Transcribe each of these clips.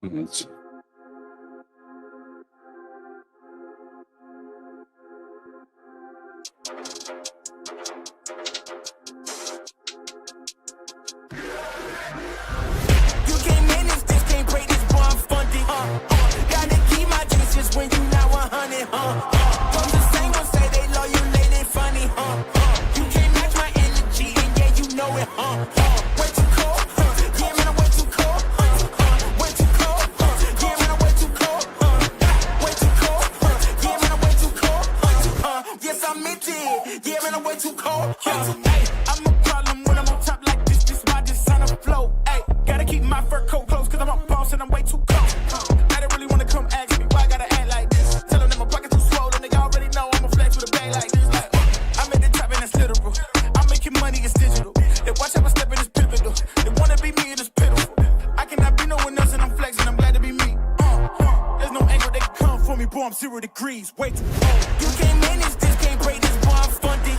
Relevance. You can't manage this, can't break this, boy, I'm funded. Gotta keep my distance when you not 100. From the same gon' say they loyal, they funny. You can't match my energy, and yeah, you know it. Way too cold, yeah, man, I'm way too cold. Way too cold, yeah, man, I'm way too cold. Way too cold, yeah, man, I'm way too cold. Yes, I meant it, yeah, man, I'm way too cold. Hey, I'm a problem when I'm on top like this. This why this on a flow. Hey, gotta keep my fur coat close, cause I'm a boss and I'm way too cold. I don't really wanna come ask me why I gotta act like this. Tell them that my pocket too swollen, they already know I'm a flex with a bag like this. Like, I'm in the trap and it's literal. I'm making money, it's digital. They watch how I step in, it's pivotal. They wanna be me and it's pitiful. I cannot be no one else and I'm flexing, I'm glad to be me. There's no angle that can come for me, boy, I'm 0 degrees. Way too cold. You can't manage this, can't break this, boy, I'm funded.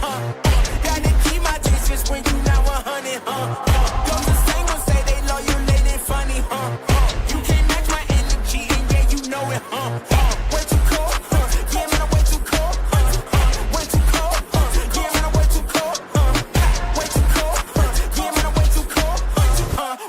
Gotta keep my distance when you not 100. Don't the same gon' say they loyal, they funny. You can't match my energy, and yeah, you know it. Way too cold, yeah, man, I'm way too cold. Way too cold, yeah, man, I'm way too cold. Way too cold, yeah, man, I'm way too cold.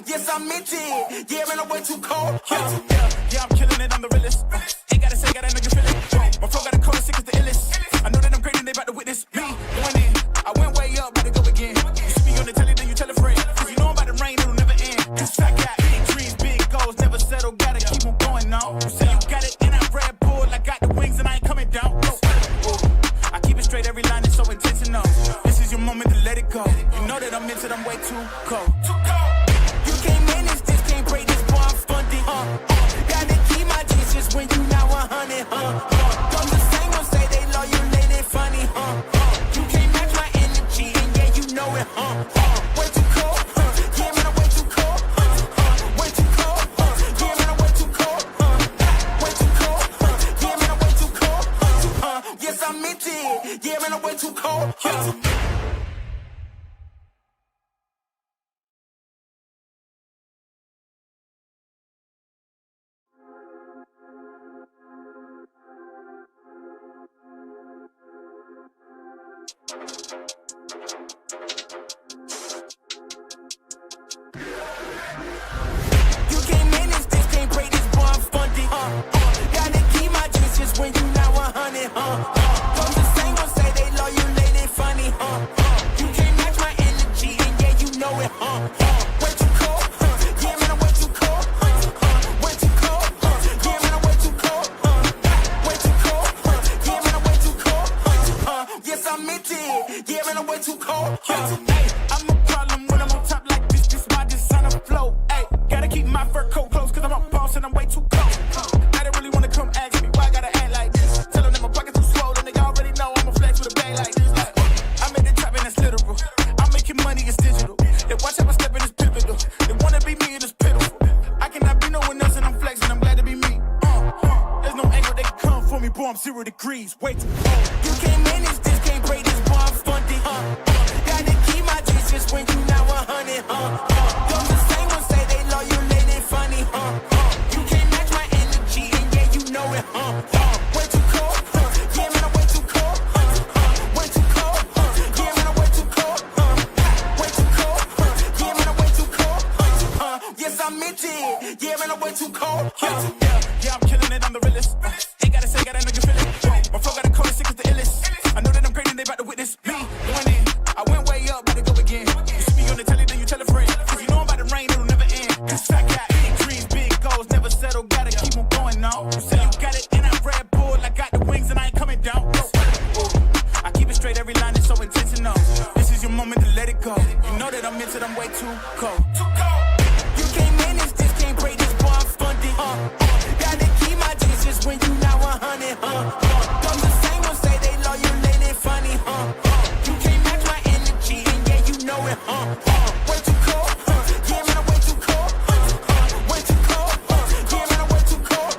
Yes, I meant it, yeah, man, I'm way too cold. Yeah, I'm killing it, I'm the realest. Ain't gotta say, gotta know you feel it. My flow got a cold, sick as the illest. I know that I'm great and they about to witness me. Going in, I went way up, about to go again. You see me on the telly, then you tell a friend. Cause you know I'm about to rain, it'll never end. Cause I got big dreams, big goals, never settle, gotta keep on going now. You say you got it, and I'm Red Bull, I got the wings and I ain't coming down. No. I keep it straight, every line is so intentional. This is your moment to let it go. You know that I'm into them way too cold. Too cold. You can't manage this, can't break this, boy, I'm funded. Gotta keep my distance when you not 100. Don't the same gon' say they loyal, they funny. You can't match my energy, and yeah, you know it. Way too cold, yeah, man, I'm way too cold. Way too cold, yeah, man, I'm way too cold. Way too cold, yeah, man, I'm way too cold. Yes, I meant it, yeah, man, I'm way too cold. You can't manage this, can't break this, boy, I'm funded. Gotta keep my distance when you not 100. Don't the same gon' say they loyal, they funny. You can't match my energy, and yeah, you know it. Way too cold, yeah, man, I'm way too cold. Way too cold, yeah, man, I'm way too cold. Way too cold, yeah, man, I'm way too cold. Yes, I meant it, yeah, man, I'm way too cold. Hey, I'm a problem when I'm on top like this. This why this on a flow. Hey, gotta keep my fur coat close, cause I'm a boss and I'm way too cold. I don't really wanna come ask me why I gotta act like this. Tell them that my pocket too swollen, they already know I'm a flex with a bag like this. Like, I'm in the trap and it's literal. I'm making money, it's digital. They watch how I step in, it's pivotal. They wanna be me and it's pitiful. I cannot be no one else and I'm flexing, I'm glad to be me. There's no angle that can come for me, boy, I'm 0 degrees. Way too cold. You can't manage this, can't break this, boy, I'm funded. Gotta keep my distance when you not 100. Don't the same gon' say they loyal, they funny. You can't match my energy, and yeah, you know it. Way too cold, yeah, man, I'm way too cold. Way too cold, yeah, man, I'm way too cold. Way too cold, yeah, man, I'm way too cold. Yes, I meant it, yeah, man, I'm way too cold. Yeah, I'm killing it, I'm the realest. Ain't gotta say, gotta know you feel it. My flow got a cold, sick as the illest. I know that I'm great and they about to witness me. Going in, I went way up, about to go again. You see me on the telly, then you tell a friend. Cause you know I'm about to rain, it'll never end. Cause I got big dreams, big goals, never settle, gotta keep on going now. You say you got it, and I'm Red Bull, I got the wings and I ain't coming down. No. I keep it straight, every line is so intentional. This is your moment to let it go. You know that I'm into them way too cold. Too cold. You can't manage this, can't break this, boy, I'm funded. Gotta keep my distance when you not 100. Don't the same gon' say they loyal, they funny. You can't match my energy, and yeah, you know it. Way too cold, yeah, man, I'm way too cold. Way too cold, yeah, man, I'm way too cold.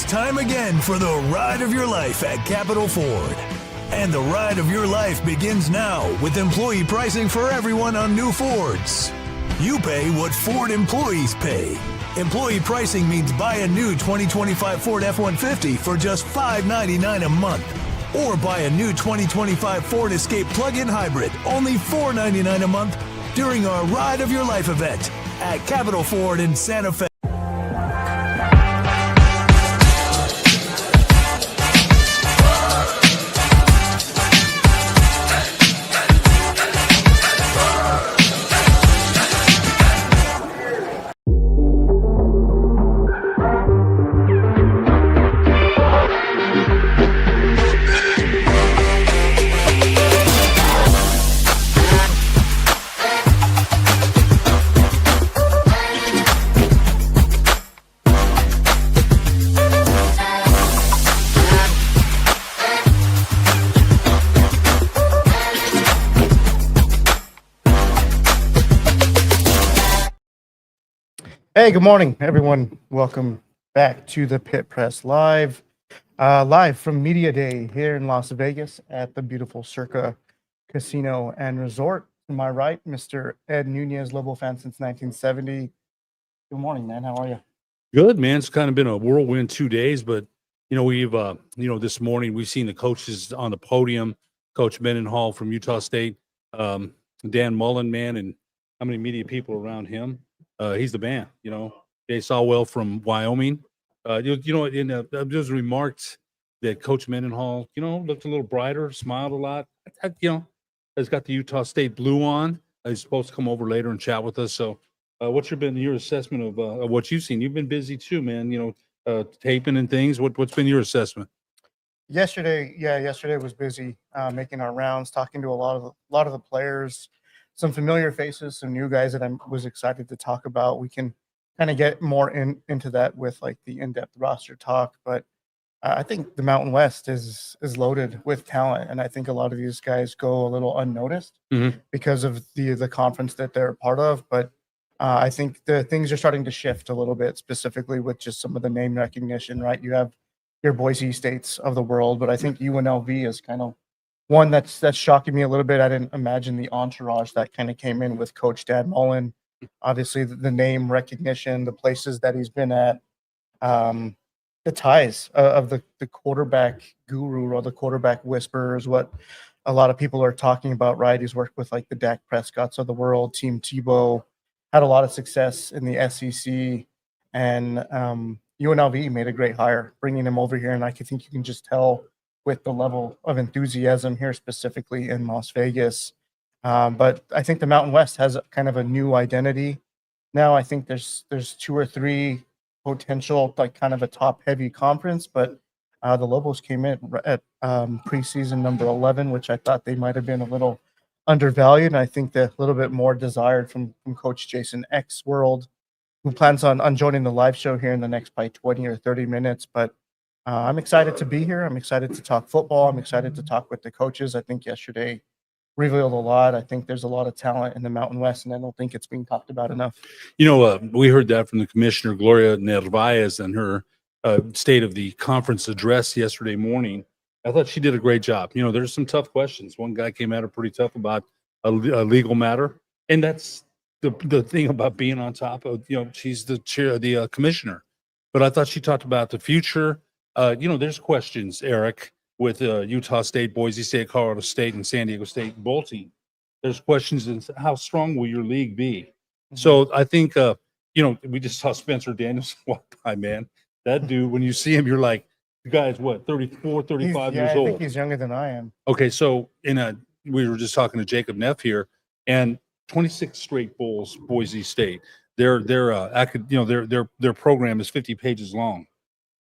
time again for the ride of your life at Capital Ford. And the ride of your life begins now with employee pricing for everyone on new Fords. You pay what Ford employees pay. Employee pricing means buy a new 2025 Ford F-150 for just $599 a month. Or buy a new 2025 Ford Escape plug-in hybrid, only $499 a month during our Ride of Your Life event at Capital Ford in Santa Fe. Hey, good morning, everyone. Welcome back to the Pit Press Live, live from Media Day here in Las Vegas at the beautiful Circa Casino and Resort. To my right, Mr. Ed Nunez, Lobo fan since 1970. Good morning, man. How are you? Good, man. It's kind of been a whirlwind 2 days, but we've this morning we've seen the coaches on the podium. Coach Mendenhall from Utah State, Dan Mullen, man, and how many media people around him. He's the man, Jay Sawwell from Wyoming. Just remarked that Coach Mendenhall, looked a little brighter, smiled a lot. Has got the Utah State blue on. He's supposed to come over later and chat with us. So, what's been your assessment of what you've seen? You've been busy too, man. Taping and things. What's been your assessment? Yesterday was busy, making our rounds, talking to a lot of the players. Some familiar faces, some new guys that I was excited to talk about. We can kind of get more into that with like the in-depth roster talk, but I think the Mountain West is loaded with talent, and I think a lot of these guys go a little unnoticed because of the conference that they're a part of. But I think the things are starting to shift a little bit, specifically with just some of the name recognition. Right, you have your Boise States of the world, but I think UNLV is kind of one that's shocking me a little bit. I didn't imagine the entourage that kind of came in with Coach Dan Mullen. Obviously, the name recognition, the places that he's been at, the ties of the quarterback guru or the quarterback whisperer is what a lot of people are talking about, right? He's worked with like the Dak Prescotts of the world, Team Tebow, had a lot of success in the SEC, and UNLV made a great hire bringing him over here, and I think you can just tell with the level of enthusiasm here, specifically in Las Vegas. But I think the Mountain West has kind of a new identity now. I think there's 2 or 3 potential, like kind of a top-heavy conference, but the Lobos came in at preseason number 11, which I thought they might have been a little undervalued, and I think they're a little bit more desired from Coach Jason Eck's world, who plans on joining the live show here in the next probably 20 or 30 minutes. But I'm excited to be here. I'm excited to talk football. I'm excited to talk with the coaches. I think yesterday revealed a lot. I think there's a lot of talent in the Mountain West, and I don't think it's being talked about enough. We heard that from the commissioner, Gloria Narvaez, in her State of the Conference address yesterday morning. I thought she did a great job. There's some tough questions. One guy came at her pretty tough about a legal matter, and that's the thing about being on top of, she's the chair, the commissioner. But I thought she talked about the future. There's questions, Eric, with Utah State, Boise State, Colorado State, and San Diego State bolting. There's questions in how strong will your league be? Mm-hmm. So I think, we just saw Spencer Danielson walk by, man. That dude, when you see him, you're like, the guy's what, 34, 35 years old? I think he's younger than I am. Okay, so we were just talking to Jacob Neff here, and 26 straight bowls, Boise State. Their program is 50 pages long.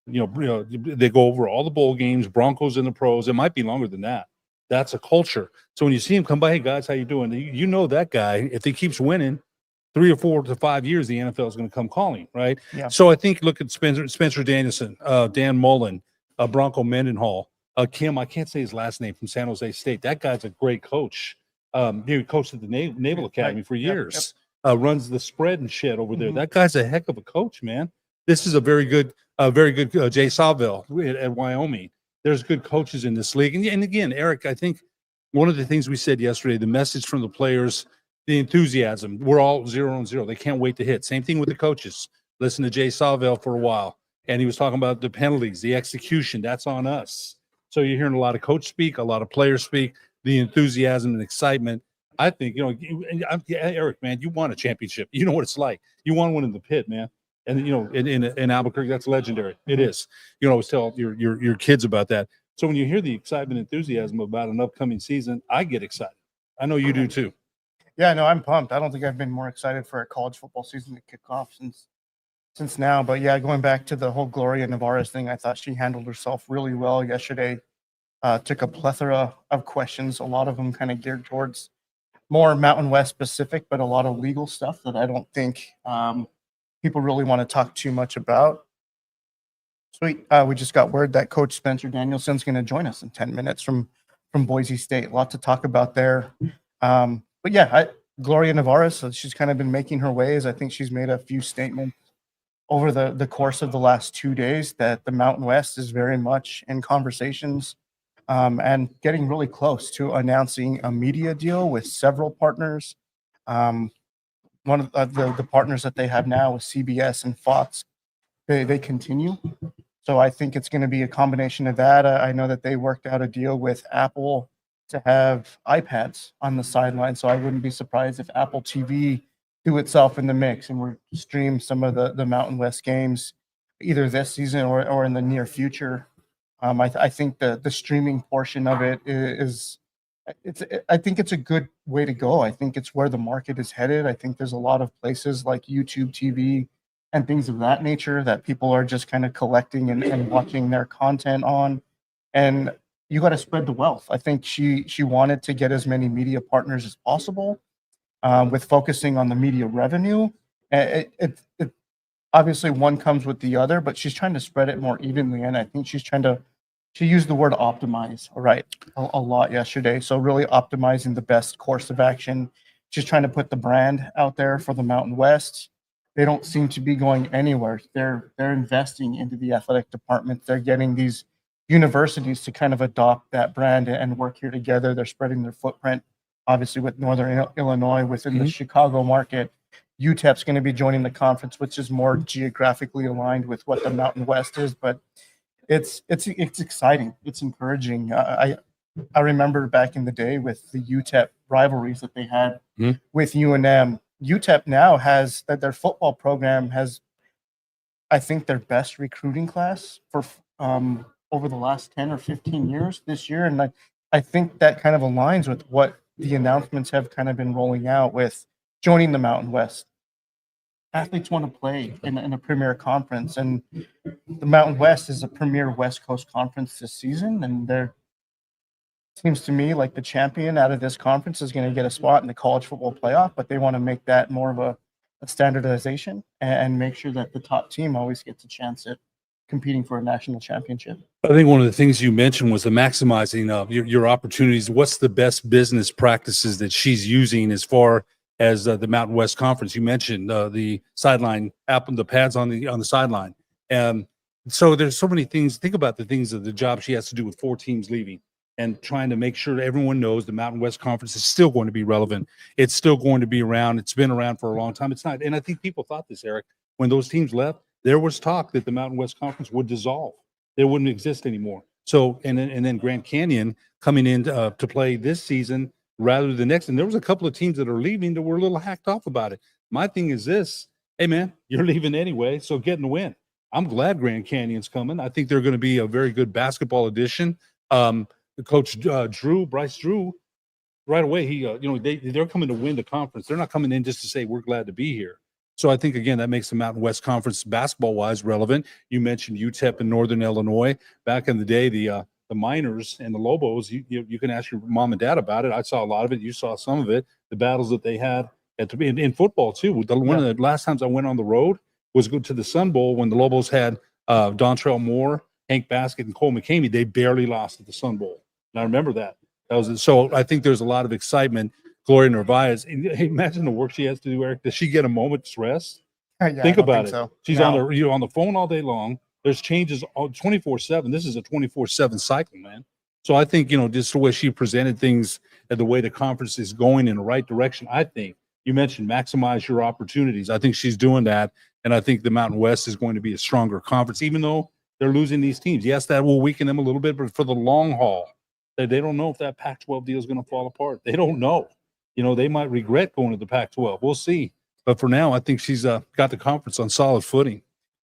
They go over all the bowl games, Broncos and the pros. It might be longer than that. That's a culture. So when you see him come by, hey guys, how you doing? That guy, if he keeps winning 3 or 4 to 5 years, the NFL is going to come calling, right? Yeah. So I think look at Spencer Danielson, Dan Mullen, Bronco Mendenhall, Kim. I can't say his last name, from San Jose State. That guy's a great coach. He coached at the Naval Academy for years. Runs the spread and shit over there. That guy's a heck of a coach, man. This is a very good Jay Norville at Wyoming. There's good coaches in this league. And again, Eric, I think one of the things we said yesterday, the message from the players, the enthusiasm, we're all 0-0. They can't wait to hit. Same thing with the coaches. Listen to Jay Norville for a while. And he was talking about the penalties, the execution. That's on us. So you're hearing a lot of coach speak, a lot of players speak, the enthusiasm and excitement. I think, Eric, man, you won a championship. You know what it's like. You won one in the pit, man. And, in Albuquerque, that's legendary. It is. You always tell your kids about that. So when you hear the excitement, enthusiasm about an upcoming season, I get excited. I know you do too. Yeah, no, I'm pumped. I don't think I've been more excited for a college football season to kick off since now. But yeah, going back to the whole Gloria Nevarez thing, I thought she handled herself really well yesterday. Took a plethora of questions, a lot of them kind of geared towards more Mountain West specific, but a lot of legal stuff that I don't think people really want to talk too much about. Sweet. We just got word that Coach Spencer Danielson's going to join us in 10 minutes from Boise State. A lot to talk about there. But yeah, Gloria Nevarez, so she's kind of been making her ways. I think she's made a few statements over the course of the last 2 days that the Mountain West is very much in conversations and getting really close to announcing a media deal with several partners. One of the partners that they have now is CBS and Fox. They continue. So I think it's going to be a combination of that. I know that they worked out a deal with Apple to have iPads on the sideline. So I wouldn't be surprised if Apple TV threw itself in the mix and we're stream some of the Mountain West games either this season or in the near future. I think the streaming portion of it I think it's a good way to go. I think it's where the market is headed. I think there's a lot of places like YouTube TV and things of that nature that people are just kind of collecting and watching their content on. And you got to spread the wealth. I think she wanted to get as many media partners as possible with focusing on the media revenue. It obviously one comes with the other, but she's trying to spread it more evenly. And I think she used the word optimize, a lot yesterday. So really optimizing the best course of action. She's trying to put the brand out there for the Mountain West. They don't seem to be going anywhere. They're investing into the athletic department. They're getting these universities to kind of adopt that brand and work here together. They're spreading their footprint, obviously with Northern Illinois within the Chicago market. UTEP's going to be joining the conference, which is more geographically aligned with what the Mountain West is. But it's exciting. It's encouraging. I remember back in the day with the UTEP rivalries that they had with UNM. UTEP now has that their football program has, I think, their best recruiting class for over the last 10 or 15 years this year. And I think that kind of aligns with what the announcements have kind of been rolling out with joining the Mountain West. Athletes want to play in a premier conference, and the Mountain West is a premier West Coast conference this season. And there seems to me like the champion out of this conference is going to get a spot in the college football playoff, but they want to make that more of a standardization and make sure that the top team always gets a chance at competing for a national championship. I think one of the things you mentioned was the maximizing of your opportunities. What's the best business practices that she's using as far as the Mountain West Conference? You mentioned the sideline app and the pads on the sideline. So there's so many things. Think about the things of the job she has to do with 4 teams leaving and trying to make sure that everyone knows the Mountain West Conference is still going to be relevant. It's still going to be around. It's been around for a long time. It's not. And I think people thought this, Eric, when those teams left, there was talk that the Mountain West Conference would dissolve. It wouldn't exist anymore. So, and then Grand Canyon coming in to play this season rather than next. And there was a couple of teams that are leaving that were a little hacked off about it. My thing is this: hey, man, you're leaving anyway, so get in the win. I'm glad Grand Canyon's coming. I think they're going to be a very good basketball addition. Coach Bryce Drew, right away, they're coming to win the conference. They're not coming in just to say we're glad to be here. So I think, again, that makes the Mountain West Conference basketball-wise relevant. You mentioned UTEP in Northern Illinois. Back in the day, the Miners and the Lobos, you can ask your mom and dad about it. I saw a lot of it. You saw some of it, the battles that they had in football, too. One of the last times I went on the road was go to the Sun Bowl when the Lobos had Dontrell Moore, Hank Baskett, and Cole McCamey. They barely lost at the Sun Bowl. And I remember that. So I think there's a lot of excitement. Gloria Narvaez, hey, imagine the work she has to do, Eric. Does she get a moment's rest? Yeah, I Think don't about think it. so. She's No. on the phone all day long. There's changes 24/7. This is a 24/7 cycle, man. So I think, just the way she presented things and the way the conference is going in the right direction, I think you mentioned maximize your opportunities. I think she's doing that. And I think the Mountain West is going to be a stronger conference, even though they're losing these teams. Yes, that will weaken them a little bit, but for the long haul, they don't know if that Pac-12 deal is going to fall apart. They don't know. They might regret going to the Pac-12. We'll see. But for now, I think she's got the conference on solid footing.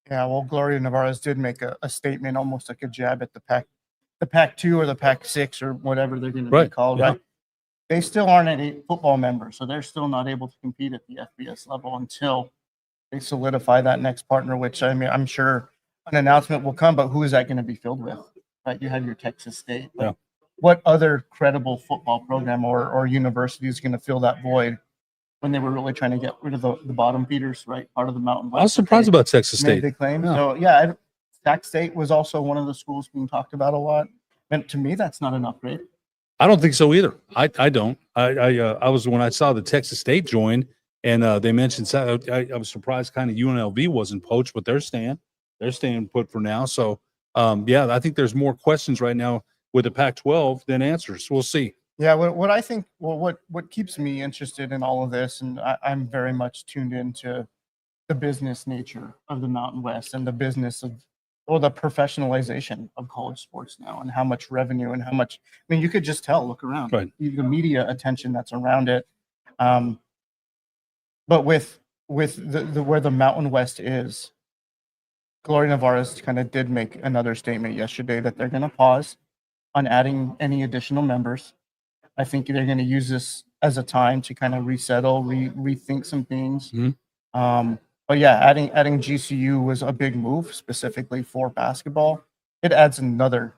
Yeah, well, Gloria Navarez did make a statement, almost like a jab at the Pac-2 or the Pac-6 or whatever they're going to be called, Yeah. right? They still aren't a football member, so they're still not able to compete at the FBS level until they solidify that next partner, which I mean, I'm sure an announcement will come, but who is that going to be filled with? Right? You have your Texas State. But Yeah. what other credible football program or university is going to fill that void when they were really trying to get rid of the bottom feeders, right? Part of the Mountain West. I was surprised about Texas Made State. the claim. Yeah. So yeah, Sac State was also one of the schools being talked about a lot. And to me, that's not an upgrade. I don't think so either. I don't. I was when I saw the Texas State join, and they mentioned. I was surprised. Kind of UNLV wasn't poached, but they're staying put for now. So yeah, I think there's more questions right now with the Pac-12 than answers. We'll see. Yeah, what I think, well, what keeps me interested in all of this, and I'm very much tuned into the business nature of the Mountain West and the business of, or the professionalization of college sports now, and how much revenue and how much. I mean, you could just tell. Look around, Right. The media attention that's around it. But with the where the Mountain West is, Gloria Navarez kind of did make another statement yesterday that they're going to pause on adding any additional members. I think they're going to use this as a time to kind of resettle, rethink some things. Mhm. But yeah, adding GCU was a big move specifically for basketball. It adds another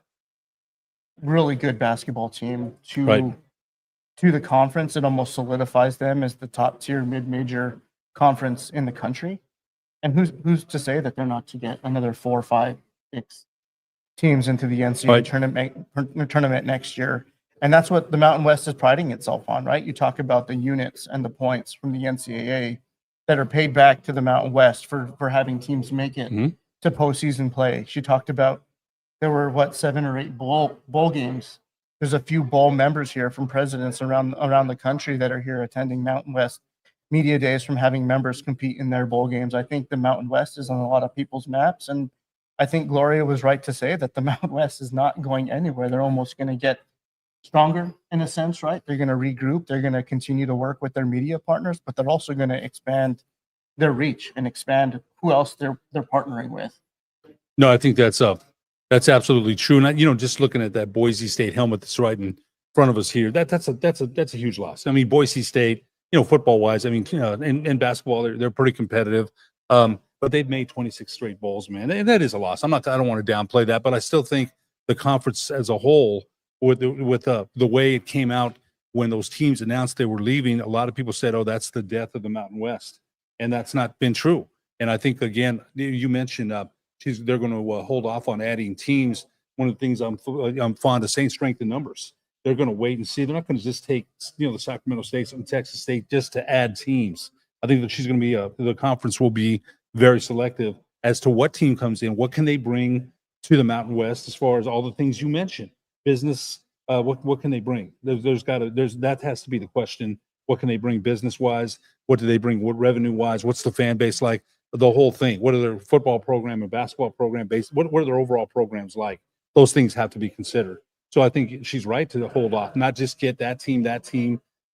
really good basketball team to the conference. It almost solidifies them as the top tier mid-major conference in the country. And who's to say that they're not to get another 4, 5, 6 teams into the NCAA tournament next year? And that's what the Mountain West is priding itself on, right? You talk about the units and the points from the NCAA that are paid back to the Mountain West for having teams make it Mhm. to postseason play. She talked about there were 7 or 8 bowl games. There's a few bowl members here from presidents around the country that are here attending Mountain West media days from having members compete in their bowl games. I think the Mountain West is on a lot of people's maps, and I think Gloria was right to say that the Mountain West is not going anywhere. They're almost going to get stronger in a sense, right? They're going to regroup. They're going to continue to work with their media partners, but they're also going to expand their reach and expand who else they're partnering with. No, I think that's absolutely true. And just looking at that Boise State helmet that's right in front of us here, that's a huge loss. I mean, Boise State, football wise, I mean, in basketball, they're pretty competitive. But they've made 26 straight bowls, man. And that is a loss. I don't want to downplay that, but I still think the conference as a whole, with the way it came out when those teams announced they were leaving, a lot of people said, "Oh, that's the death of the Mountain West," and that's not been true. And I think again, you mentioned they're going to hold off on adding teams. One of the things I'm fond of saying, strength in numbers. They're going to wait and see. They're not going to just take the Sacramento State and Texas State just to add teams. I think that she's going to be the conference will be very selective as to what team comes in, what can they bring to the Mountain West as far as all the things you mentioned. Business, what can they bring? That has to be the question. What can they bring business wise? What do they bring? What revenue wise? What's the fan base like? The whole thing. What are their football program and basketball program based? What are their overall programs like? Those things have to be considered. So I think she's right to hold off, not just get that team.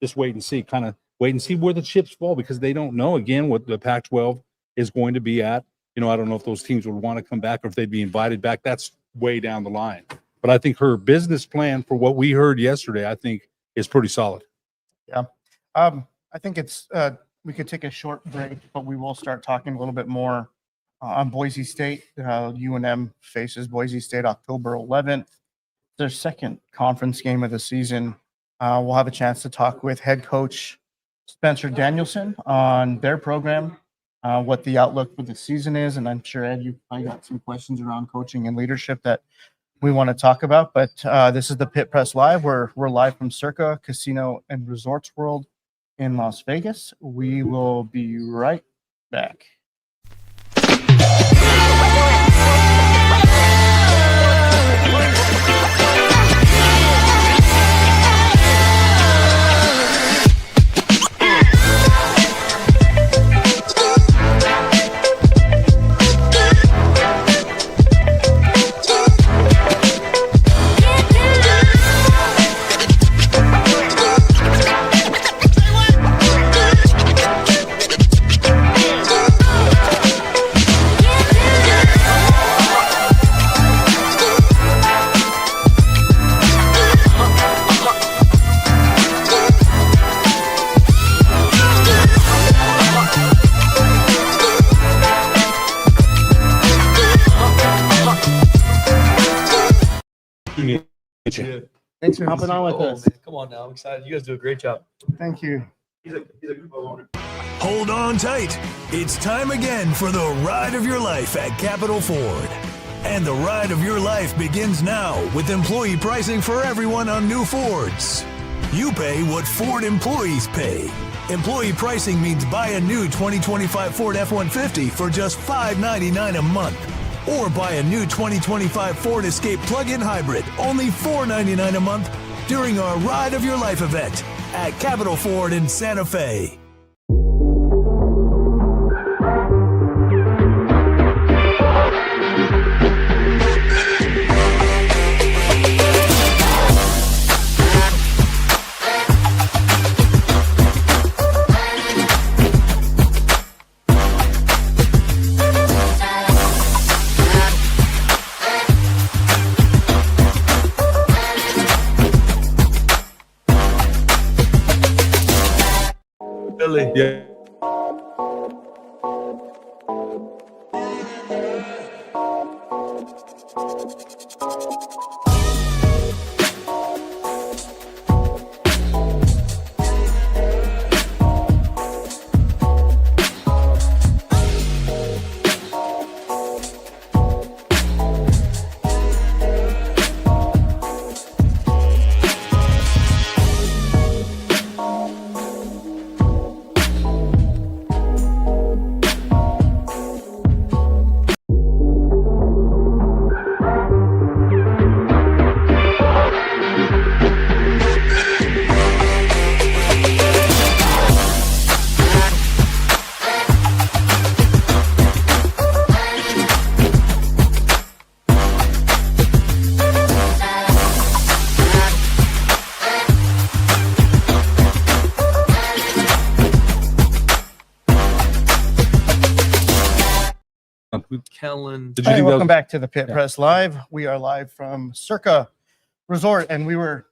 Just wait and see, kind of wait and see where the chips fall, because they don't know again what the Pac-12 is going to be at. I don't know if those teams would want to come back or if they'd be invited back. That's way down the line. But I think her business plan for what we heard yesterday, I think, is pretty solid. Yeah. I think it's we could take a short break, but we will start talking a little bit more on Boise State. UNM faces Boise State October 11th. Their second conference game of the season. We'll have a chance to talk with head coach Spencer Danielson on their program, what the outlook for the season is. And I'm sure, Ed, you've probably got some questions around coaching and leadership that we want to talk about. But this is the Pit Press Live. We're live from Circa Casino and Resorts World in Las Vegas. We will be right back. You. Thanks for hopping on with us. Man. Come on now. I'm excited. You guys do a great job. Thank you. He's a good owner. Hold on tight. It's time again for the ride of your life at Capital Ford. And the ride of your life begins now with employee pricing for everyone on new Fords. You pay what Ford employees pay. Employee pricing means buy a new 2025 Ford F-150 for just $599 a month. Or buy a new 2025 Ford Escape plug-in hybrid, only $499 a month during our Ride of Your Life event at Capital Ford in Santa Fe. Billy. Yeah. Kellen. Did you Hey, think welcome that back to the Pit Press Live. We are live from Circa Resort, and we were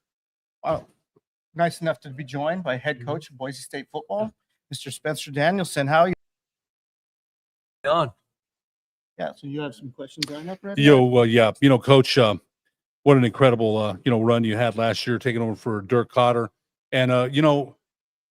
nice enough to be joined by head coach of Boise State football, Mr. Spencer Danielson. How are you? On. Yeah, so you have some questions lined up, right? yeah, Coach, what an incredible, run you had last year, taking over for Dirk Cotter. And,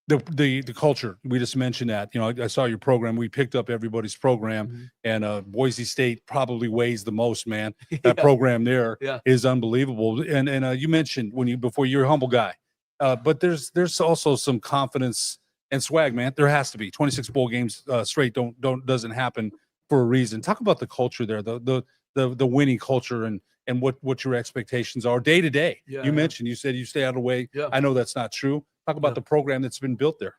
the culture, we just mentioned that, I saw your program. We picked up everybody's program, and Boise State probably weighs the most, man. That program there is unbelievable. And you mentioned before, you're a humble guy, but there's also some confidence and swag, man. There has to be 26 bowl games straight. Doesn't happen for a reason. Talk about the culture there, the winning culture, and what your expectations are day to day. You said you stay out of the way. I know that's not true. Talk about the program that's been built there.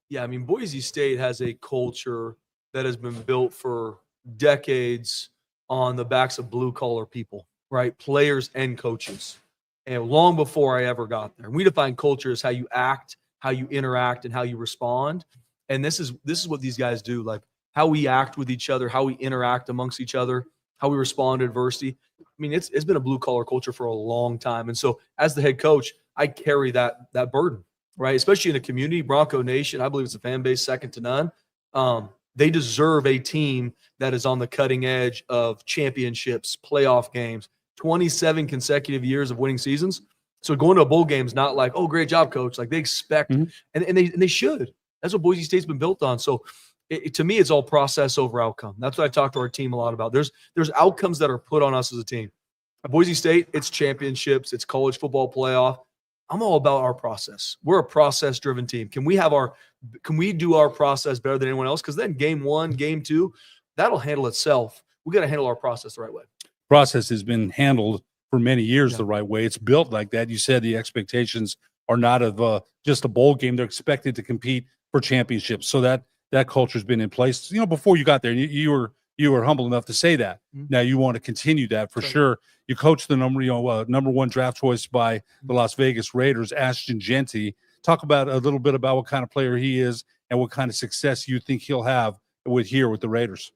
Yeah, I mean, Boise State has a culture that has been built for decades on the backs of blue-collar people, right? Players and coaches. And long before I ever got there. We define culture as how you act, how you interact, and how you respond. And this is what these guys do, like how we act with each other, how we interact amongst each other, how we respond to adversity. I mean, it's been a blue-collar culture for a long time. And so as the head coach, I carry that burden. Right, especially in a community, Bronco Nation, I believe it's a fan base second to none. They deserve a team that is on the cutting edge of championships, playoff games, 27 consecutive years of winning seasons. So going to a bowl game is not like, oh, great job, coach. Like they expect, and they should. That's what Boise State's been built on. So to me, it's all process over outcome. That's what I talk to our team a lot about. There's outcomes that are put on us as a team. At Boise State, it's championships, it's college football playoff. I'm all about our process. We're a process-driven team. Can we do our process better than anyone else? Because then game one, game two, that'll handle itself. We got to handle our process the right way. Process has been handled for many years the right way. It's built like that. You said the expectations are not of just a bowl game. They're expected to compete for championships. So that culture's been in place. Before you got there, you were humble enough to say that. Now you want to continue that for sure. You coach the number one draft choice by the Las Vegas Raiders, Ashton Jeanty. Talk about a little bit about what kind of player he is and what kind of success you think he'll have with the Raiders.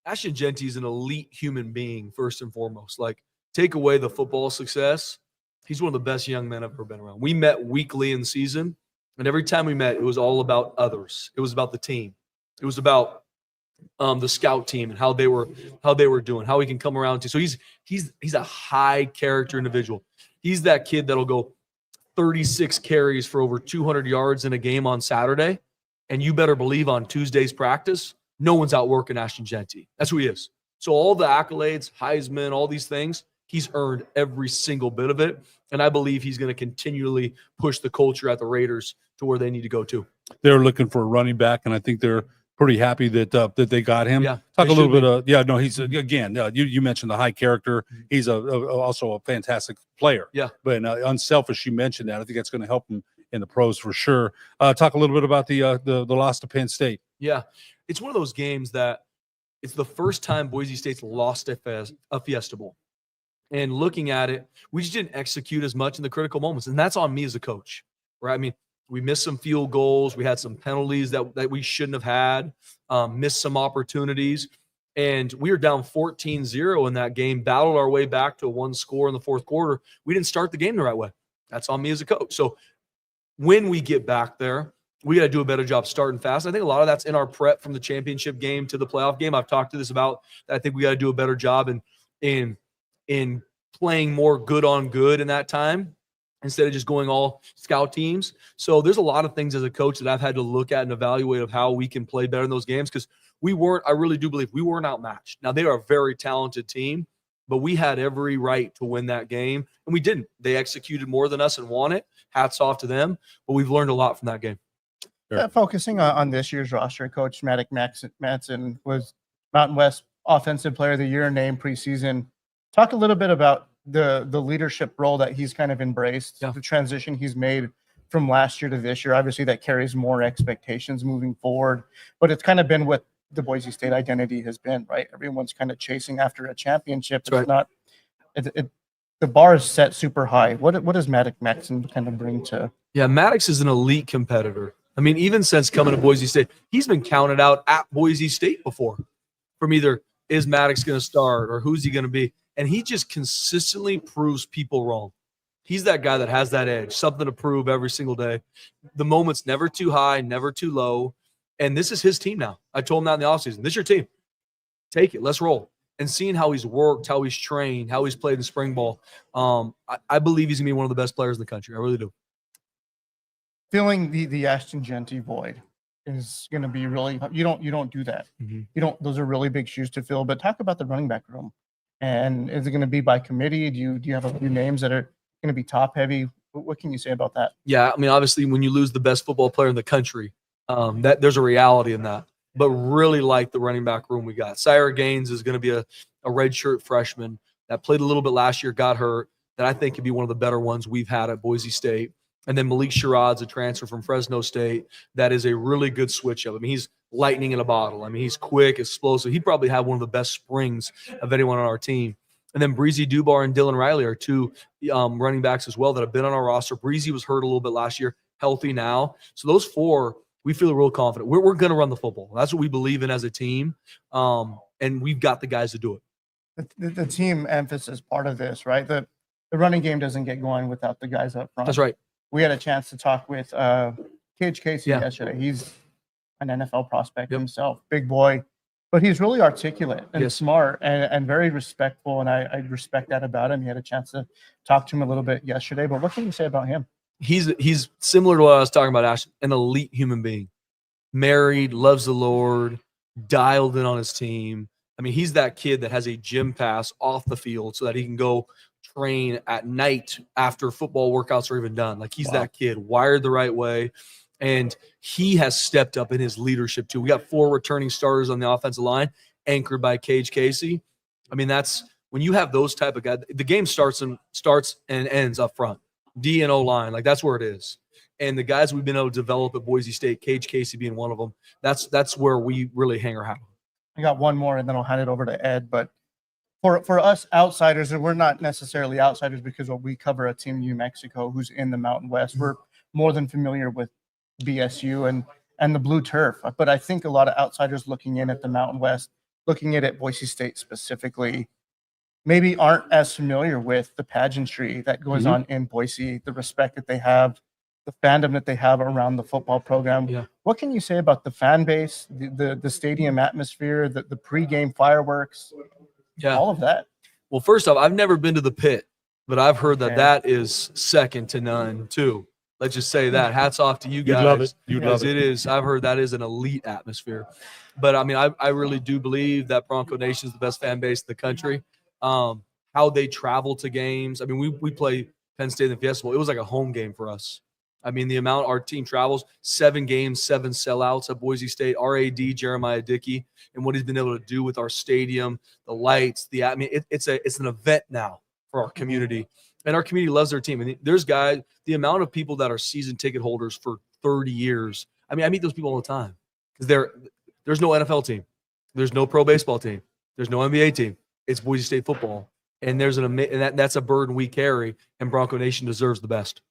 Ashton Jeanty is an elite human being, first and foremost. Like, take away the football success, he's one of the best young men I've ever been around. We met weekly in season, and every time we met, it was all about others. It was about the team. It was about the scout team and how they were doing, how he can come around to. So he's a high character individual. He's that kid that'll go 36 carries for over 200 yards in a game on Saturday, and you better believe on Tuesday's practice, no one's outworking Ashton Genty. That's who he is. So all the accolades, Heisman, all these things, he's earned every single bit of it, and I believe he's going to continually push the culture at the Raiders to where they need to go to. They're looking for a running back, and I think they're pretty happy that that they got him. Yeah, talk a little bit of he's again, you mentioned the high character. He's also a fantastic player. Yeah, but unselfish. You mentioned that. I think that's going to help him in the pros for sure. Talk a little bit about the loss to Penn State. Yeah, it's one of those games that it's the first time Boise State's lost a Fiesta Bowl. And looking at it, we just didn't execute as much in the critical moments, and that's on me as a coach, right? I mean, we missed some field goals. We had some penalties that we shouldn't have had, missed some opportunities. And we were down 14-0 in that game, battled our way back to one score in the fourth quarter. We didn't start the game the right way. That's on me as a coach. So when we get back there, we got to do a better job starting fast. I think a lot of that's in our prep from the championship game to the playoff game. I've talked to this about that. I think we got to do a better job in playing more good on good in that time, instead of just going all scout teams. So there's a lot of things as a coach that I've had to look at and evaluate of how we can play better in those games, because I really do believe we weren't outmatched. Now, they are a very talented team, but we had every right to win that game, and we didn't. They executed more than us and won it. Hats off to them, but we've learned a lot from that game. Focusing on this year's roster, Coach Maddox was Mountain West Offensive Player of the Year named preseason. Talk a little bit about the leadership role that he's kind of embraced, the transition he's made from last year to this year. Obviously, that carries more expectations moving forward, but it's kind of been what the Boise State identity has been, right? Everyone's kind of chasing after a championship. It's right. not. The bar is set super high. What does Maddox Maxon kind of bring to? Yeah, Maddox is an elite competitor. I mean, even since coming to Boise State, he's been counted out at Boise State before from either is Maddox going to start or who's he going to be. And he just consistently proves people wrong. He's that guy that has that edge, something to prove every single day. The moment's never too high, never too low. And this is his team now. I told him that in the offseason. This is your team. Take it. Let's roll. And seeing how he's worked, how he's trained, how he's played in spring ball, I believe he's going to be one of the best players in the country. I really do. Filling the Ashton Genty void is going to be really – you don't do that. Mm-hmm. Those are really big shoes to fill. But talk about the running back room. And is it going to be by committee? Do you have a few names that are going to be top heavy? What can you say about that? Yeah, I mean, obviously, when you lose the best football player in the country, that there's a reality in that. But really like the running back room we got. Syra Gaines is going to be a redshirt freshman that played a little bit last year, got hurt, that I think could be one of the better ones we've had at Boise State. And then Malik Sherrod's a transfer from Fresno State that is a really good switch up. I mean, he's lightning in a bottle. I mean, he's quick, explosive. He'd probably have one of the best springs of anyone on our team. And then Breezy Dubar and Dylan Riley are two running backs as well that have been on our roster. Breezy was hurt a little bit last year, healthy now. So those four, we feel real confident. We're going to run the football. That's what we believe in as a team, and we've got the guys to do it. The team emphasis part of this, right? The running game doesn't get going without the guys up front. That's right. We had a chance to talk with Cage Casey yesterday. He's an NFL prospect himself, big boy, but he's really articulate and smart and very respectful, and I respect that about him. He had a chance to talk to him a little bit yesterday, but what can you say about him? He's similar to what I was talking about, Ash, an elite human being. Married, loves the Lord, dialed in on his team. I mean, he's that kid that has a gym pass off the field so that he can go train at night after football workouts are even done. Like, he's that kid, wired the right way. And he has stepped up in his leadership too. We got 4 returning starters on the offensive line, anchored by Cage Casey. I mean, that's when you have those type of guys, the game starts and ends up front. D and O line, like that's where it is. And the guys we've been able to develop at Boise State, Cage Casey being one of them, that's where we really hang our hat on. I got one more, and then I'll hand it over to Ed. But for us outsiders, and we're not necessarily outsiders because we cover a team, New Mexico, who's in the Mountain West. We're more than familiar with BSU and the blue turf. But I think a lot of outsiders looking in at the Mountain West, looking at it, Boise State specifically, maybe aren't as familiar with the pageantry that goes on in Boise, the respect that they have, the fandom that they have around the football program. Yeah. What can you say about the fan base, the stadium atmosphere, the pregame fireworks, all of that? Well, first off, I've never been to the Pit, but I've heard Okay. that is second to none too. Let's just say that. Hats off to you guys. You'd love it. You'd love It is. I've heard that is an elite atmosphere. But I mean, I really do believe that Bronco Nation is the best fan base in the country. How they travel to games. I mean, we play Penn State in the Fiesta Bowl. It was like a home game for us. I mean, the amount our team travels, 7 games, 7 sellouts at Boise State, RAD, Jeremiah Dickey, and what he's been able to do with our stadium, the lights, I mean, it's an event now for our community. And our community loves their team. And there's guys, the amount of people that are season ticket holders for 30 years. I mean, I meet those people all the time because there's no NFL team. There's no pro baseball team. There's no NBA team. It's Boise State football. And that's a burden we carry, and Bronco Nation deserves the best.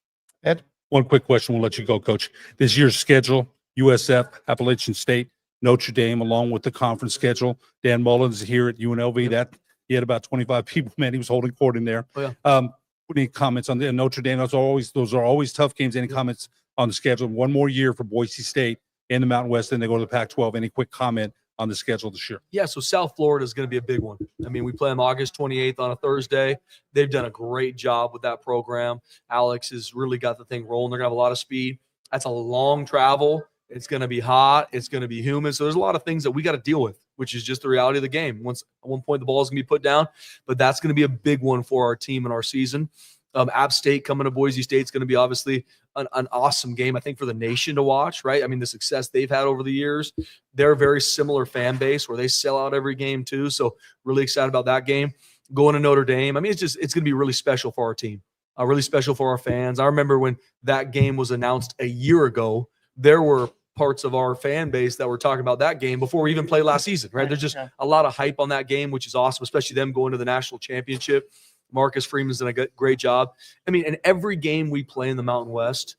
Ed? One quick question. We'll let you go, Coach. This year's schedule, USF, Appalachian State, Notre Dame, along with the conference schedule. Dan Mullins here at UNLV. That he had about 25 people, man. He was holding court in there. Oh, yeah. Any comments on the Notre Dame? Those are always tough games. Any comments on the schedule? One more year for Boise State in the Mountain West, then they go to the Pac-12. Any quick comment on the schedule this year? Yeah, so South Florida is going to be a big one. I mean, we play them August 28th on a Thursday. They've done a great job with that program. Alex has really got the thing rolling. They're going to have a lot of speed. That's a long travel. It's going to be hot. It's going to be humid. So there's a lot of things that we got to deal with, which is just the reality of the game. At one point, the ball is going to be put down, but that's going to be a big one for our team and our season. App State coming to Boise State is going to be obviously an awesome game, I think, for the nation to watch, right? I mean, the success they've had over the years. They're a very similar fan base where they sell out every game too. So really excited about that game. Going to Notre Dame. I mean, it's going to be really special for our team, really special for our fans. I remember when that game was announced a year ago, there were parts of our fan base that were talking about that game before we even played last season, right? There's just a lot of hype on that game, which is awesome, especially them going to the national championship. Marcus Freeman's done a great job. I mean, in every game we play in the Mountain West,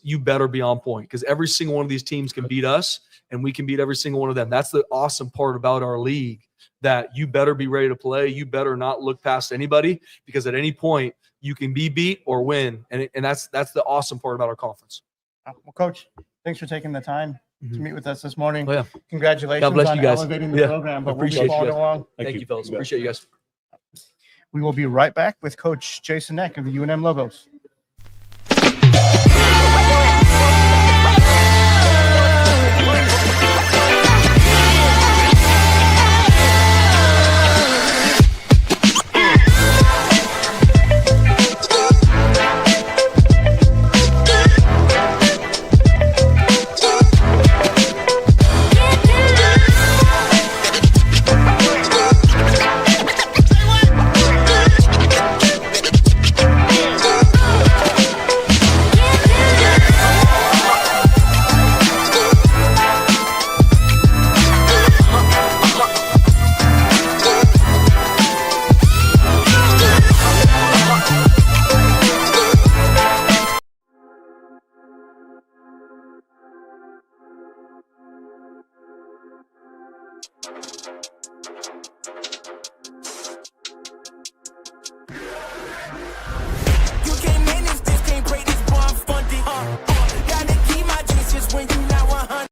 you better be on point because every single one of these teams can beat us and we can beat every single one of them. That's the awesome part about our league, that you better be ready to play. You better not look past anybody because at any point you can be beat or win. And that's the awesome part about our conference. Well, Coach, thanks for taking the time to meet with us this morning. Oh, yeah. Congratulations God bless on you guys. elevating the program. But Appreciate we'll be following you guys. along. Thank you, fellas. Appreciate you guys. We will be right back with Coach Jason Eck of the UNM Logos. You can't manage this, can't break this, boy, I'm funded. Gotta keep my distance when you not 100.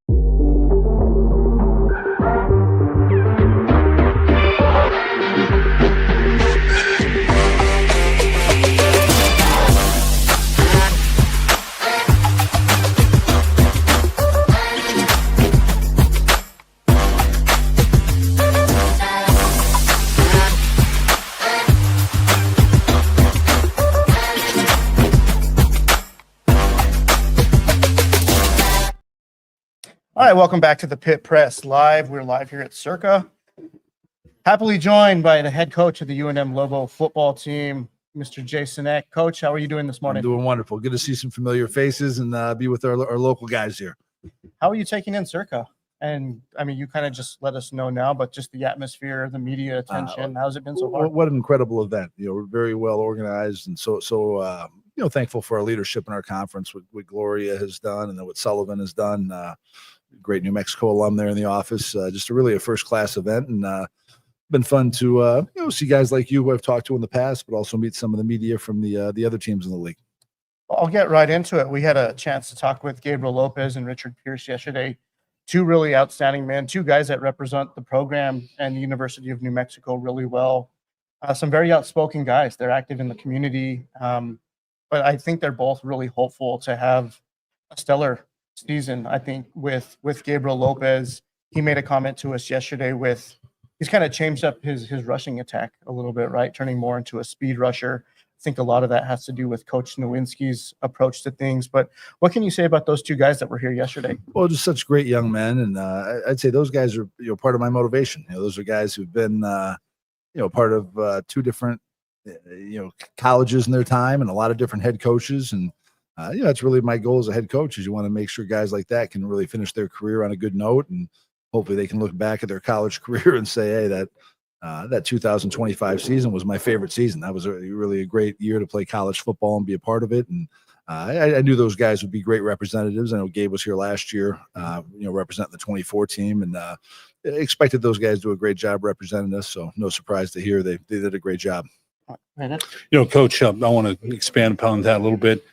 All right, welcome back to the Pit Press Live. We're live here at Circa. Happily joined by the head coach of the UNM Lobo football team, Mr. Jason Eck. Coach, how are you doing this I'm morning? doing wonderful. Good to see some familiar faces and be with our local guys here. How are you taking in Circa? And I mean, you kind of just let us know now, but just the atmosphere, the media attention, how's it been so far? What an incredible event. We're very well organized and so thankful for our leadership in our conference, what Gloria has done and then what Sullivan has done. Great New Mexico alum there in the office. Just a first-class event, and been fun to see guys like you who I've talked to in the past, but also meet some of the media from the other teams in the league. I'll get right into it. We had a chance to talk with Gabriel Lopez and Richard Pierce yesterday. Two really outstanding men, two guys that represent the program and the University of New Mexico really well. Some very outspoken guys. They're active in the community. But I think they're both really hopeful to have a stellar season. I think with Gabriel Lopez, he made a comment to us yesterday he's kind of changed up his rushing attack a little bit, right? Turning more into a speed rusher. I think a lot of that has to do with Coach Nowinski's approach to things. But what can you say about those two guys that were here yesterday? Well, just such great young men, and I'd say those guys are part of my motivation. Those are guys who've been part of two different colleges in their time, and a lot of different head coaches, and that's really my goal as a head coach. Is you want to make sure guys like that can really finish their career on a good note, and hopefully they can look back at their college career and say, hey, that 2025 season was my favorite season. That was really a great year to play college football and be a part of it. And I knew those guys would be great representatives. I know Gabe was here last year, representing the 24 team, and expected those guys to do a great job representing us. So no surprise to hear they did a great job. Coach, I want to expand upon that a little bit.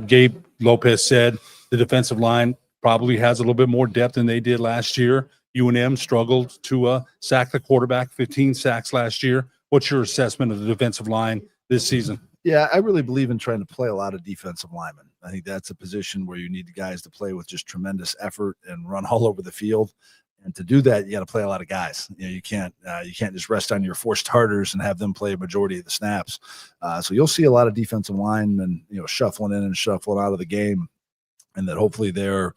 Gabe Lopez said the defensive line probably has a little bit more depth than they did last year. UNM struggled to sack the quarterback, 15 sacks last year. What's your assessment of the defensive line this season? Yeah, I really believe in trying to play a lot of defensive linemen. I think that's a position where you need guys to play with just tremendous effort and run all over the field. And to do that, you got to play a lot of guys. You can't just rest on your 4 starters and have them play a majority of the snaps. So you'll see a lot of defensive linemen, shuffling in and shuffling out of the game, and that hopefully they're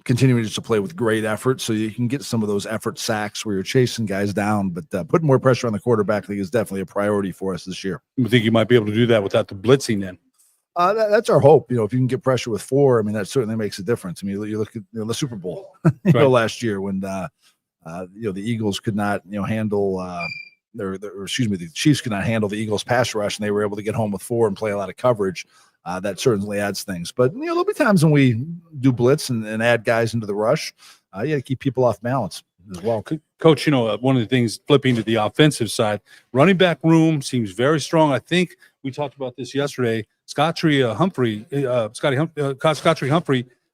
continuing just to play with great effort, so you can get some of those effort sacks where you're chasing guys down. But putting more pressure on the quarterback, I think, is definitely a priority for us this year. You think you might be able to do that without the blitzing then? That's our hope. If you can get pressure with 4, I mean, that certainly makes a difference. I mean, you look at the Super Bowl right. Last year when the Eagles could not handle the Chiefs could not handle the Eagles pass rush, and they were able to get home with 4 and play a lot of coverage. That certainly adds things. But there'll be times when we do blitz and add guys into the rush. You got to keep people off balance as well. Coach, one of the things, flipping to the offensive side, running back room seems very strong. I think we talked about this yesterday. Scotty Humphrey,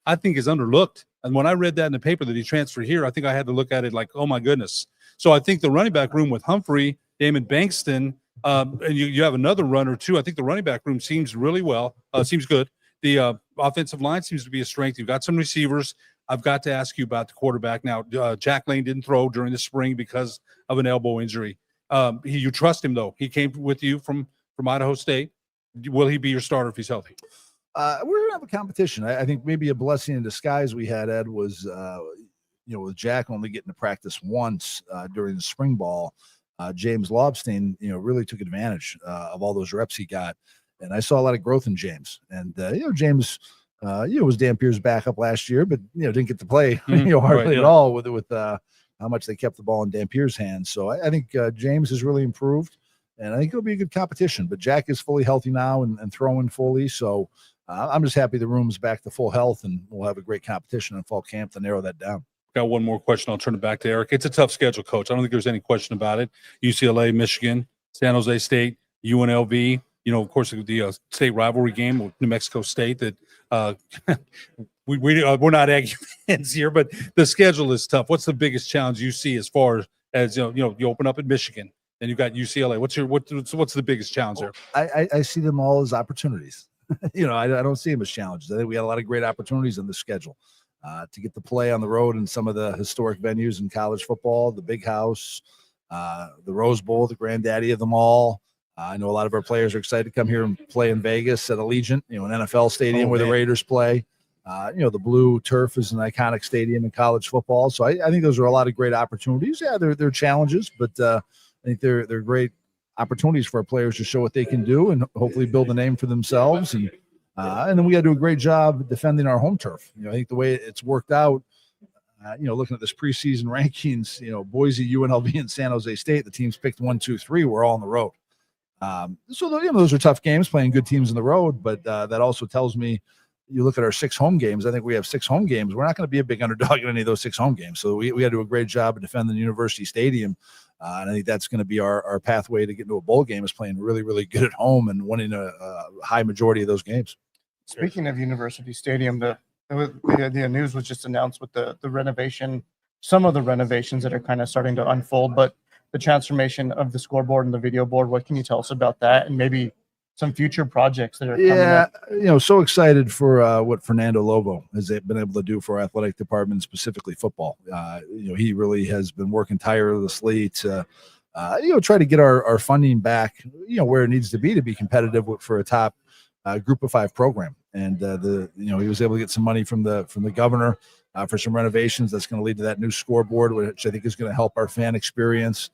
I think is underlooked. And when I read that in the paper that he transferred here, I think I had to look at it like, oh my goodness. So I think the running back room with Humphrey, Damon Bankston, and you have another runner too. I think the running back room seems really well. Seems good. The offensive line seems to be a strength. You've got some receivers. I've got to ask you about the quarterback now. Jack Lane didn't throw during the spring because of an elbow injury. You trust him though. He came with you from Idaho State. Will he be your starter if he's healthy? We're gonna have a competition. I think maybe a blessing in disguise we had, Ed, was with Jack only getting to practice once during the spring ball. James Lobstein, really took advantage of all those reps he got, and I saw a lot of growth in James. And James, was Dampier's backup last year, but didn't get to play hardly at all with how much they kept the ball in Dampier's hands. So I think James has really improved, and I think it'll be a good competition. But Jack is fully healthy now and throwing fully, so I'm just happy the room's back to full health, and we'll have a great competition in fall camp to narrow that down. Got one more question. I'll turn it back to Eric. It's a tough schedule, Coach. I don't think there's any question about it. UCLA, Michigan, San Jose State, UNLV. Of course, the state rivalry game with New Mexico State. That we're not Aggie fans here, but the schedule is tough. What's the biggest challenge you see as far as you open up at Michigan, and you've got UCLA? What's the biggest challenge there? I see them all as opportunities. I don't see them as challenges. I think we had a lot of great opportunities in the schedule. To get to play on the road in some of the historic venues in college football, the Big House, the Rose Bowl, the granddaddy of them all. I know a lot of our players are excited to come here and play in Vegas at Allegiant, an NFL stadium where the Raiders play. The blue turf is an iconic stadium in college football. So I think those are a lot of great opportunities. Yeah, they're challenges, but I think they're great opportunities for our players to show what they can do and hopefully build a name for themselves. And then we got to do a great job defending our home turf. I think the way it's worked out, looking at this preseason rankings, Boise, UNLV, and San Jose State, the teams picked 1, 2, 3 were all on the road. So those are tough games, playing good teams on the road. But that also tells me, you look at our 6 home games. I think we have 6 home games. We're not going to be a big underdog in any of those 6 home games. So we got to do a great job of defending the University Stadium. And I think that's going to be our pathway to get into a bowl game, is playing really, really good at home and winning a high majority of those games. Speaking of University Stadium, the news was just announced with the renovation, some of the renovations that are kind of starting to unfold, but the transformation of the scoreboard and the video board. What can you tell us about that, and maybe some future projects that are coming up? So excited for what Fernando Lobo has been able to do for our athletic department, specifically football. He really has been working tirelessly to try to get our funding back, where it needs to be competitive for a top group of 5 program. And he was able to get some money from the governor for some renovations that's going to lead to that new scoreboard, which I think is going to help our fan experience.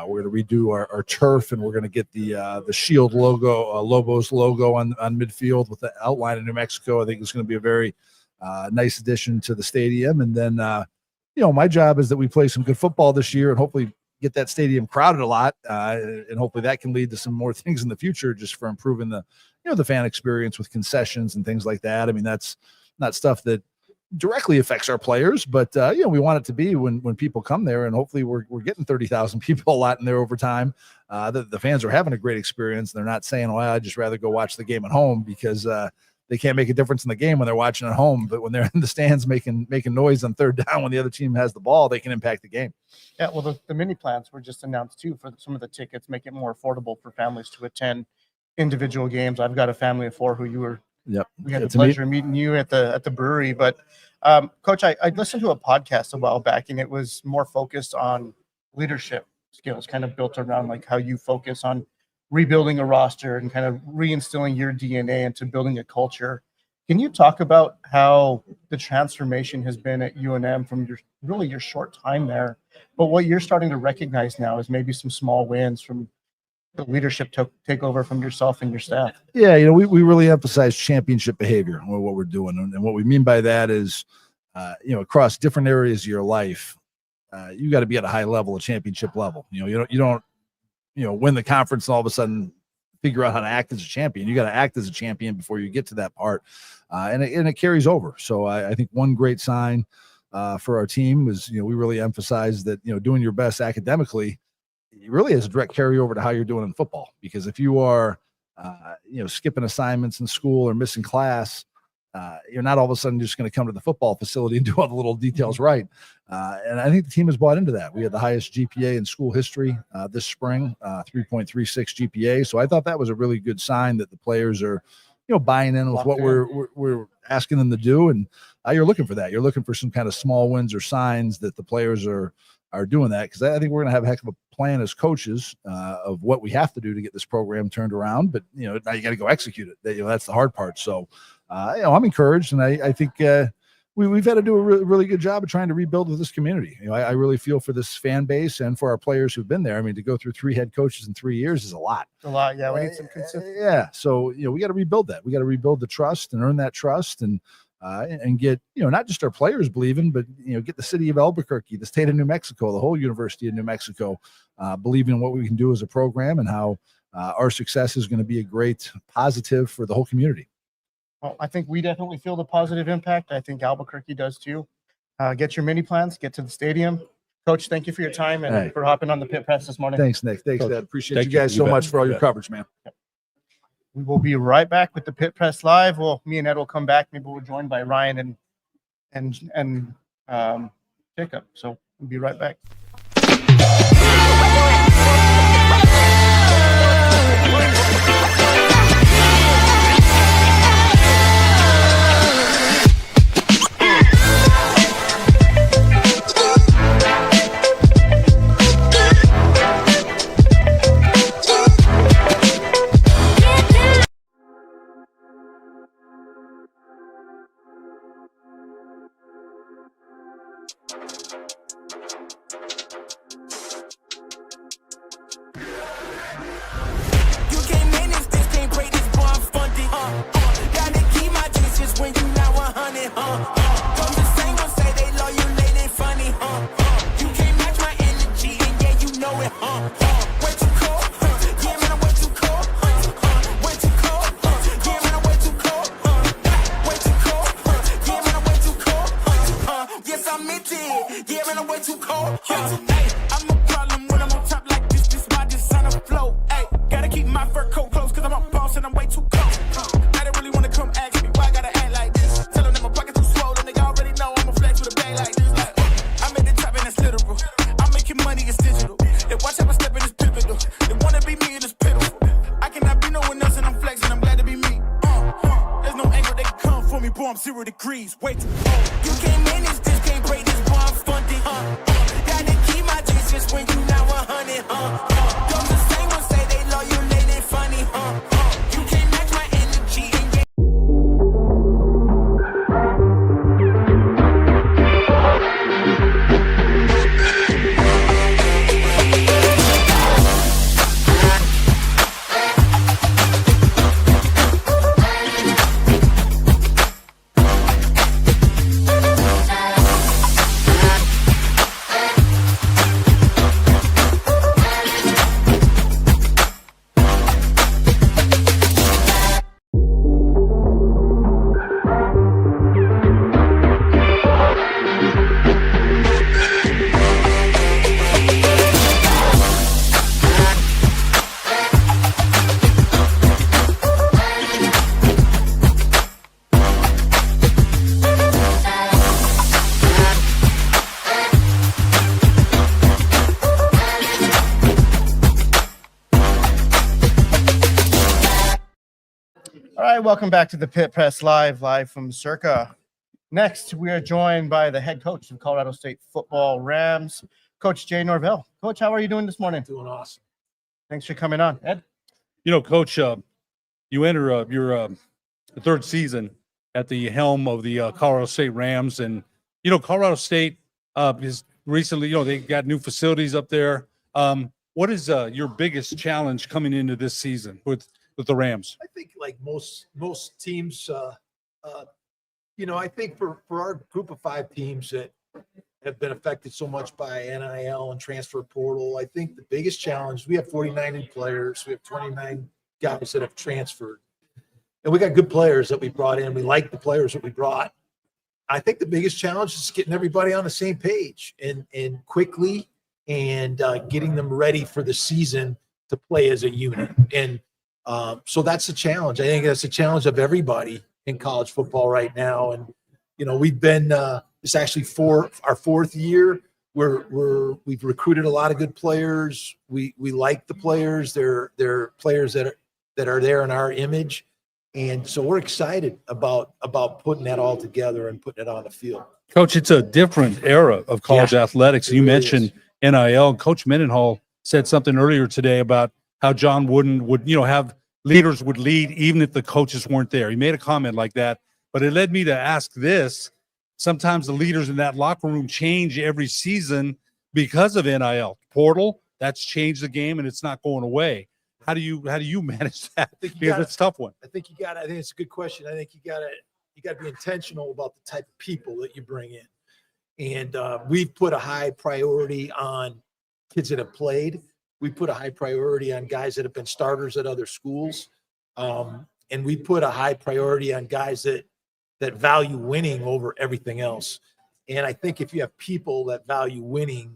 We're going to redo our turf, and we're going to get the Shield logo, Lobos logo on midfield with the outline of New Mexico. I think it's going to be a very nice addition to the stadium. And then, my job is that we play some good football this year and hopefully get that stadium crowded a lot. And hopefully that can lead to some more things in the future, just for improving the fan experience with concessions and things like that. I mean, that's not stuff that directly affects our players, but we want it to be when people come there, and hopefully we're getting 30,000 people a lot in there over time. The fans are having a great experience. They're not saying, well, I'd just rather go watch the game at home, because they can't make a difference in the game when they're watching at home, but when they're in the stands making noise on third down when the other team has the ball, they can impact the game. Yeah, well, the mini plans were just announced too for some of the tickets, make it more affordable for families to attend individual games. I've got a family of 4 who we had the pleasure of meeting you at the brewery. But Coach, I listened to a podcast a while back, and it was more focused on leadership skills, kind of built around like how you focus on rebuilding a roster and kind of reinstilling your DNA into building a culture. Can you talk about how the transformation has been at UNM from your short time there, but what you're starting to recognize now is maybe some small wins from the leadership take over from yourself and your staff? Yeah, we really emphasize championship behavior with what we're doing, and what we mean by that is, across different areas of your life, you got to be at a high level, a championship level. You don't win the conference and all of a sudden figure out how to act as a champion. You got to act as a champion before you get to that part, and it carries over. So I think one great sign for our team was, we really emphasize that doing your best academically, it really has a direct carryover to how you're doing in football. Because if you are, skipping assignments in school or missing class, you're not all of a sudden just going to come to the football facility and do all the little details right. And I think the team has bought into that. We had the highest GPA in school history this spring, 3.36 GPA. So I thought that was a really good sign that the players are, buying in with what we're asking them to do. And you're looking for that. You're looking for some kind of small wins or signs that the players are doing that, because I think we're going to have a heck of a plan as coaches of what we have to do to get this program turned around. But now you got to go execute it. That's the hard part. So I'm encouraged, and I think we've had to do a really good job of trying to rebuild with this community. I really feel for this fan base and for our players who've been there. I mean, to go through 3 head coaches in 3 years is a lot. A lot, yeah. We need some consistency. Yeah, so we got to rebuild that. We got to rebuild the trust and earn that trust, and get not just our players believing, but get the city of Albuquerque, the state of New Mexico, the whole University of New Mexico believing in what we can do as a program, and how our success is going to be a great positive for the whole community. Well, I think we definitely feel the positive impact. I think Albuquerque does too. Get your mini plans, get to the stadium. Coach, thank you for your time and for hopping on the Pit Press this morning. Thanks, Nick. Thanks, Dad. Appreciate you guys so much for all your coverage, man. We will be right back with the Pit Press Live. Well, me and Ed will come back. Maybe we're joined by Ryan and Jacob. So we'll be right back. said I'm way too cold. I don't really wanna come ask me why I gotta act like this. Tell them that my pocket too swollen, they already know I'ma flex with a bag like this. Like, I'm at the top and that's literal. I'm making money, it's digital. They watch how I step in this pivotal. They wanna be me and it's pitiful. I cannot be no one else and I'm flexing, I'm glad to be me. There's no angle that can come for me, boy, I'm 0 degrees. Wait too cold. You can't manage this, can't break this, boy, I'm funded. Gotta keep my distance when you not 100. Those the same ones say they love you, late and funny. You can't match my energy and get. All right, welcome back to the Pit Press live from Circa. Next, we are joined by the head coach of Colorado State football Rams, Coach Jay Norville. Coach, how are you doing this morning? Doing awesome. Thanks for coming on, Ed. You know, Coach, you enter your third season at the helm of the Colorado State Rams, and you know Colorado State is recently, you know, they got new facilities up there. What is your biggest challenge coming into this season with the Rams? I think like most teams, you know, I think for our group of 5 teams that have been affected so much by NIL and transfer portal, I think the biggest challenge, we have 49 new players. We have 29 guys that have transferred. And we got good players that we brought in. We like the players that we brought. I think the biggest challenge is getting everybody on the same page and quickly and getting them ready for the season to play as a unit. And so that's the challenge. I think that's the challenge of everybody in college football right now. And, you know, we've been, it's actually our 4th year. We've recruited a lot of good players. We like the players. They're players that are there in our image. And so we're excited about putting that all together and putting it on the field. Coach, it's a different era of college athletics. You really mentioned NIL. Coach Mendenhall said something earlier today about how John Wooden would, you know, have leaders would lead even if the coaches weren't there. He made a comment like that, but it led me to ask this. Sometimes the leaders in that locker room change every season because of NIL portal. That's changed the game and it's not going away. How do you manage that? Because it's a tough one. I think it's a good question. I think you got to be intentional about the type of people that you bring in. And we've put a high priority on kids that have played. We put a high priority on guys that have been starters at other schools. And we put a high priority on guys that value winning over everything else. And I think if you have people that value winning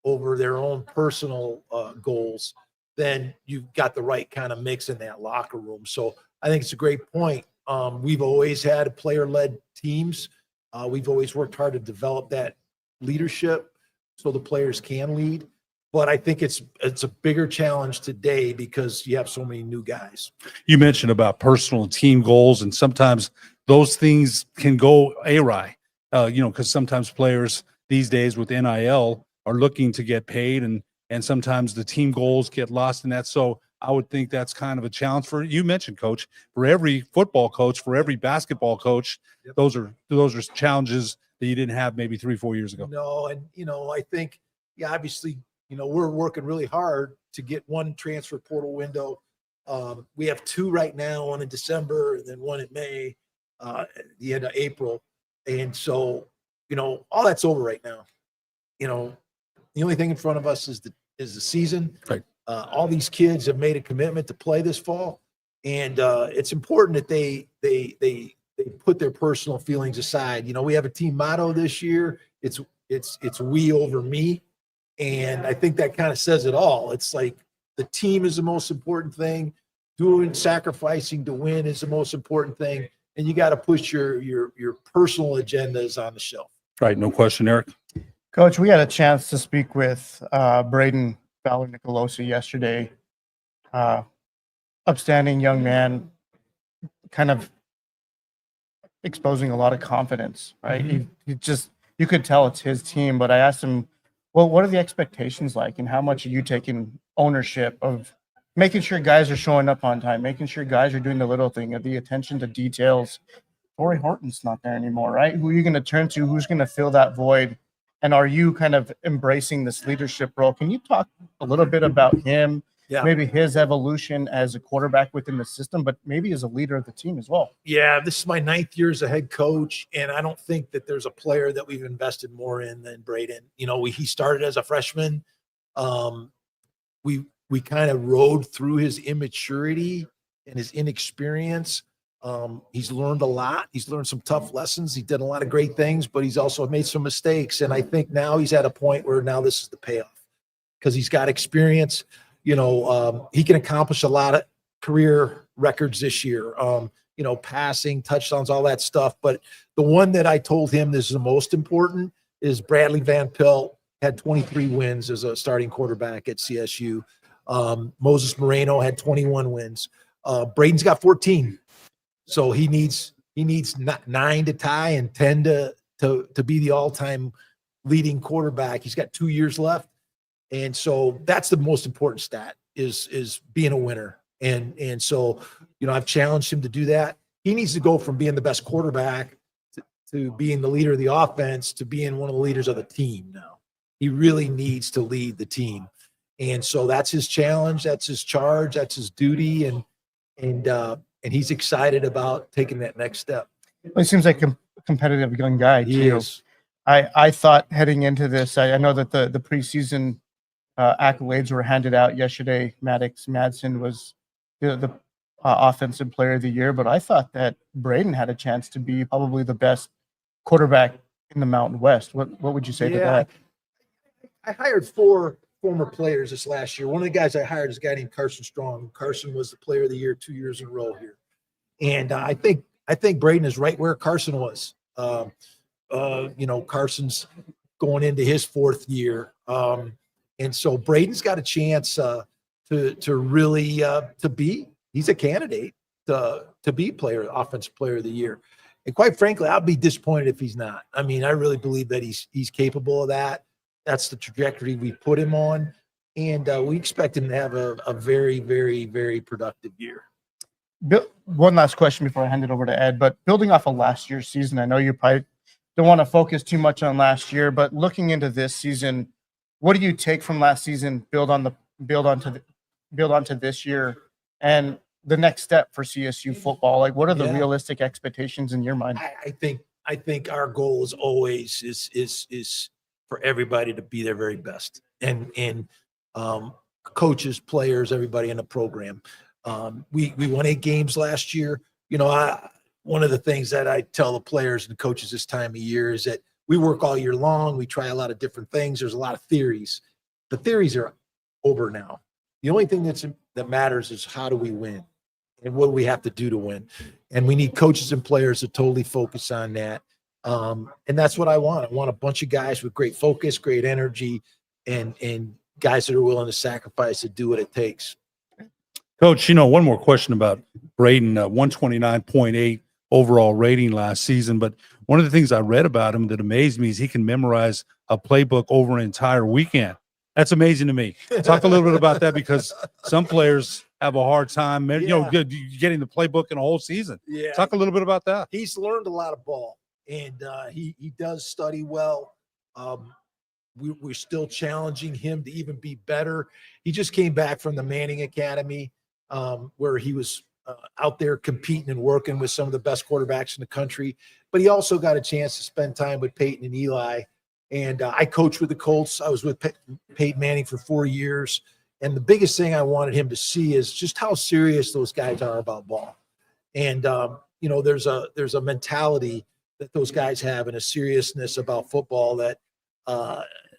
over their own personal goals, then you've got the right kind of mix in that locker room. So I think it's a great point. We've always had player-led teams. We've always worked hard to develop that leadership so the players can lead. But I think it's a bigger challenge today because you have so many new guys. You mentioned about personal and team goals, and sometimes those things can go awry, you know, because sometimes players these days with NIL are looking to get paid, and sometimes the team goals get lost in that. So I would think that's kind of a challenge for you mentioned, Coach, for every football coach, for every basketball coach. Yep. Those are challenges that you didn't have maybe 3-4 years ago. No, and you know, I think obviously, you know, we're working really hard to get one transfer portal window. We have 2 right now, one in December and then one in May, at the end of April. And so, you know, all that's over right now. You know, the only thing in front of us is the season. Right. All these kids have made a commitment to play this fall, and it's important that they put their personal feelings aside. You know, we have a team motto this year. It's we over me. And I think that kind of says it all. It's like the team is the most important thing. sacrificing to win is the most important thing. And you got to push your personal agendas on the shelf. Right. No question, Eric. Coach, we had a chance to speak with Braden Fowler-Nicolosi yesterday. Upstanding young man, kind of exposing a lot of confidence, right? You could tell it's his team, but I asked him, well, what are the expectations like, and how much are you taking ownership of making sure guys are showing up on time, making sure guys are doing the little thing, of the attention to details. Torrey Horton's not there anymore, right? Who are you going to turn to? Who's going to fill that void? And are you kind of embracing this leadership role? Can you talk a little bit about him, maybe his evolution as a quarterback within the system, but maybe as a leader of the team as well? Yeah, this is my 9th year as a head coach, and I don't think that there's a player that we've invested more in than Braden. You know, he started as a freshman. We kind of rode through his immaturity and his inexperience. He's learned a lot. He's learned some tough lessons. He did a lot of great things, but he's also made some mistakes. And I think now he's at a point where now this is the payoff because he's got experience. You know, he can accomplish a lot of career records this year, you know, passing, touchdowns, all that stuff. But the one that I told him this is the most important is Bradley Van Pelt had 23 wins as a starting quarterback at CSU. Moses Moreno had 21 wins. Braden's got 14. So he needs 9 to tie and 10 to be the all-time leading quarterback. He's got 2 years left. And so that's the most important stat is being a winner. And so, you know, I've challenged him to do that. He needs to go from being the best quarterback to being the leader of the offense to being one of the leaders of the team now. He really needs to lead the team. And so that's his challenge, that's his charge, that's his duty, and he's excited about taking that next step. Well, he seems like a competitive young guy too. He is. I thought heading into this, I know that the preseason accolades were handed out yesterday. Maddox Madsen was the offensive player of the year, but I thought that Braden had a chance to be probably the best quarterback in the Mountain West. What would you say to that? I hired 4 former players this last year. One of the guys I hired is a guy named Carson Strong. Carson was the player of the year 2 years in a row here. And I think Braden is right where Carson was. You know, Carson's going into his 4th year. And so Braden's got a chance to really he's a candidate to be offensive player of the year. And quite frankly, I'll be disappointed if he's not. I mean, I really believe that he's capable of that. That's the trajectory we put him on. And we expect him to have a very, very, very productive year. One last question before I hand it over to Ed, but building off of last year's season, I know you probably don't want to focus too much on last year, but looking into this season, what do you take from last season, build onto this year, and the next step for CSU football? Like, what are the realistic expectations in your mind? I think our goal is always is for everybody to be their very best, and coaches, players, everybody in the program. We won 8 games last year. You know, one of the things that I tell the players and coaches this time of year is that we work all year long. We try a lot of different things. There's a lot of theories. The theories are over now. The only thing that matters is how do we win and what do we have to do to win. And we need coaches and players to totally focus on that. And that's what I want. I want a bunch of guys with great focus, great energy, and guys that are willing to sacrifice to do what it takes. Coach, you know, one more question about Braden, 129.8 overall rating last season. But one of the things I read about him that amazed me is he can memorize a playbook over an entire weekend. That's amazing to me. Talk a little bit about that, because some players have a hard time, you know, getting the playbook in a whole season. Yeah. Talk a little bit about that. He's learned a lot of ball, and he does study well. We're still challenging him to even be better. He just came back from the Manning Academy, where he was out there competing and working with some of the best quarterbacks in the country. But he also got a chance to spend time with Peyton and Eli. And I coached with the Colts. I was with Peyton Manning for 4 years. And the biggest thing I wanted him to see is just how serious those guys are about ball. And, you know, there's a mentality that those guys have and a seriousness about football that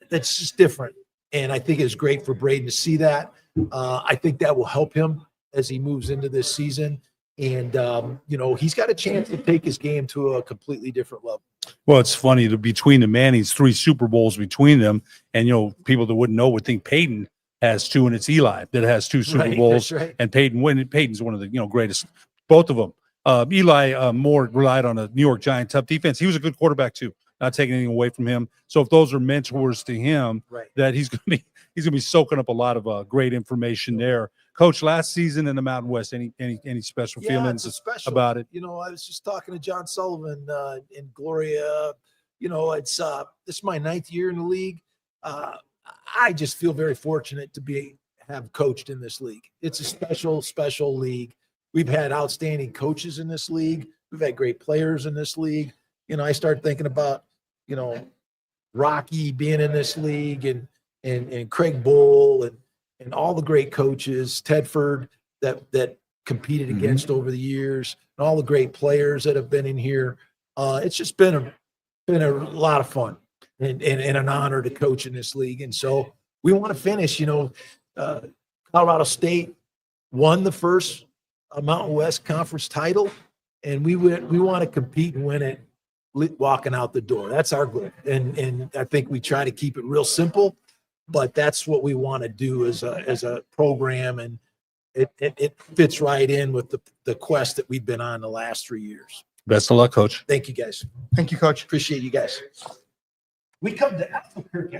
that's just different. And I think it's great for Braden to see that. I think that will help him as he moves into this season. And, he's got a chance to take his game to a completely different level. Well, it's funny between the Mannings, 3 Super Bowls between them. And, people that wouldn't know would think Peyton has 2, and it's Eli that has 2 Super Bowls. Right. And Peyton's one of the, greatest, both of them. Eli more relied on a New York Giant tough defense. He was a good quarterback too, not taking anything away from him. So if those are mentors to him, Right. that he's going to be soaking up a lot of great information there. Coach, last season in the Mountain West, any special feelings it's special about it? I was just talking to John Sullivan in Gloria. It's this is my 9th year in the league. I just feel very fortunate to have coached in this league. It's a special league. We've had outstanding coaches in this league. We've had great players in this league. I start thinking about, Rocky being in this league and Craig Bull and all the great coaches, Tedford that competed against over the years, and all the great players that have been in here. It's just been a lot of fun and an honor to coach in this league. And so we want to finish, Colorado State won the first Mountain West Conference title, and we want to compete and win it walking out the door. That's our goal. And I think we try to keep it real simple, but that's what we want to do as a program. And it fits right in with the quest that we've been on the last 3 years. Best of luck, Coach. Thank you, guys. Thank you, Coach. Appreciate you guys. We come to Albuquerque.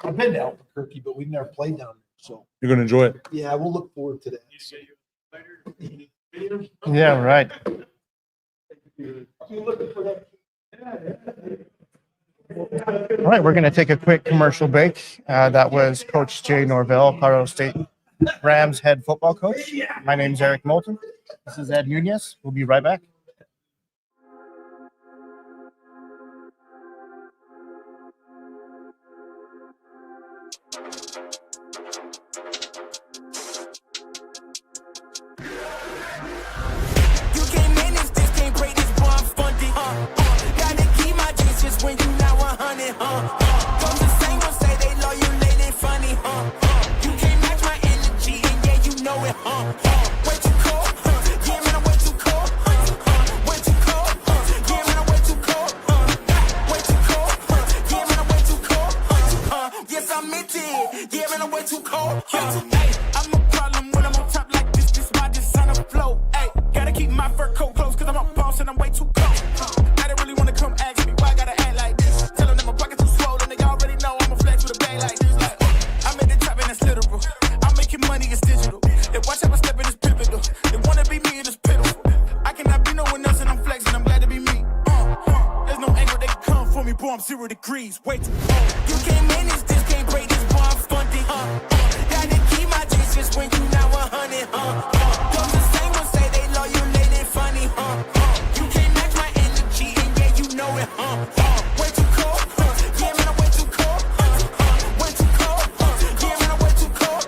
I've been to Albuquerque, but we've never played down there. So You're going to enjoy it. yeah, we'll look forward to that. Yeah, right. All right, we're going to take a quick commercial break. That was Coach Jay Norville, Colorado State Rams head football coach. My name is Eric Moulton. This is Ed Nunez. We'll be right back. You can't manage this, can't break this, boy, I'm funded. Gotta keep my distance when you not 100, Don't the same ones say they love you, lady, funny, You can't match my energy, and yeah, you know it, Way too cold, yeah, man, I'm way too cold, Way too cold, yeah, man, I'm way too cold, Way too cold, yeah, man, I'm way too cold, Yes, I meant it, yeah, man, I'm way too cold, Hey, I'm a problem when I'm on top like this why this on the flow, hey. Gotta keep my fur coat close, cause I'm a boss and I'm way too cold. I don't really wanna come ask me why I gotta act like this. Tell them that my pockets too swollen, they already know I'm a flex with a bag like this. Like, I'm at the top and that's literal. I'm making money, it's digital. They watch how I step in this pivotal. They wanna be me and it's pitiful. I cannot be no one else and I'm flexing, I'm glad to be me. There's no angle that can come for me, boy, I'm 0 degrees. Way too cold. You can't manage this, can't break this, boy, I'm funded, Gotta keep my distance when you not 100, Don't the same ones say they love you, lady, funny, You can't match my energy, and yeah, you know it, Way too cold, yeah, man, I'm way too cold, Way too cold, yeah, man, I'm way too cold,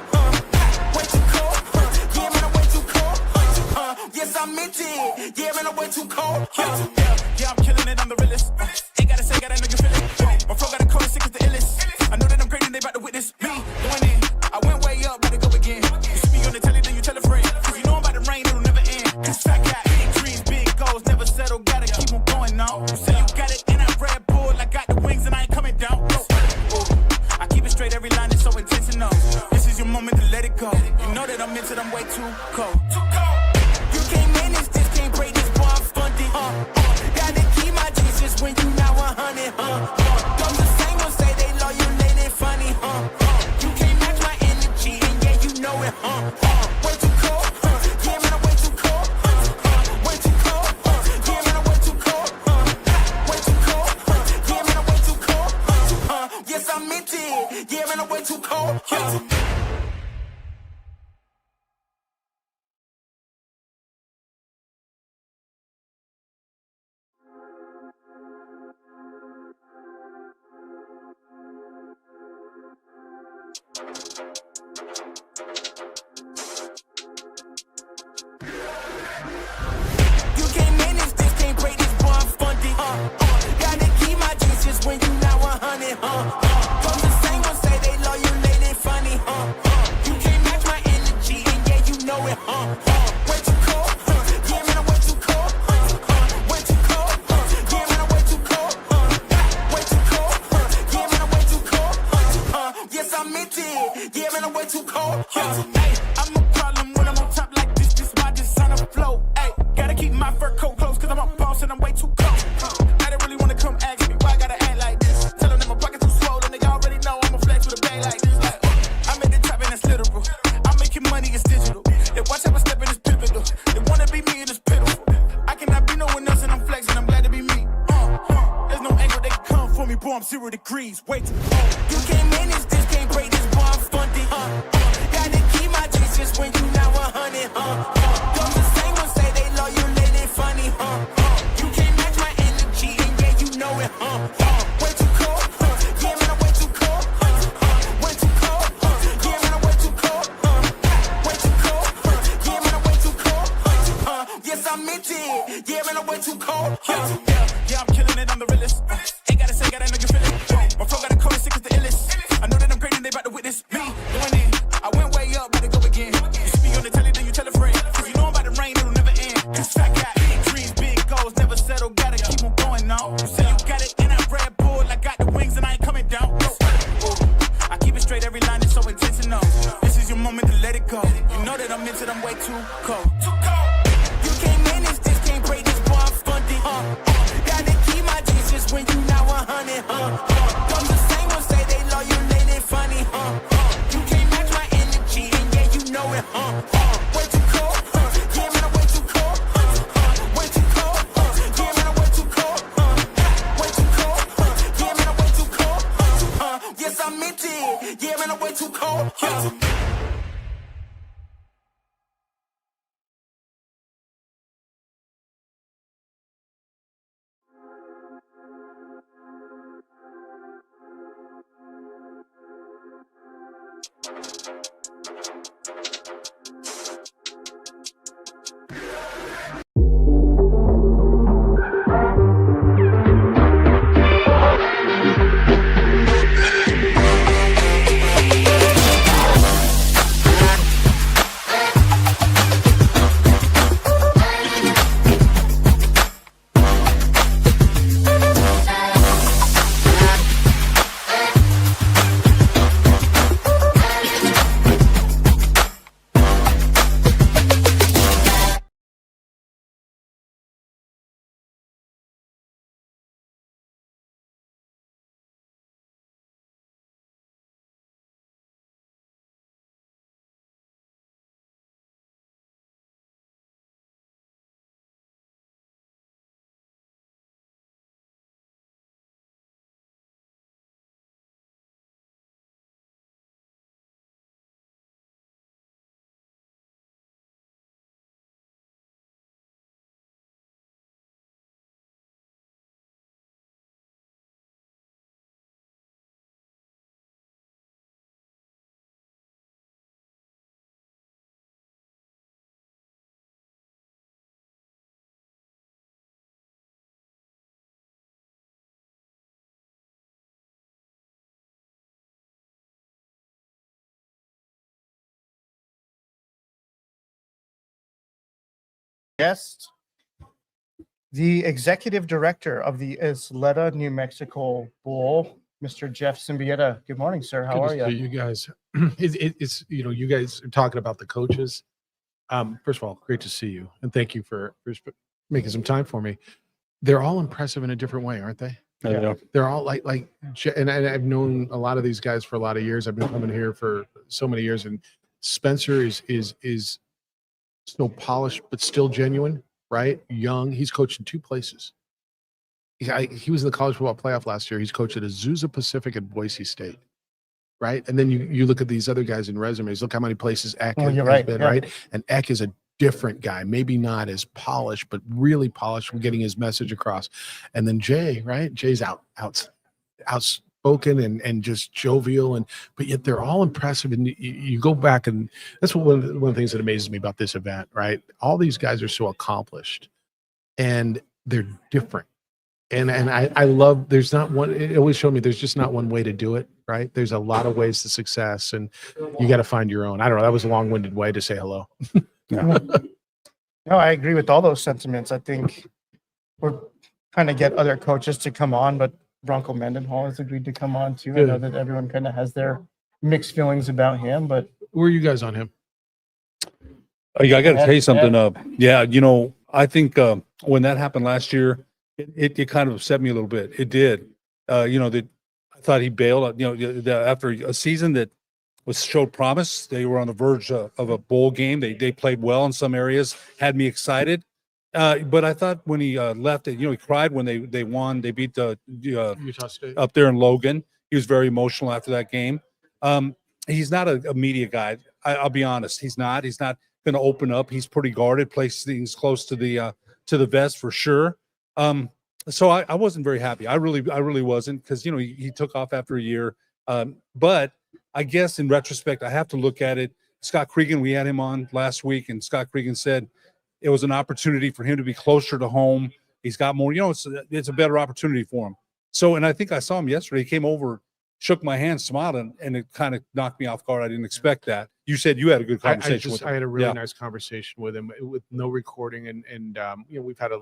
Way too cold, yeah, man, I'm way too cold, Yes, I meant it, yeah, man, I'm way too cold, Yeah, I'm killing it, I'm the realest, Ain't gotta say, gotta know you feel it, My flow got a cold and sick as the illest, I know that I'm great and they about to witness me going in, I went way up, about to go again, You see me on the telly, then you tell a friend, Cause you know I'm about to rain, it'll never end, Cause I got big dreams, big goals, never settle, gotta keep on going now, You say you got it, and I Red Bull, I got the wings and I ain't coming down, I keep it straight, every line is so intentional, This is your moment to let it go, You know that I'm into them way too cold, You can't manage this, can't break this, boy, I'm funded, Gotta keep my distance when you not 100, Don't the same ones say they love you, lady, funny, You can't match my energy, and yeah, you know it, Way too cold, yeah, man, I'm way too cold, Way too cold, yeah, man, I'm way too cold, Way my fur coat close, cause I'm a boss and I'm way too cold. I don't really wanna come ask me why I gotta act like this. Tell them that my pocket too swollen, they already know I'm a flex with a bag like this. Like, I'm at the top and that's literal. I'm making money, it's digital. They watch how I step in this pivotal. They wanna be me and it's pitiful. I cannot be no one else and I'm flexing, I'm glad to be me. There's no angle they can come for me, boy, I'm 0 degrees. Wait till you can't manage this, can't break this, boy, I'm funded. Gotta keep my distance when you not 100. Those the same ones say they love you, they funny. You can't match my energy, and yeah, you know it. Way too cold, yeah, man, I'm way too cold. Way too cold, yeah, man, I'm way too cold. Way too cold, yeah, man, I'm way too cold. Yes, I meant it, yeah, man, I'm way too cold. Yeah, I'm killing it, I'm the realest. Ain't gotta say, gotta know you feel it. My flow got a code, sick as the illest. I know that I'm great and they about to witness me going in. I went way up, about to go again. You see me on the telly, then you tell a friend. Cause you know I'm about to rain, it'll never end. Cause I got big dreams, big goals, never settle, gotta keep on going on. You say you got it, and I Red Bull, I got the wings and I ain't coming down. I keep it straight, every line is so intentional. This is your moment to let it go. You know that I'm into them way too cold. You can't manage this, can't break this, boy, I'm funded. Gotta keep my distance when you not 100. Those the same ones say they love you, they funny. You can't match my energy, and yeah, you know it. Way too cold, yeah, man, I'm way too cold. Way too cold, yeah, man, I'm way too cold. Way too cold, yeah, man, I'm way too cold. Yes, I meant it, yeah, man, I'm way too cold. Guest, the executive director of the Isleta, New Mexico Bowl, Mr. Jeff Siemeita. Good morning, sir. How are you? You guys, it's you guys are talking about the coaches. First of all, great to see you, and thank you for making some time for me. They're all impressive in a different way, aren't they? Yeah. They're all and I've known a lot of these guys for a lot of years. I've been coming here for so many years, and Spencer is so polished but still genuine, right? Young. He's coached in 2 places. He was in the college football playoff last year. He's coached at Azusa Pacific and Boise State, right? And then you look at these other guys in resumes. Look how many places Eck has been, right? And Eck is a different guy, maybe not as polished, but really polished from getting his message across. And then Jay, right? Jay's outspoken and just jovial, but yet they're all impressive. And you go back, and that's one of the things that amazes me about this event, right? All these guys are so accomplished, and they're different. And I love, there's not one, it always showed me there's just not one way to do it, right? There's a lot of ways to success, and you got to find your own. I don't know. That was a long-winded way to say hello. No, I agree with all those sentiments. I think we're trying to get other coaches to come on, but Bronco Mendenhall has agreed to come on too. I know that everyone kind of has their mixed feelings about him, but Where are you guys on him? I got to tell you something. I think when that happened last year, it kind of upset me a little bit. It did. That I thought he bailed. After a season that showed promise, they were on the verge of a bowl game. They played well in some areas, had me excited. But I thought when he left it, he cried when they won. They beat the Utah State up there in Logan. He was very emotional after that game. He's not a media guy. I'll be honest. He's not. He's not going to open up. He's pretty guarded. Plays things close to the vest for sure. So I wasn't very happy. I really wasn't, because he took off after a year. But I guess in retrospect, I have to look at it. Scott Cregan, we had him on last week, and Scott Cregan said it was an opportunity for him to be closer to home. He's got more. It's a better opportunity for him. So, and I think I saw him yesterday. He came over, shook my hand, smiled, and it kind of knocked me off guard. I didn't expect that. You said you had a good conversation with him. I had a really nice conversation with him with no recording, and we've had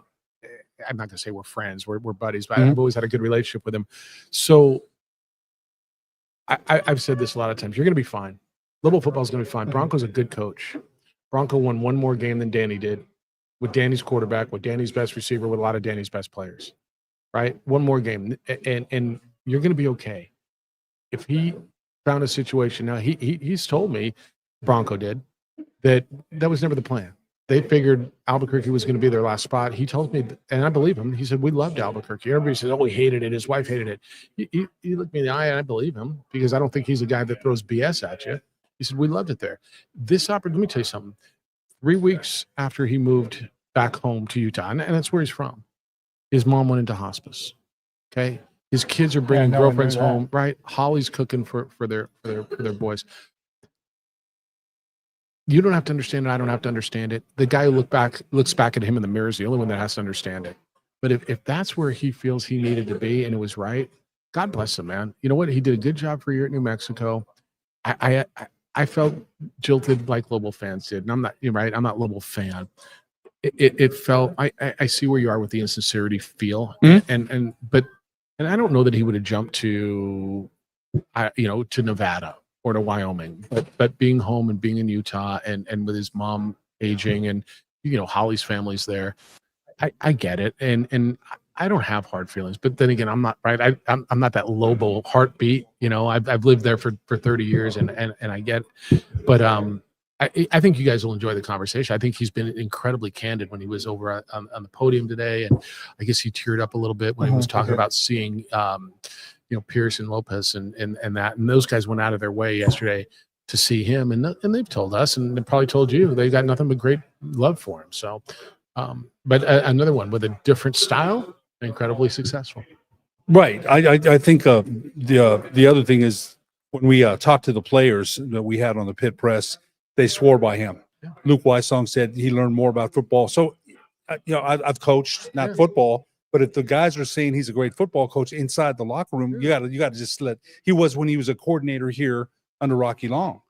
I'm not gonna say we're friends, we're buddies, but I've always had a good relationship with him. So I've said this a lot of times. You're gonna be fine. Little football is gonna be fine. Bronco's a good coach. Bronco won one more game than Danny did, with Danny's quarterback, with Danny's best receiver, with a lot of Danny's best players. Right? One more game, and you're gonna be okay. If he found a situation now, he's told me, Bronco did, that was never the plan. They figured Albuquerque was going to be their last spot. He told me, and I believe him. He said, we loved Albuquerque. Everybody said, oh, he hated it. His wife hated it. He looked me in the eye, and I believe him, because I don't think he's a guy that throws BS at you. He said, we loved it there. Let me tell you something. 3 weeks after he moved back home to Utah, and that's where he's from, his mom went into hospice. Okay. His kids are bringing girlfriends home, right? Holly's cooking for their boys. You don't have to understand it. I don't have to understand it. The guy who looks back at him in the mirror is the only one that has to understand it. But if that's where he feels he needed to be and it was right, God bless him, man. You know what? He did a good job for a year at New Mexico. I felt jilted like Lobo fans did, and I'm not. You're right. I'm not Lobo fan. It felt. I see where you are with the insincerity feel, but I don't know that he would have jumped to Nevada or to Wyoming, but being home and being in Utah and with his mom aging and Holly's family's there, I get it, and I don't have hard feelings. But then again, I'm not right. I'm not that Lobo heartbeat. I've lived there for 30 years, and I get it. But I think you guys will enjoy the conversation. I think he's been incredibly candid when he was over on the podium today, and I guess he teared up a little bit when he was talking about seeing Pierce and Lopez and that, and those guys went out of their way yesterday to see him, and they've told us, and they probably told you, they got nothing but great love for him. So, but another one with a different style, incredibly successful. Right. I think the other thing is when we talked to the players that we had on the pit press, they swore by him. Yeah. Luke Wysong said he learned more about football. So, I've coached, not football, but if the guys are saying he's a great football coach inside the locker room, you got to just he was when he was a coordinator here under Rocky Long.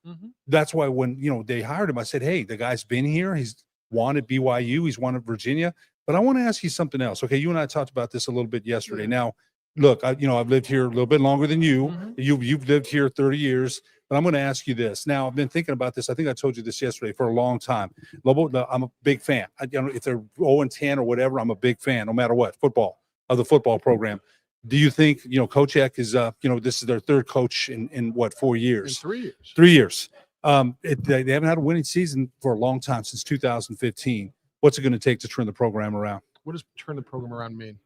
That's why when, they hired him, I said, hey, the guy's been here. He's wanted BYU. He's wanted Virginia. But I want to ask you something else. Okay. You and I talked about this a little bit yesterday. Now, look, I've lived here a little bit longer than you. You've lived here 30 years. But I'm going to ask you this. Now, I've been thinking about this. I think I told you this yesterday for a long time. Lobo, I'm a big fan. If they're 0-10 or whatever, I'm a big fan, no matter what, of the football program. Do you think, Coach Eck is, this is their third coach in what, 4 years? In 3 years. 3 years. They haven't had a winning season for a long time, since 2015. What's it going to take to turn the program around? What does turn the program around mean?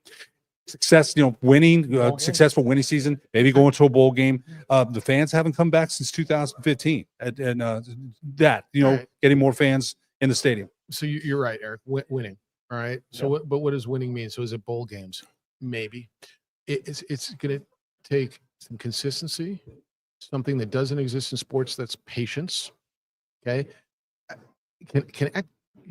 Success, winning, successful winning season, maybe going to a bowl game. The fans haven't come back since 2015, and getting more fans in the stadium. So you're right, Eric. Winning, all right. So, but what does winning mean? So is it bowl games? Maybe. It's going to take some consistency, something that doesn't exist in sports. That's patience. Okay.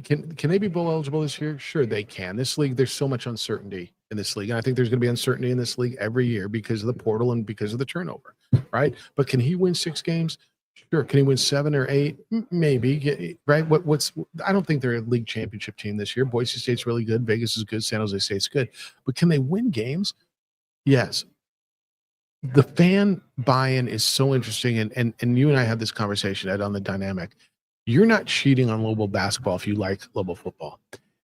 Can they be bowl eligible this year? Sure, they can. This league, there's so much uncertainty in this league. And I think there's going to be uncertainty in this league every year because of the portal and because of the turnover, right? But can he win 6 games? Sure. Can he win 7 or 8? Maybe, right? I don't think they're a league championship team this year. Boise State's really good. Vegas is good. San Jose State's good. But can they win games? Yes. The fan buy-in is so interesting. And you and I had this conversation, Ed, on the dynamic. You're not cheating on Lobo basketball if you like Lobo football.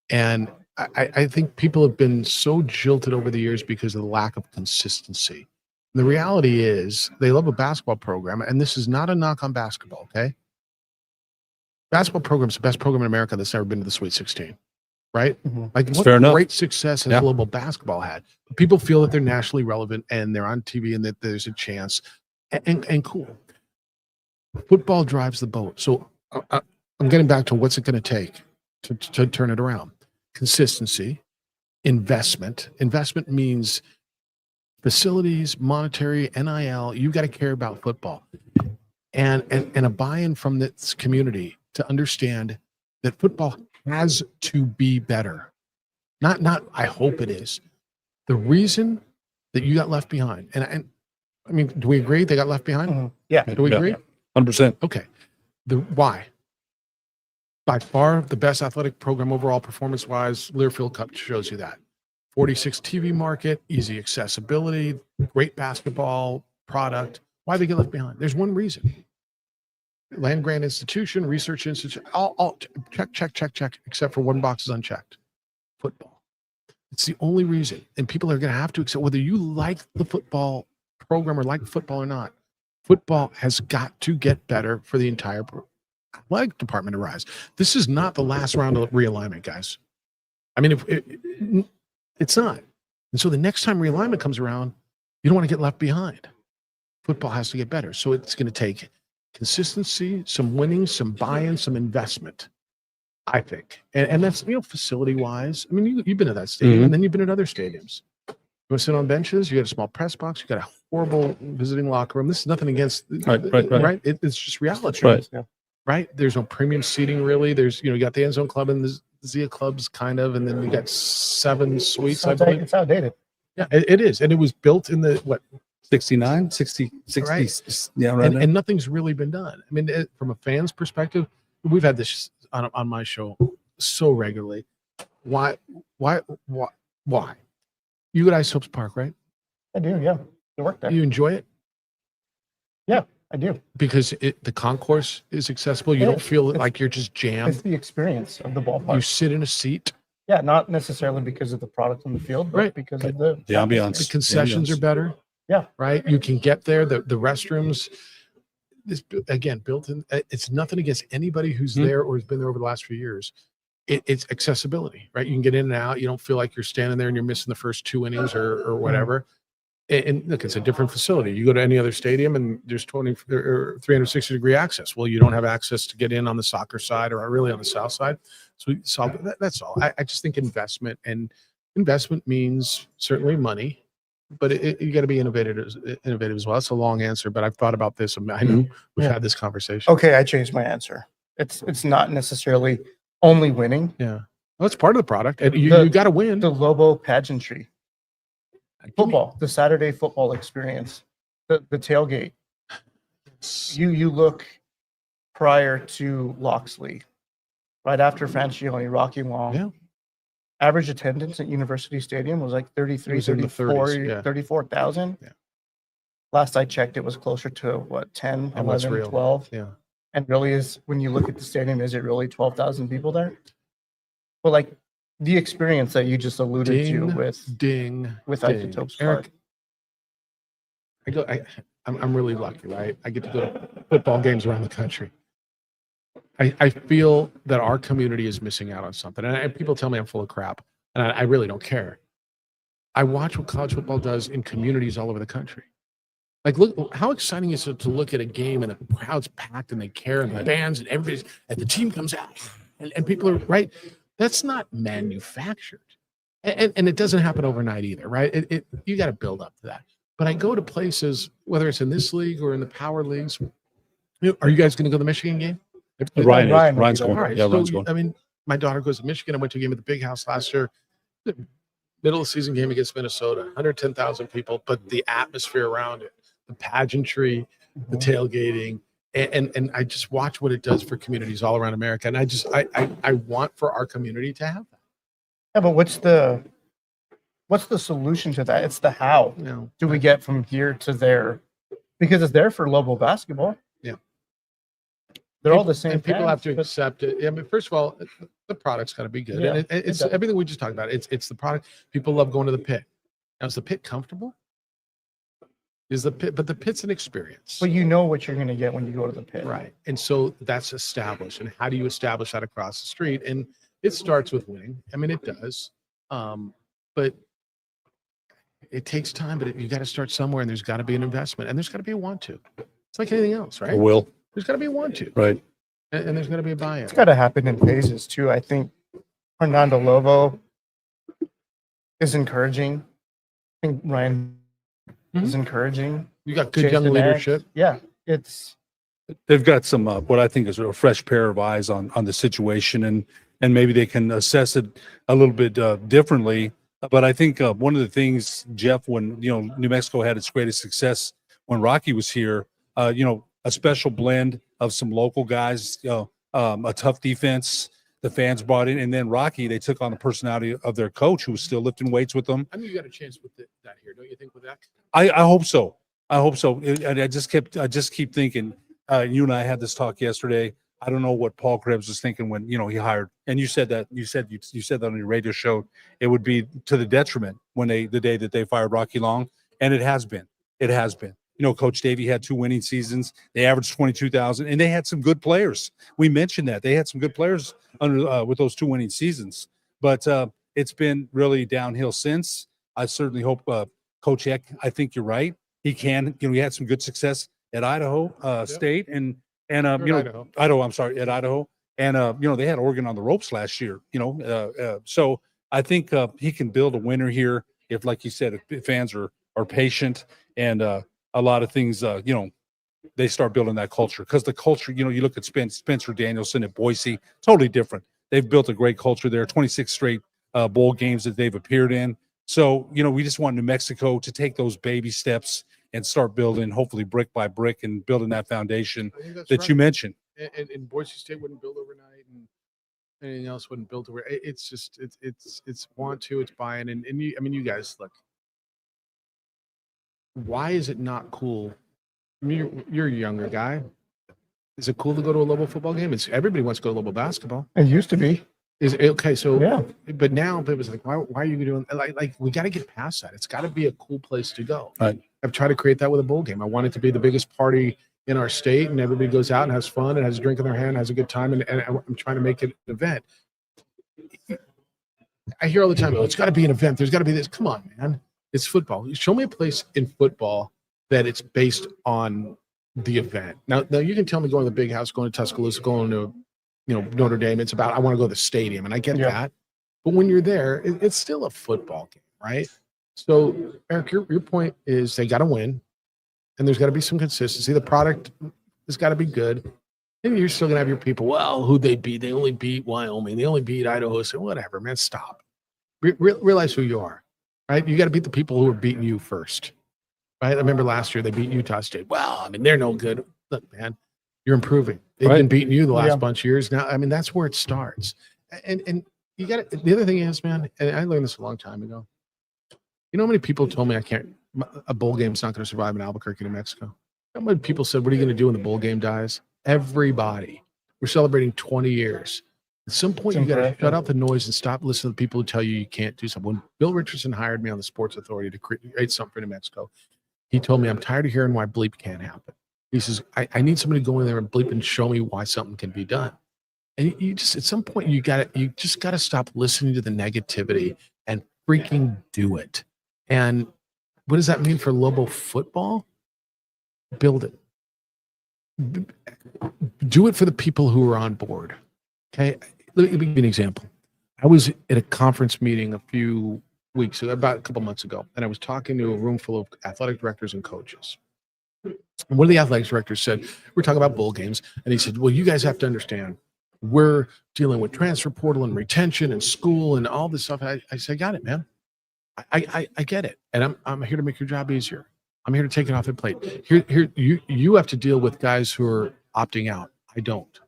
And I think people have been so jilted over the years because of the lack of consistency. The reality is they love a basketball program, and this is not a knock on basketball, okay? Basketball program's the best program in America that's ever been to the Sweet 16, right? Mhm. Like what fair enough. great success has Yeah. global basketball had. People feel that they're nationally relevant and they're on TV and that there's a chance, and cool. Football drives the boat. So I'm getting back to what's it going to take to turn it around. Consistency, investment. Investment means facilities, monetary, NIL. You got to care about football, and a buy-in from this community to understand that football has to be better. Not. I hope it is. The reason that you got left behind, and I mean, do we agree they got left behind? Mhm. Yeah. Do we Yeah. agree? 100%. Okay. Why? By far the best athletic program overall performance-wise. Learfield Cup shows you that. 46 TV market, easy accessibility, great basketball product. Why they get left behind? There's one reason. Land grant institution, research institution, all check, except for one box is unchecked. Football. It's the only reason. And people are going to have to accept whether you like the football program or like football or not. Football has got to get better for the entire athletic department to rise. This is not the last round of realignment, guys. I mean, it's not. And so the next time realignment comes around, you don't want to get left behind. Football has to get better. So it's going to take consistency, some winning, some buy-in, some investment, I think. And that's, facility-wise. I mean, you've been to that stadium, and then you've been at other stadiums. You want to sit on benches? You got a small press box. You got a horrible visiting locker room. This is nothing against, right? It's just reality. Right. Yeah. Right? There's no premium seating really. There's, you got the end zone club and the Zia clubs kind of, and then you got 7 suites, I believe. It's outdated. Yeah, it is. And it was built in the, 69, 60, 60. Right. Yeah, right. and nothing's really been done. I mean, from a fan's perspective, we've had this on my show so regularly. Why? You go to Ice Hopes Park, right? I do. Yeah. You work there. You enjoy it I do. because the concourse is accessible. You don't feel like you're just It's jammed. the experience of the You ballpark. sit in a seat. Yeah. Not necessarily because of the product on the field, but Right. because of the The ambiance. The concessions are better. Yeah. Right. You can get there. The restrooms. This again built in. It's nothing against anybody who's there or has been there over the last few years. It's accessibility, right? You can get in and out. You don't feel like you're standing there and you're missing the first 2 innings or whatever. And look, it's a different facility. You go to any other stadium and there's 20 or 360-degree access. Well, you don't have access to get in on the soccer side or really on the south side. So that's all. I just think investment means certainly money, but you got to be innovative as well. That's a long answer, but I've thought about this. I know we've had this conversation. Okay, I changed my answer. It's not necessarily only winning. Yeah. Well, that's part of the product. And you got to win. The Lobo pageantry, football, the Saturday football experience, the tailgate. You look prior to Loxley, right after Francione, Rocky Long. Yeah. Average attendance at University Stadium was like 33, It was in the 34, 30s, yeah. 34,000. Yeah. Last I checked, it was closer to 10, And what's 11, real? 12. Yeah. And really is, when you look at the stadium, is it really 12,000 people there? Well, like the experience that you just alluded to with ding. Isotopes Eric, Park. I'm really lucky, right? I get to go to football games around the country. I feel that our community is missing out on something. And people tell me I'm full of crap, and I really don't care. I watch what college football does in communities all over the country. Like, look, how exciting is it to look at a game and the crowd's packed and they care and the bands and everybody's, and the team comes out and people are, right? That's not manufactured. And it doesn't happen overnight either, right? You got to build up to that. But I go to places, whether it's in this league or in the power leagues. Are you guys going to go to the Michigan game? Ryan's going. All right. Yeah, So, Ryan's going. I mean, my daughter goes to Michigan. I went to a game at the Big House last year. The middle of the season game against Minnesota, 110,000 people, but the atmosphere around it, the pageantry, the tailgating, and I just watch what it does for communities all around America. And I want for our community to have that. Yeah, but what's the solution to that? It's the how. Do we get from here to there? Because it's there for Lobo basketball. Yeah. They're all the same. And people fans, have to but- accept it. I mean, first of all, the product's got to be good. Yeah, And it's does. everything we just talked about. It's the product. People love going to the pit. Now, is the pit comfortable? Is the pit, but the pit's an experience. But you know what you're going to get when you go to the pit. Right. And so that's established. And how do you establish that across the street? And it starts with winning. I mean, it does. But it takes time, but you got to start somewhere, and there's got to be an investment, and there's got to be a want to. It's like anything else, right? Will. There's got to be a want to, Right. and there's got to be a buy-in. It's got to happen in phases too. I think Hernando Lobo is encouraging. I think Ryan is encouraging. You got good young Jason Eck. leadership. Yeah, it's They've got some what I think is a fresh pair of eyes on the situation, and maybe they can assess it a little bit differently. But I think one of the things, Jeff, when New Mexico had its greatest success when Rocky was here, a special blend of some local guys, a tough defense, the fans brought in, and then Rocky, they took on the personality of their coach, who was still lifting weights with them. I mean, you got a chance with that here, don't you think? With that, I hope so. I hope so. I just keep thinking. You and I had this talk yesterday. I don't know what Paul Krebs was thinking when he hired. And you said that you said that on your radio show. It would be to the detriment when the day that they fired Rocky Long, and it has been. It has been. Coach Davey had 2 winning seasons. They averaged 22,000, and they had some good players. We mentioned that they had some good players under with those 2 winning seasons. But it's been really downhill since. I certainly hope Coach Eck. I think you're right. He can. He had some good success at Idaho State and Idaho. Idaho. I'm sorry, at Idaho, and they had Oregon on the ropes last year. So I think he can build a winner here if, like you said, if fans are patient and a lot of things, they start building that culture, because the culture, you look at Spencer Danielson at Boise, totally different. They've built a great culture there. 26 straight bowl games that they've appeared in. So we just want New Mexico to take those baby steps and start building, hopefully brick by brick, and building that foundation I think that's that right. you mentioned. And Boise State wouldn't build overnight, and anything else wouldn't build over. It's just it's want to, it's buying, and you guys look. Why is it not cool? I mean, you're a younger guy. Is it cool to go to a Lobo football game? Everybody wants to go to Lobo basketball. it used to be. Is it okay? So Yeah. but now it was like, why are you doing like we got to get past that. It's got to be a cool place to go. Right. I've tried to create that with a bowl game. I want it to be the biggest party in our state, and everybody goes out and has fun and has a drink in their hand, has a good time, and I'm trying to make it an event. I hear all the time, oh, it's got to be an event. There's got to be this. Come on, man. It's football. Show me a place in football that it's based on the event. Now you can tell me going to the Big House, going to Tuscaloosa, going to Notre Dame. It's about, I want to go to the stadium, and I get that. But when you're there, it's still a football game, right? So, Eric, your point is they got to win, and there's got to be some consistency. The product has got to be good. And you're still going to have your people, well, who'd they beat? They only beat Wyoming. They only beat Idaho. So whatever, man, stop. Realize who you are, right? You got to beat the people who are beating you first, right? I remember last year they beat Utah State. Well, I mean, they're no good. Look, man, you're improving. They've been beating you the last bunch of years. Now, I mean, that's where it starts. And you got to, the other thing is, man, and I learned this a long time ago. You know how many people told me a bowl game's not going to survive in Albuquerque, New Mexico? How many people said, what are you going to do when the bowl game dies? Everybody. We're celebrating 20 years. At some point, you got to shut out the noise and stop listening to people who tell you can't do something. When Bill Richardson hired me on the Sports Authority to create something for New Mexico, he told me, I'm tired of hearing why bleep can't happen. He says, I need somebody to go in there and bleep and show me why something can be done. And you just, at some point, you just got to stop listening to the negativity and freaking do it. And what does that mean for Lobo football? Build it. Do it for the people who are on board. Okay. Let me give you an example. I was at a conference meeting a few weeks ago, about a couple months ago, and I was talking to a room full of athletic directors and coaches. And one of the athletics directors said, we're talking about bowl games. And he said, well, you guys have to understand, we're dealing with transfer portal and retention and school and all this stuff. I said, I got it, man. I get it. And I'm here to make your job easier. I'm here to take it off the plate. Here, you have to deal with guys who are opting out. I don't.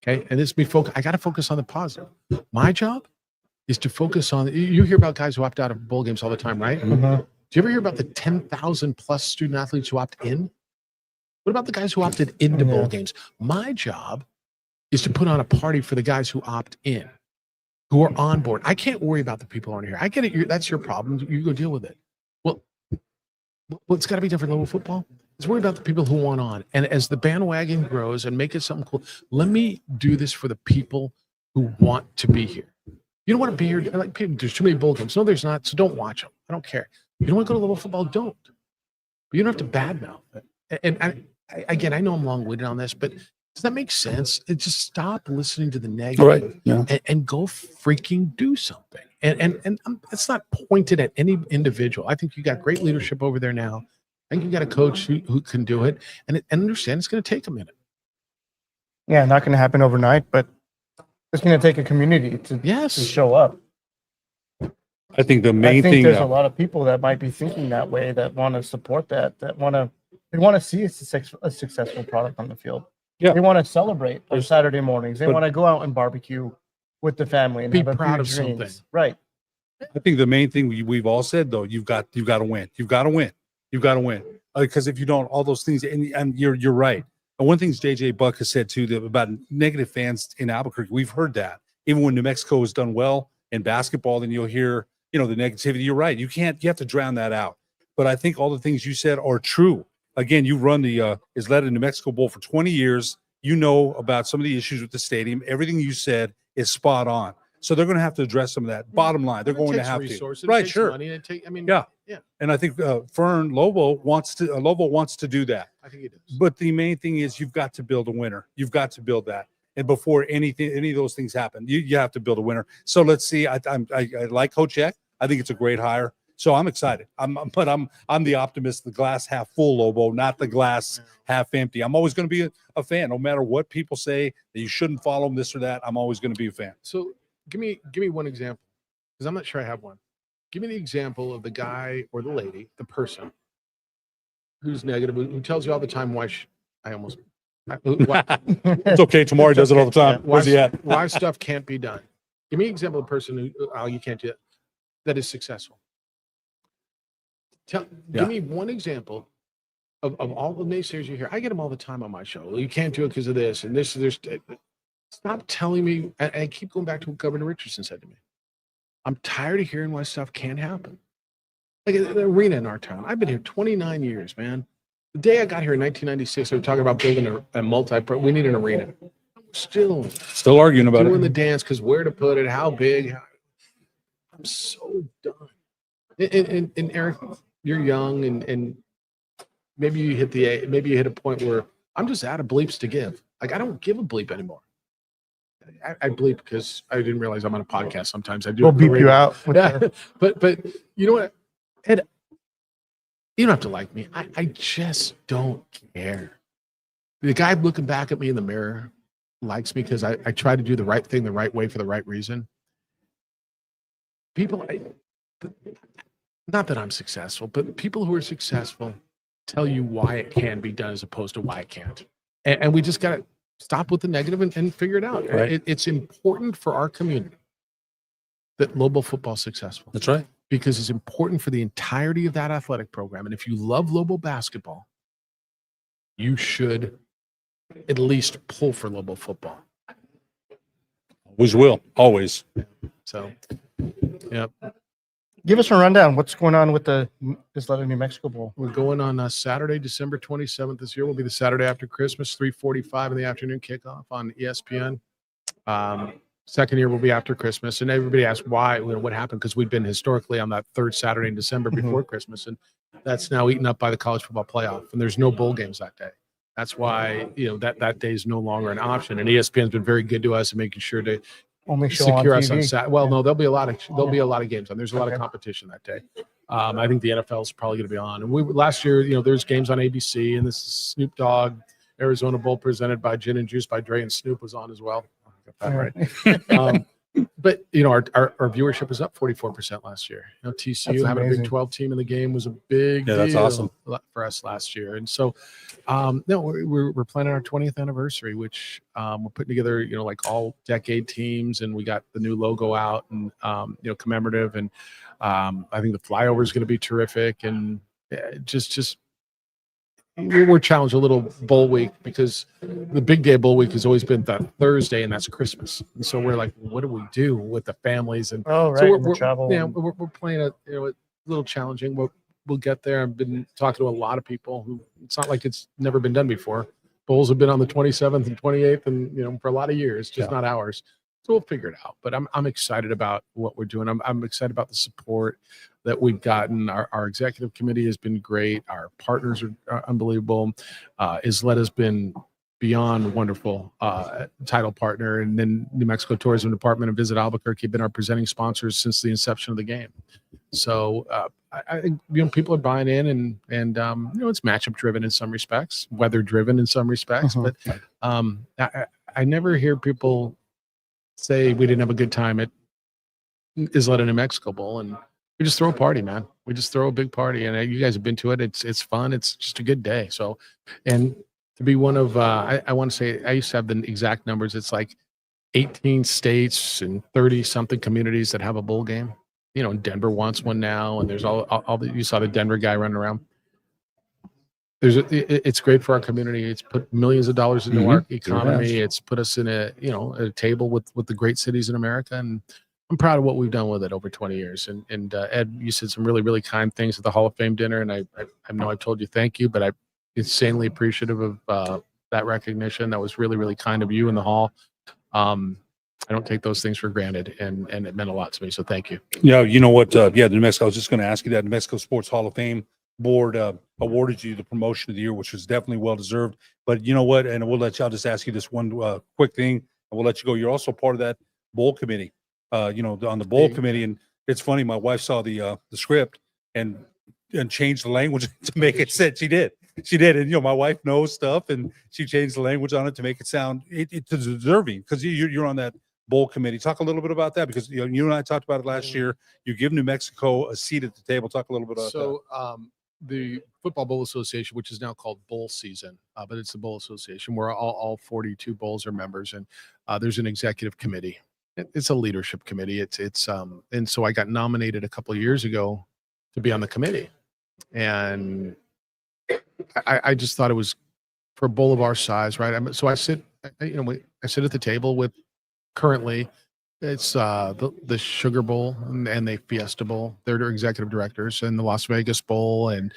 Okay. And this I got to focus on the positive. My job is to focus on, you hear about guys who opt out of bowl games all the time, right? Mm-hmm. Do you ever hear about the 10,000 plus student athletes who opt in? What about the guys who opted into bowl Yeah. games? My job is to put on a party for the guys who opt in, who are on board. I can't worry about the people who aren't here. I get it. That's your problem. You go deal with it. Well, it's got to be different level football. Let's worry about the people who want on. And as the bandwagon grows and make it something cool, let me do this for the people who want to be here. You don't want to be here. Like, there's too many bowl games. No, there's not. So don't watch them. I don't care. You don't want to go to level football? Don't. But you don't have to badmouth it. And again, I know I'm long-winded on this, but does that make sense? Just stop listening to the negative, Right. Yeah. and go freaking do something. And it's not pointed at any individual. I think you got great leadership over there now. I think you got a coach who can do it, and understand it's going to take a minute. Yeah, not going to happen overnight, but it's going to take a community to show up. I think the I main think thing. there's a lot of people that might be thinking that way, that want to support that want to see a successful product on the field. Yeah. They want to celebrate on There's- Saturday mornings. They but- want to go out and barbecue with the family and Be have a proud few of drinks. something. Right. I think the main thing we've all said though, you've got to win. You've got to win. You've got to win. Because if you don't, all those things, and you're right. And one thing JJ Buck has said too about negative fans in Albuquerque, we've heard that. Even when New Mexico has done well in basketball, then you'll hear, the negativity. You're right. You have to drown that out. But I think all the things you said are true. Again, you run the led a New Mexico Bowl for 20 years. You know about some of the issues with the stadium. Everything you said is spot on. So they're going to have to address some of that. Bottom line, they're going to have resources, to. Right, it takes sure. money, Yeah. Yeah. And I think Fern Lobo wants to do that. I think he does. But the main thing is you've got to build a winner. You've got to build that. And before any of those things happen, you have to build a winner. So let's see. I like Coach Eck. I think it's a great hire. So I'm excited. I'm the optimist, the glass half full Lobo, not the glass half empty. I'm always going to be a fan, no matter what people say that you shouldn't follow them, this or that. I'm always going to be a fan. So give me one example, because I'm not sure I have one. Give me the example of the guy or the lady, the person who's negative, who tells you all the time why It's okay. Tomorrow he does it all the time. Where's he at? why stuff can't be done. Give me an example of a person who you can't do that is successful. Give me one example of all the naysayers you hear. I get them all the time on my show. You can't do it because of this and this. Stop telling me. I keep going back to what Governor Richardson said to me. I'm tired of hearing why stuff can't happen. Like the arena in our town. I've been here 29 years, man. The day I got here in 1996, we were talking about building a multi-pro. We need an arena. Still arguing about doing it. the dance because where to put it, how big. I'm so done. And Eric, you're young, and maybe you hit a point where I'm just out of bleeps to give. Like I don't give a bleep anymore. I bleep because I didn't realize I'm on a podcast. Sometimes I do. We'll beep you out. Yeah. But you know what, Ed, you don't have to like me. I just don't care. The guy looking back at me in the mirror likes me because I try to do the right thing the right way for the right reason. People, not that I'm successful, but people who are successful tell you why it can be done as opposed to why it can't. And we just got to stop with the negative and figure it out. Right. It's important for our community that Lobo football is successful. That's right. Because it's important for the entirety of that athletic program. And if you love Lobo basketball, you should at least pull for Lobo football. Always will. Always. So, yep. Give us a rundown. What's going on with the Isleta New Mexico Bowl? We're going on Saturday, December 27th this year. Will be the Saturday after Christmas, 3:45 in the afternoon kickoff on ESPN. Second year will be after Christmas, and everybody asks why, what happened, because we've been historically on that third Saturday in December before Christmas, and that's now eaten up by the college football playoff, and there's no bowl games that day. That's why that day is no longer an option, and ESPN's been very good to us and making sure to Only show on secure us on TV. Saturday. Well, no, there'll be a lot of games on. There's a lot of competition that day. I think the NFL is probably going to be on. And last year, there's games on ABC, and this Snoop Dogg Arizona Bowl presented by Gin and Juice by Dre, and Snoop was on as well. I got that right. But our viewership was up 44% last year. TCU That's having a amazing. Big 12 team in the game was a big that's deal awesome for us last year. And so, we're planning our 20th anniversary, which we're putting together, like all decade teams, and we got the new logo out and commemorative, and I think the flyover is going to be terrific, and just we're challenged a little bowl week because the big day of bowl week has always been that Thursday, and that's Christmas. And so we're like, what do we do with the families? And Oh, right. so and the travel. yeah, and- we're playing a little challenging. We'll get there. I've been talking to a lot of people who it's not like it's never been done before. Bowls have been on the 27th and 28th, and for a lot of years, just not ours. So we'll figure it out. But I'm excited about what we're doing. I'm excited about the support that we've gotten. Our executive committee has been great. Our partners are unbelievable. Isleta has been beyond wonderful title partner, and then New Mexico Tourism Department and Visit Albuquerque have been our presenting sponsors since the inception of the game. So I think people are buying in, and it's matchup driven in some respects, weather driven in some respects, but I never hear people say we didn't have a good time at Isleta New Mexico Bowl, and we just throw a party, man. We just throw a big party, and you guys have been to it. It's fun. It's just a good day. So, and to be one of I want to say I used to have the exact numbers. It's like 18 states and 30 something communities that have a bowl game. Denver wants one now, and there's all the, you saw the Denver guy running around. It's great for our community. It's put millions of dollars into our economy. It's put us in a table with the great cities in America, and I'm proud of what we've done with it over 20 years. And Ed, you said some really, really kind things at the Hall of Fame dinner, and I know I've told you thank you, but I'm insanely appreciative of that recognition. That was really, really kind of you in the hall. I don't take those things for granted, and it meant a lot to me. So thank you. Yeah, you know what? The New Mexico. I was just going to ask you that. New Mexico Sports Hall of Fame board awarded you the promotion of the year, which was definitely well deserved. But you know what? And I'll just ask you this one quick thing, and we'll let you go. You're also part of that bowl committee. On the bowl committee, and it's funny. My wife saw the script and changed the language to make it sense. She did, and my wife knows stuff, and she changed the language on it to make it sound it's deserving because you're on that bowl committee. Talk a little bit about that because you and I talked about it last year. You give New Mexico a seat at the table. Talk a little bit about that. The Football Bowl Association, which is now called Bowl Season, but it's the Bowl Association where all 42 bowls are members, and there's an executive committee. It's a leadership committee. And so I got nominated a couple of years ago to be on the committee, and I just thought it was for a bowl of our size, right? So I sit at the table with currently it's the Sugar Bowl and the Fiesta Bowl. They're their executive directors, and the Las Vegas Bowl and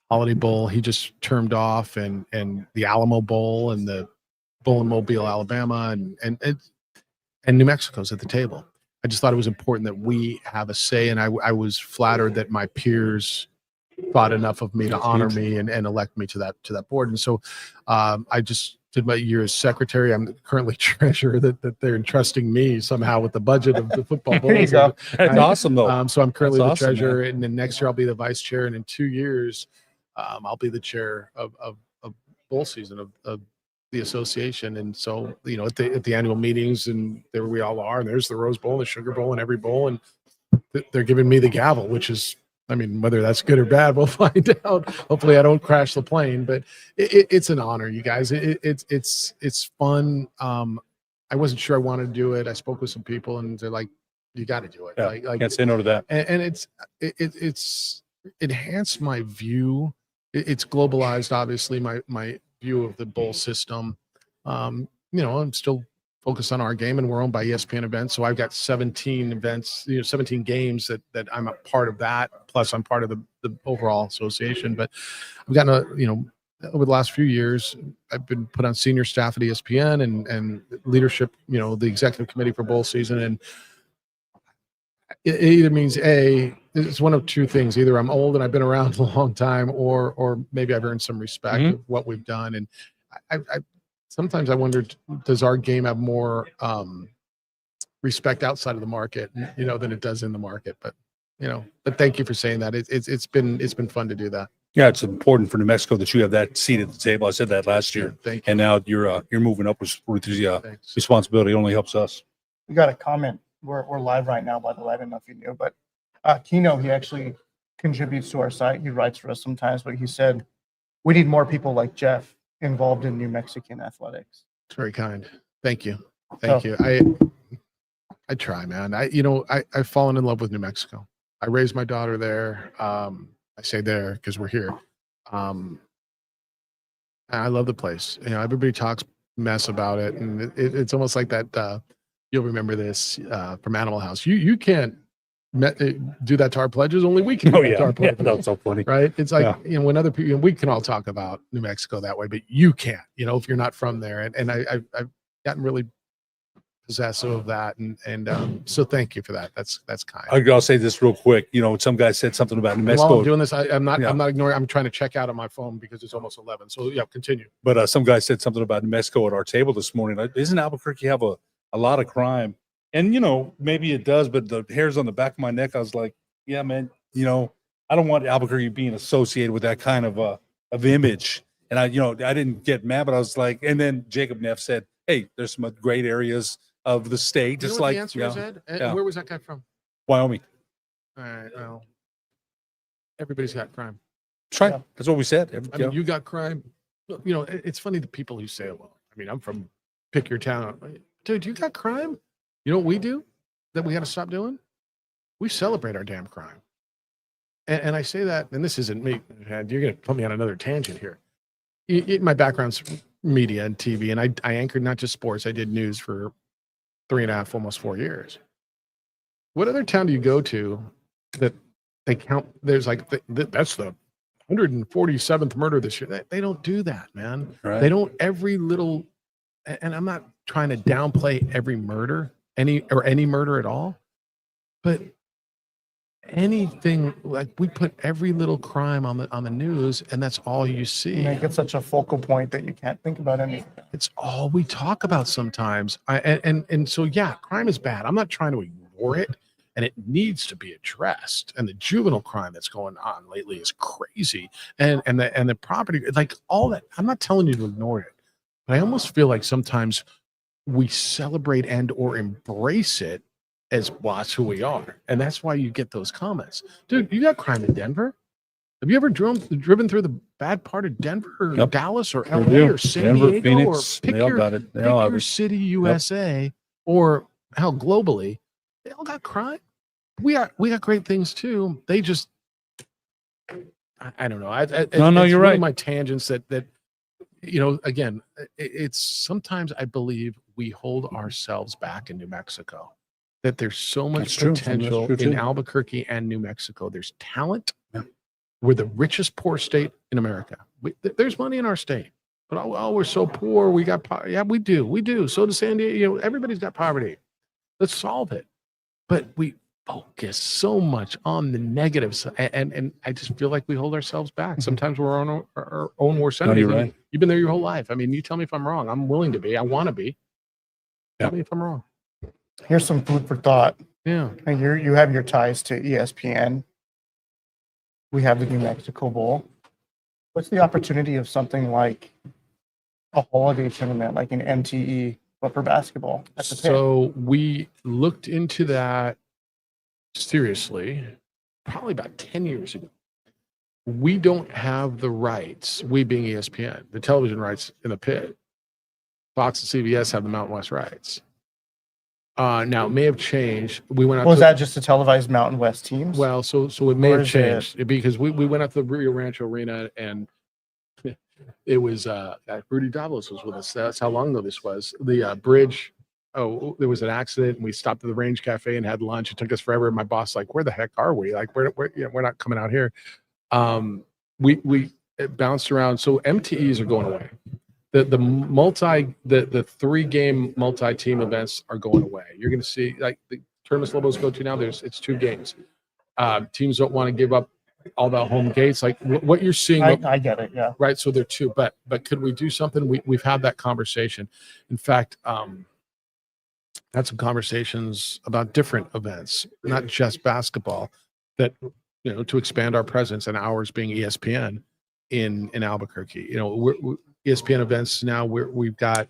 Holiday Bowl. He just termed off, and the Alamo Bowl and the Bowl in Mobile, Alabama, and New Mexico's at the table. I just thought it was important that we have a say, and I was flattered that my peers thought enough of me to honor me and elect me to that board. And so I just did my year as secretary. I'm currently treasurer that they're entrusting me somehow with the budget of the football bowl. There you go. That's awesome, though. So I'm currently That's the awesome, treasurer, and then next year I'll be the vice chair, and in 2 years I'll be the chair of bowl season of the association. And so at the annual meetings, and there we all are, and there's the Rose Bowl, the Sugar Bowl, and every bowl, and they're giving me the gavel, which is, whether that's good or bad, we'll find out. Hopefully I don't crash the plane, but it's an honor, you guys. It's fun. I wasn't sure I wanted to do it. I spoke with some people, and they're like, you got to do it. Yeah, can't say no to that. And it's enhanced my view. It's globalized, obviously, my view of the bowl system. I'm still focused on our game, and we're owned by ESPN Events. So I've got 17 events, 17 games that I'm a part of that. Plus I'm part of the overall association. But I've gotten over the last few years, I've been put on senior staff at ESPN and leadership, the executive committee for bowl season. And it either means it's one of two things. Either I'm old and I've been around a long time, or maybe I've earned some respect of what we've done. And I sometimes I wonder, does our game have more respect outside of the market, than it does in the market? But thank you for saying that. It's been fun to do that. Yeah, it's important for New Mexico that you have that seat at the table. I said that last year. Thank you. And now you're moving up with the Thanks. responsibility. It only helps us. We got a comment. We're live right now, by the way. I don't know if you knew, but Kino, he actually contributes to our site. He writes for us sometimes, but he said, we need more people like Jeff involved in New Mexican athletics. It's very kind. Thank you. Thank you. I try, man. I've fallen in love with New Mexico. I raised my daughter there. I say there because we're here. I love the place. Everybody talks mess about it, and it's almost like that. You'll remember this from Animal House. You can't do that to our pledges. Only we can. Oh do that to yeah, our pledges. that's so funny. Right? It's like Yeah. when other people, we can all talk about New Mexico that way, but you can't. If you're not from there, and I've gotten really possessive of that, and so thank you for that. That's kind. I'll say this real quick. Some guy said something about New While Mexico. I'm doing this, I'm not Yeah. ignoring. I'm trying to check out on my phone because it's almost 11. So yeah, continue. But some guy said something about New Mexico at our table this morning. Doesn't Albuquerque have a lot of crime? And maybe it does, but the hairs on the back of my neck, I was like, yeah, man. I don't want Albuquerque being associated with that kind of image. And I didn't get mad, but I was like, and then Jacob Neff said, hey, there's some great areas of the state, You know just what like the answer is, Ed? yeah. Where was that guy from? Wyoming. All right. Well, everybody's got crime. That's right. Yeah. That's what we said. I mean, you got crime. It's funny the people who say, well, I mean, I'm from pick your town. Dude, you got crime? You know what we do that we got to stop doing? We celebrate our damn crime. And I say that, and this isn't me. You're going to put me on another tangent here. My background's media and TV, and I anchored not just sports. I did news for 3.5, almost 4 years. What other town do you go to that they count? There's like, that's the 147th murder this year. They don't do that, man. Right. They don't every little, and I'm not trying to downplay every murder, any murder at all, but anything, like we put every little crime on the news, and that's all you see. Make it such a focal point that you can't think about anything. It's all we talk about sometimes. And so yeah, crime is bad. I'm not trying to ignore it, and it needs to be addressed. And the juvenile crime that's going on lately is crazy. And the property, like all that. I'm not telling you to ignore it, but I almost feel like sometimes we celebrate and or embrace it as, well, that's who we are. And that's why you get those comments. Dude, you got crime in Denver? Have you ever driven through the bad part of Denver or Yep. Dallas or They LA do. or San Denver, Diego Phoenix, or pick they all your, got it. They pick all have your it. city, USA, or hell, globally? They all got crime. We got great things too. They just, I don't know. No, it's you're one of right. my tangents that again, it's sometimes I believe we hold ourselves back in New Mexico. That there's so much That's true. That's potential true, in too. Albuquerque and New Mexico. There's talent. Yeah. We're the richest poor state in America. There's money in our state, but we're so poor. We got yeah, we do. So does San Diego. Everybody's got poverty. Let's solve it. But we focus so much on the negatives, and I just feel like we hold ourselves back. Sometimes we're our own worst enemies. you're right. You've been there your whole life. I mean, you tell me if I'm wrong. I'm willing to be. I want to be. Yeah. Tell me if I'm wrong. Here's some food for thought. Yeah. And you have your ties to ESPN. We have the New Mexico Bowl. What's the opportunity of something like a holiday tournament, like an MTE, but for basketball at the pit? So we looked into that seriously, probably about 10 years ago. We don't have the rights, we being ESPN, the television rights in the pit. Fox and CBS have the Mountain West rights. Now it may have changed. We went out Was to, that just to televise Mountain West teams? well, so it may Or have is it- changed because we went out to the Rio Rancho Arena, and it was Rudy Davos was with us. That's how long ago this was. The bridge. Oh, there was an accident, and we stopped at the Range Cafe and had lunch. It took us forever. And my boss like, "Where the heck are we? Like, we're not coming out here." It bounced around. So MTEs are going away. The 3-game multi-team events are going away. You're going to see like the tournaments Lobos go to now. It's 2 games. Teams don't want to give up all the home gates. Like what you're seeing, I get it. Yeah. right? So they're 2. But could we do something? We've had that conversation. In fact, had some conversations about different events, not just basketball, that to expand our presence and ours being ESPN in Albuquerque. We're ESPN events now. We've got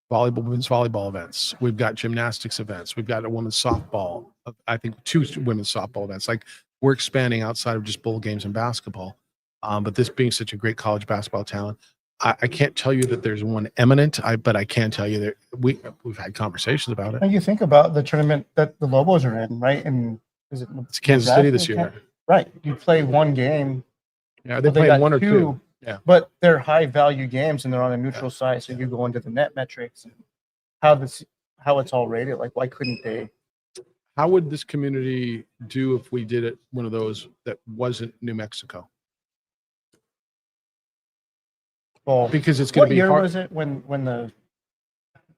women's volleyball events. We've got gymnastics events. We've got a women's softball. I think 2 women's softball events. Like we're expanding outside of just bowl games and basketball. But this being such a great college basketball talent, I can't tell you that there's one eminent. But I can tell you that we've had conversations about it. And you think about the tournament that the Lobos are in, right? And It's Kansas City this year. Right. You play one game Yeah, they're Well, they playing got one or two. Yeah. But they're high value games and they're on a neutral side. So you go into the net metrics and how it's all rated. Like, why couldn't they? How would this community do if we did it one of those that wasn't New Mexico? Well, Because it's going what to be year hard. was it when the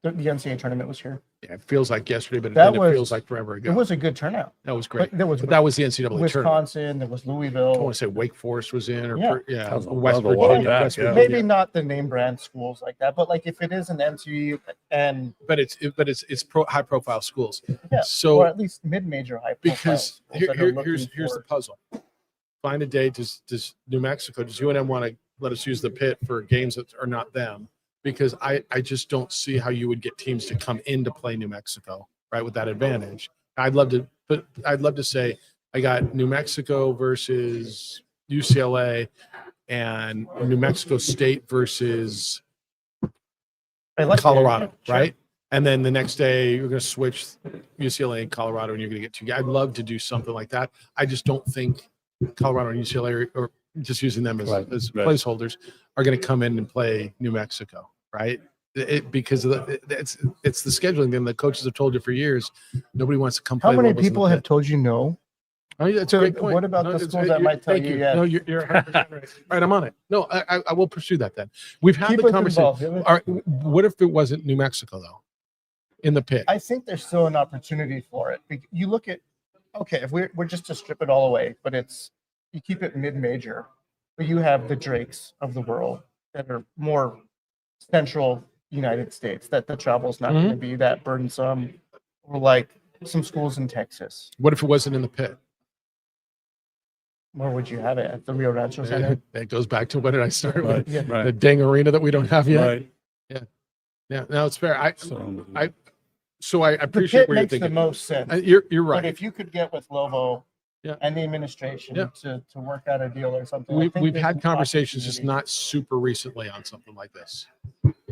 NCAA tournament was here? Yeah, it feels like yesterday, but That then it was- feels like forever ago. It was a good turnout. That was great. But there was But that was the NCAA tournament. Wisconsin, there was I Louisville. want to say Wake Forest was in, or Yeah. That was a- West that was a while Virginia. back, West yeah. Virginia. Maybe not the name brand schools like that, but like if it is an MTU and But it's high profile schools. yeah, So or at least mid-major high because profile schools that are here's looking the for- puzzle. Find a day. Does New Mexico? Does UNM want to let us use the pit for games that are not them? Because I just don't see how you would get teams to come in to play New Mexico, right, with that advantage. I'd love to say I got New Mexico versus UCLA and New Mexico State versus I like the Colorado, idea, sure. right? And then the next day you're going to switch UCLA and Colorado, and you're going to get two. I'd love to do something like that. I just don't think Colorado and UCLA, or just using them as Right. placeholders, are going to come in and play New Mexico, right? Because it's the scheduling thing. The coaches have told you for years. Nobody wants to come How play. many Lobos in the people have pit. told you no? Oh, yeah, that's a So great point. what about the it's schools great. that might tell Thank you you? yes? No, you're 100% right. I'm on it. No, I will pursue that then. We've had Keep the us conversation. involved. All right, what if it wasn't New Mexico though, in the pit? I think there's still an opportunity for it. You look at, okay, if we're just to strip it all away, but you keep it mid-major, but you have the Drakes of the world that are more central United States, that the travel's not going to be that burdensome, or like some schools in Texas. What if it wasn't in the pit? Where would you have it? At the Rio Rancho Center? That goes back to what did I start Right, with? Yeah. The right, dang arena that we don't have yet. right. Yeah, no, it's fair. So, I The appreciate pit where you're makes the thinking. most sense. You're But right. if you could get with Lovo Yeah. and the administration Yeah. to work out a deal or something. I We've think there's had an conversations, just opportunity. not super recently on something like this.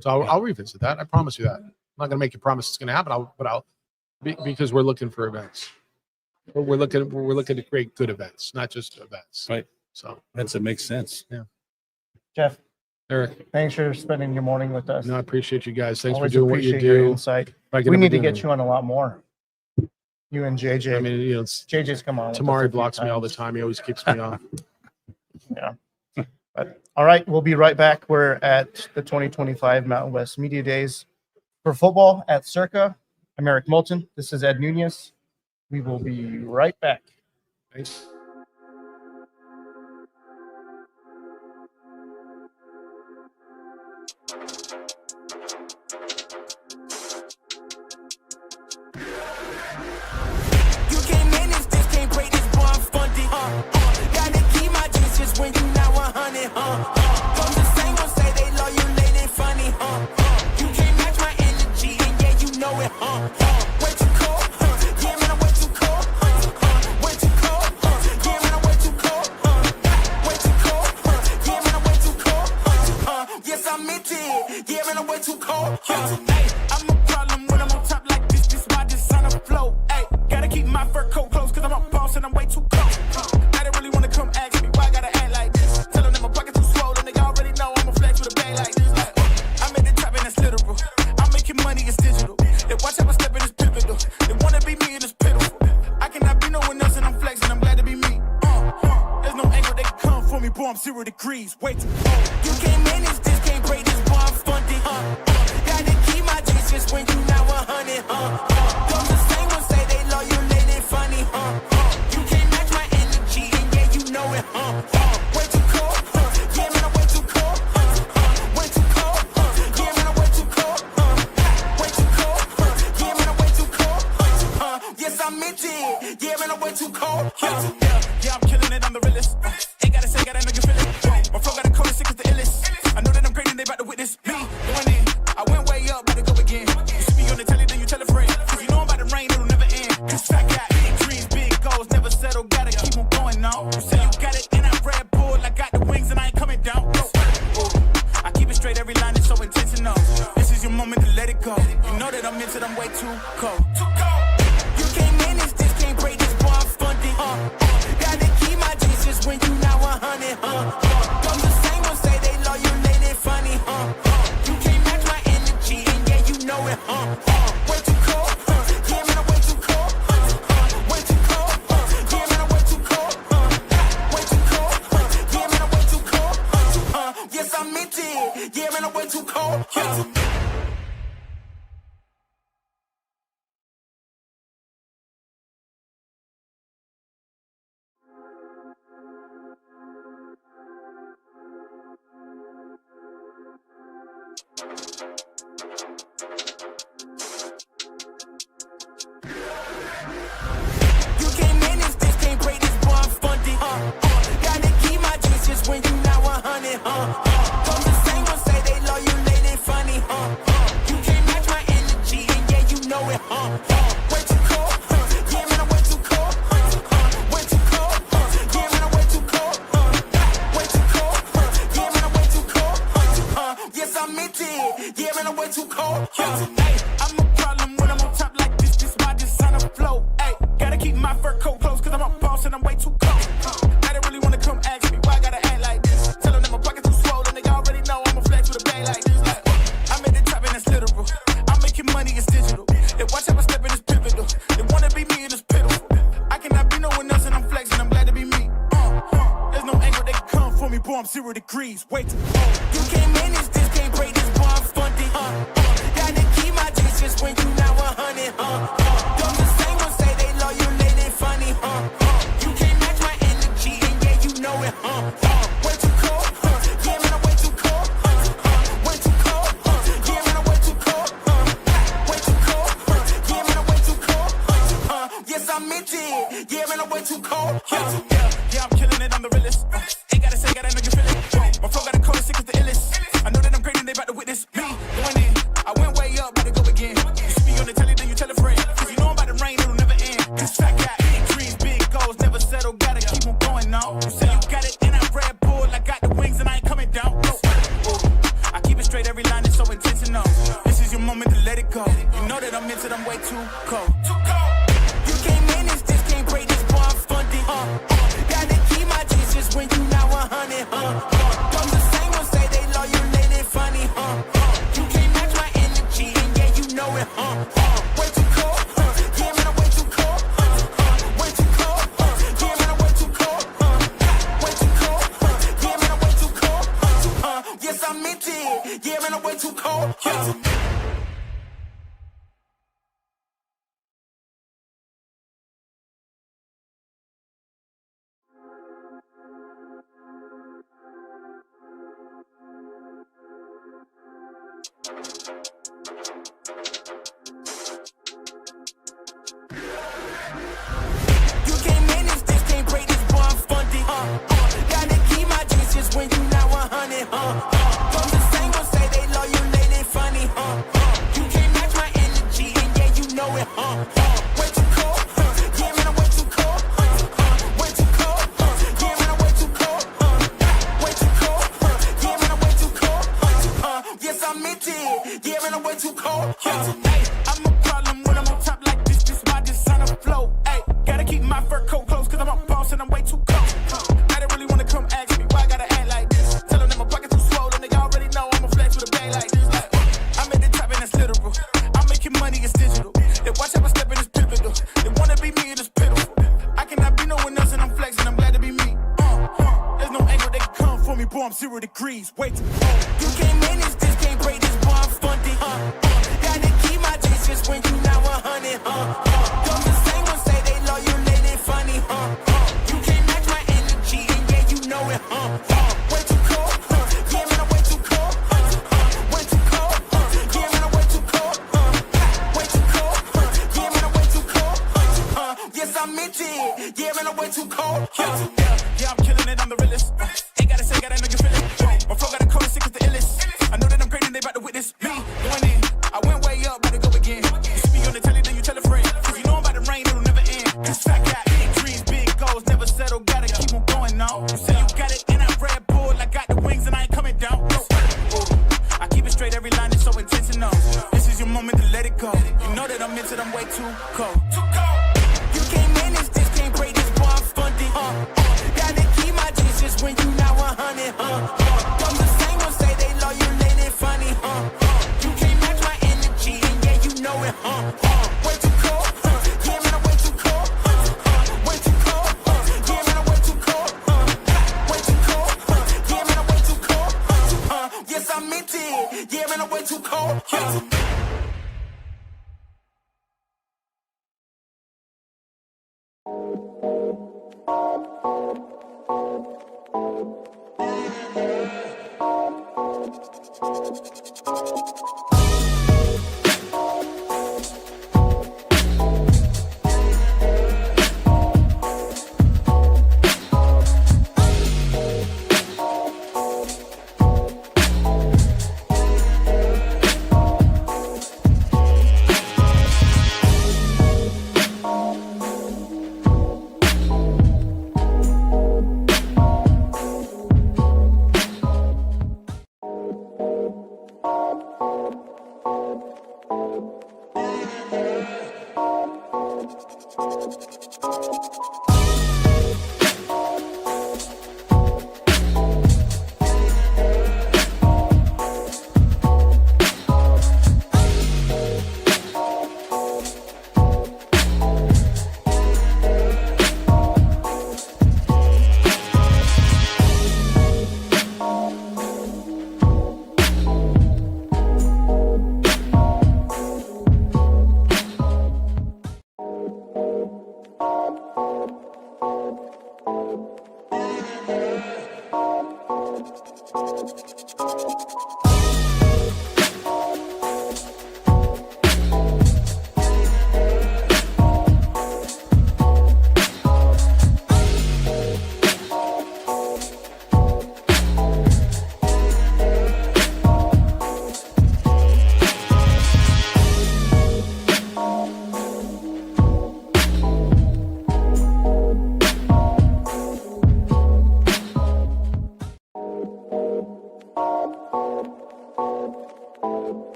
So I'll revisit that. I promise you that. I'm not going to make you promise it's going to happen. Because we're looking for events. We're looking to create good events, not just events. Right. So It makes sense. Jeff, Eric, thanks for spending your morning with us. no, I appreciate you guys. Thanks Always for doing what you appreciate your do. insight. If I We ever need to do get anything. you on a lot more. You and JJ. I mean, it's JJ's come on. with us a Tamari few blocks me all the times. time. He always kicks me off. Yeah. But all right, we'll be right back. We're at the 2025 Mountain West Media Days for football at Circa. I'm Eric Moulton. This is Ed Nunez. We will be right back. Thanks. You can't manage this, can't break this, boy, I'm funded. Gotta keep my distance when you not 100. From the same ones say they love you, late and funny. You can't match my energy, and yeah, you know it. Way too cold, yeah, man, I'm way too cold. Way too cold, yeah, man, I'm way too cold. Way too cold, yeah, man, I'm way too cold. Yes, I meant it, yeah, man, I'm way too cold. Hey, I'm a problem when I'm on top like this. This why this on the flow. Hey, gotta keep my fur coat close, cause I'm a boss and I'm way too cold. I didn't really wanna come ask me why I gotta act like this. Tell them that my pocket too swollen, they already know I'm a flex with a bag like this. I'm at the top and that's literal. I'm making money, it's digital. They watch how I step in, it's pivotal. They wanna be me and it's pitiful. I cannot be no one else and I'm flexing, I'm glad to be me. There's no angle they can come for me, boy, I'm 0 degrees, way too cold. You can't manage this, can't break this, boy, I'm funded. Gotta keep my distance when you not 100. Those the same ones say they love you, late and funny. You can't match my energy, and yeah, you know it. Way too cold, yeah, man, I'm way too cold. Way too cold, yeah, man, I'm way too cold. Way too cold, yeah, man, I'm way too cold. Yes, I meant it, yeah, man, I'm way too cold. Yeah, I'm killing it, I'm the realest. Ain't gotta say, gotta know you feel it. My flow got a code, sick as the illest. I know that I'm great and they about to witness me going in. I went way up, about to go again. You see me on the telly, then you tell a friend. Cause you know I'm about to rain, it'll never end. Cause I got big dreams, big goals, never settle, gotta keep on going now. You say you got it, and I'm Red Bull, I got the wings and I ain't coming down. No. I keep it straight, every line is so intentional. This is your moment to let it go. You know that I'm into it, I'm way too cold. You can't manage this, can't break this, boy, I'm funded. Gotta keep my distance when you not I'm 0 degrees. Wait, you can't manage this, can't break this, boy, I'm funded. Gotta keep my distance when you now 100. Don't the same ones say they love you, they funny. You can't match my energy, and yeah, you know it. Way too cold, yeah, man, I'm way too cold. Way too cold, yeah, man, I'm way too cold. Way too cold, yeah, man, I'm way too cold. Yes, I meant it, yeah, man, I'm way too cold. Yeah, I'm killing it, I'm the realest. Ain't gotta say, gotta know you feel it. My flow got a cold, sick as the illest. I know that I'm great and they about to witness me going in. I went way up, about to go again. You see me on the telly, then you tell a friend. Cause you know I'm about to rain, it'll never end. This fat got big dreams, big goals, never settle, gotta keep on going now. You say you got it, and I'm Red Bull, I got the wings and I ain't coming down. No. I keep it straight, every line is so intentional. This is your moment to let it go. You know that I'm into them way too cold. You can't manage this, can't break this, boy, I'm funded. Gotta keep my distance when you now 100. Don't the same ones say they love you, they funny. You can't match my energy, and yeah, you know it. Way too cold, yeah, man, I'm way too cold. Way too cold, yeah, man, I'm way too cold. Way too cold, yeah, man, I'm way too cold. Yes, I meant it, yeah, man, I'm way too cold. You can't manage this, can't break this, boy, I'm funded. Gotta keep my distance when you now 100. Don't the same ones say they love you, they funny. You can't match my energy, and yeah, you know it. Way too cold, yeah, man, I'm way too cold. Way too cold, yeah, man, I'm way too cold. Way too cold, yeah, man, I'm way too cold. Yes, I meant it, yeah, man, I'm way too cold. Hey, I'm a problem when I'm on top like this my designer flow. Hey, gotta keep my fur coat close, cause I'm a boss and I'm way too cold. I don't really wanna come ask me why I gotta act like this. Tell them that my pockets too swollen, they already know I'm a flex with a bag like this. Like, I'm at the top and that's literal. I'm making money, it's digital. They watch how I step in this pivotal. They wanna be me, it is pitiful. I cannot be no one else and I'm flexing, I'm glad to be me. There's no angle they can come for me, boy, I'm 0 degrees. Wait, you can't manage this, can't break this, boy, I'm funded. Gotta keep my distance when you now 100. Don't the same ones say they love you, they funny. You can't match my energy, and yeah, you know it. Way too cold, yeah, man, I'm way too cold. Way too cold, yeah, man, I'm way too cold. Way too cold, yeah, man, I'm way too cold. Yes, I meant it, yeah, man, I'm way too cold. Yeah, I'm killing it, I'm the realest. Ain't gotta say, gotta know you feel it. My flow got a cold, sick as the illest. I know that I'm great and they about to witness me going in. I went way up, about to go again. You see me on the telly, then you tell a friend. Cause you know I'm about to rain, it'll never end. This fat got big dreams, big goals, never settle, gotta keep on going now. You say you got it, and I'm Red Bull, I got the wings and I ain't coming down. No. I keep it straight, every line is so intentional. This is your moment to let it go. You know that I'm into them way too cold. You can't manage this, can't break this, boy, I'm funded. Gotta keep my distance when you now 100. Don't the same ones say they love you, they funny. You can't match my energy, and yeah, you know it. Way too cold, yeah, man, I'm way too cold. Way too cold, yeah, man, I'm way too cold. Way too cold, yeah, man, I'm way too cold. Yes, I meant it, yeah, man, I'm way too cold.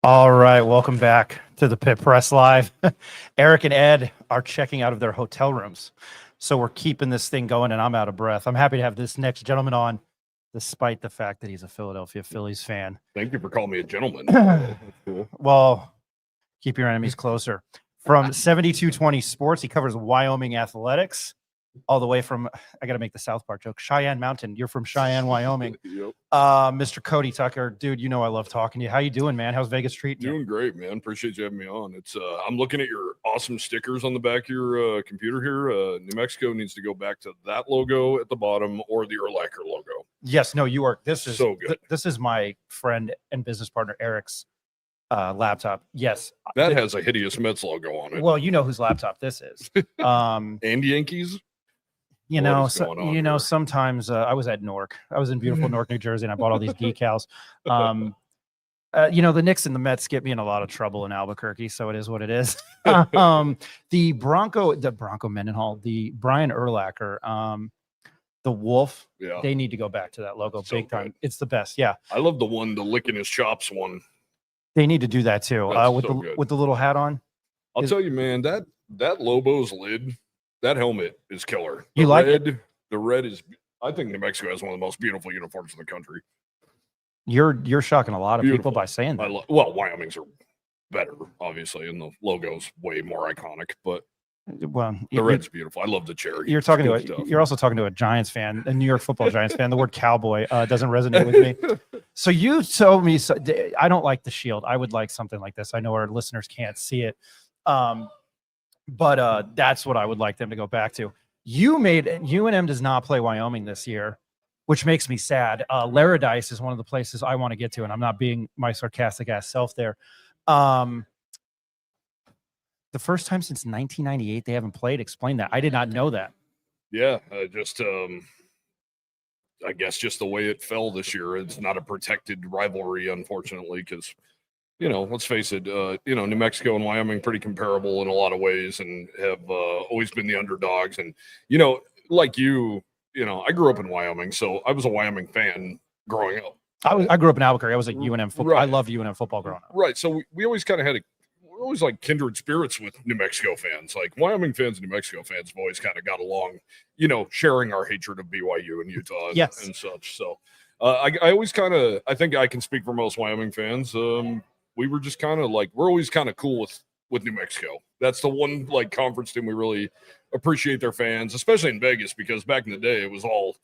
All right, welcome back to the Pit Press Live. Eric and Ed are checking out of their hotel rooms, so we're keeping this thing going, and I'm out of breath. I'm happy to have this next gentleman on, despite the fact that he's a Philadelphia Phillies fan. Thank you for calling me a gentleman. That's cool. Well, keep your enemies closer. From 7220 Sports, he covers Wyoming athletics, all the way from, I got to make the South Park joke, Cheyenne Mountain. You're from Cheyenne, Wyoming. Yep. Mr. Cody Tucker, dude, you know I love talking to you. How you doing, man? How's Vegas treating you? Doing great, man. Appreciate you having me on. It's I'm looking at your awesome stickers on the back of your computer here. New Mexico needs to go back to that logo at the bottom or the Urlacher logo. Yes, no, you are. This is So good. This is my friend and business partner Eric's laptop. Yes, That has a hideous Mets logo on it. well, you know whose laptop this is. And Yankees. You What know, is going on you know, here? sometimes I was at Newark. I was in beautiful Newark, New Jersey, and I bought all these decals. You know, the Knicks and the Mets get me in a lot of trouble in Albuquerque, so it is what it is. The Bronco Mendenhall, the Brian Urlacher, the Wolf, Yeah. they need to go back to that logo So big time. good. It's the best. Yeah, I love the one, the licking his chops one. they need to do that too. That's With so the good. with the little hat on. I'll Is- tell you, man, that Lobos lid, that helmet is killer. You like it? The red is, I think New Mexico has one of the most beautiful uniforms in the country. You're shocking a lot of people Beautiful. by saying that. Well, Wyoming's are better, obviously, and the logo's way more iconic, but Well, the red's beautiful. I love the cherry. You're talking to It's good stuff. you're also talking to a Giants fan, a New York Football Giants fan. The word cowboy doesn't resonate with me. So you told me, I don't like the shield. I would like something like this. I know our listeners can't see it, but that's what I would like them to go back to. UNM does not play Wyoming this year, which makes me sad. Laradice is one of the places I want to get to, and I'm not being my sarcastic ass self there. The first time since 1998 they haven't played. Explain that. I did not know that. Yeah, just I guess just the way it fell this year. It's not a protected rivalry, unfortunately, because let's face it, New Mexico and Wyoming pretty comparable in a lot of ways, and have always been the underdogs. And like I grew up in Wyoming, so I was a Wyoming fan growing up. I grew up in Albuquerque. I was at UNM football. I Right. loved UNM football growing up. Right. So we always kind of we're always like kindred spirits with New Mexico fans. Like Wyoming fans and New Mexico fans have always kind of got along, sharing our hatred of BYU and Utah and, Yes. and such. So I always I think I can speak for most Wyoming fans. We were just kind of like, we're always kind of cool with New Mexico. That's the one conference team we really appreciate their fans, especially in Vegas, because back in the day it was all,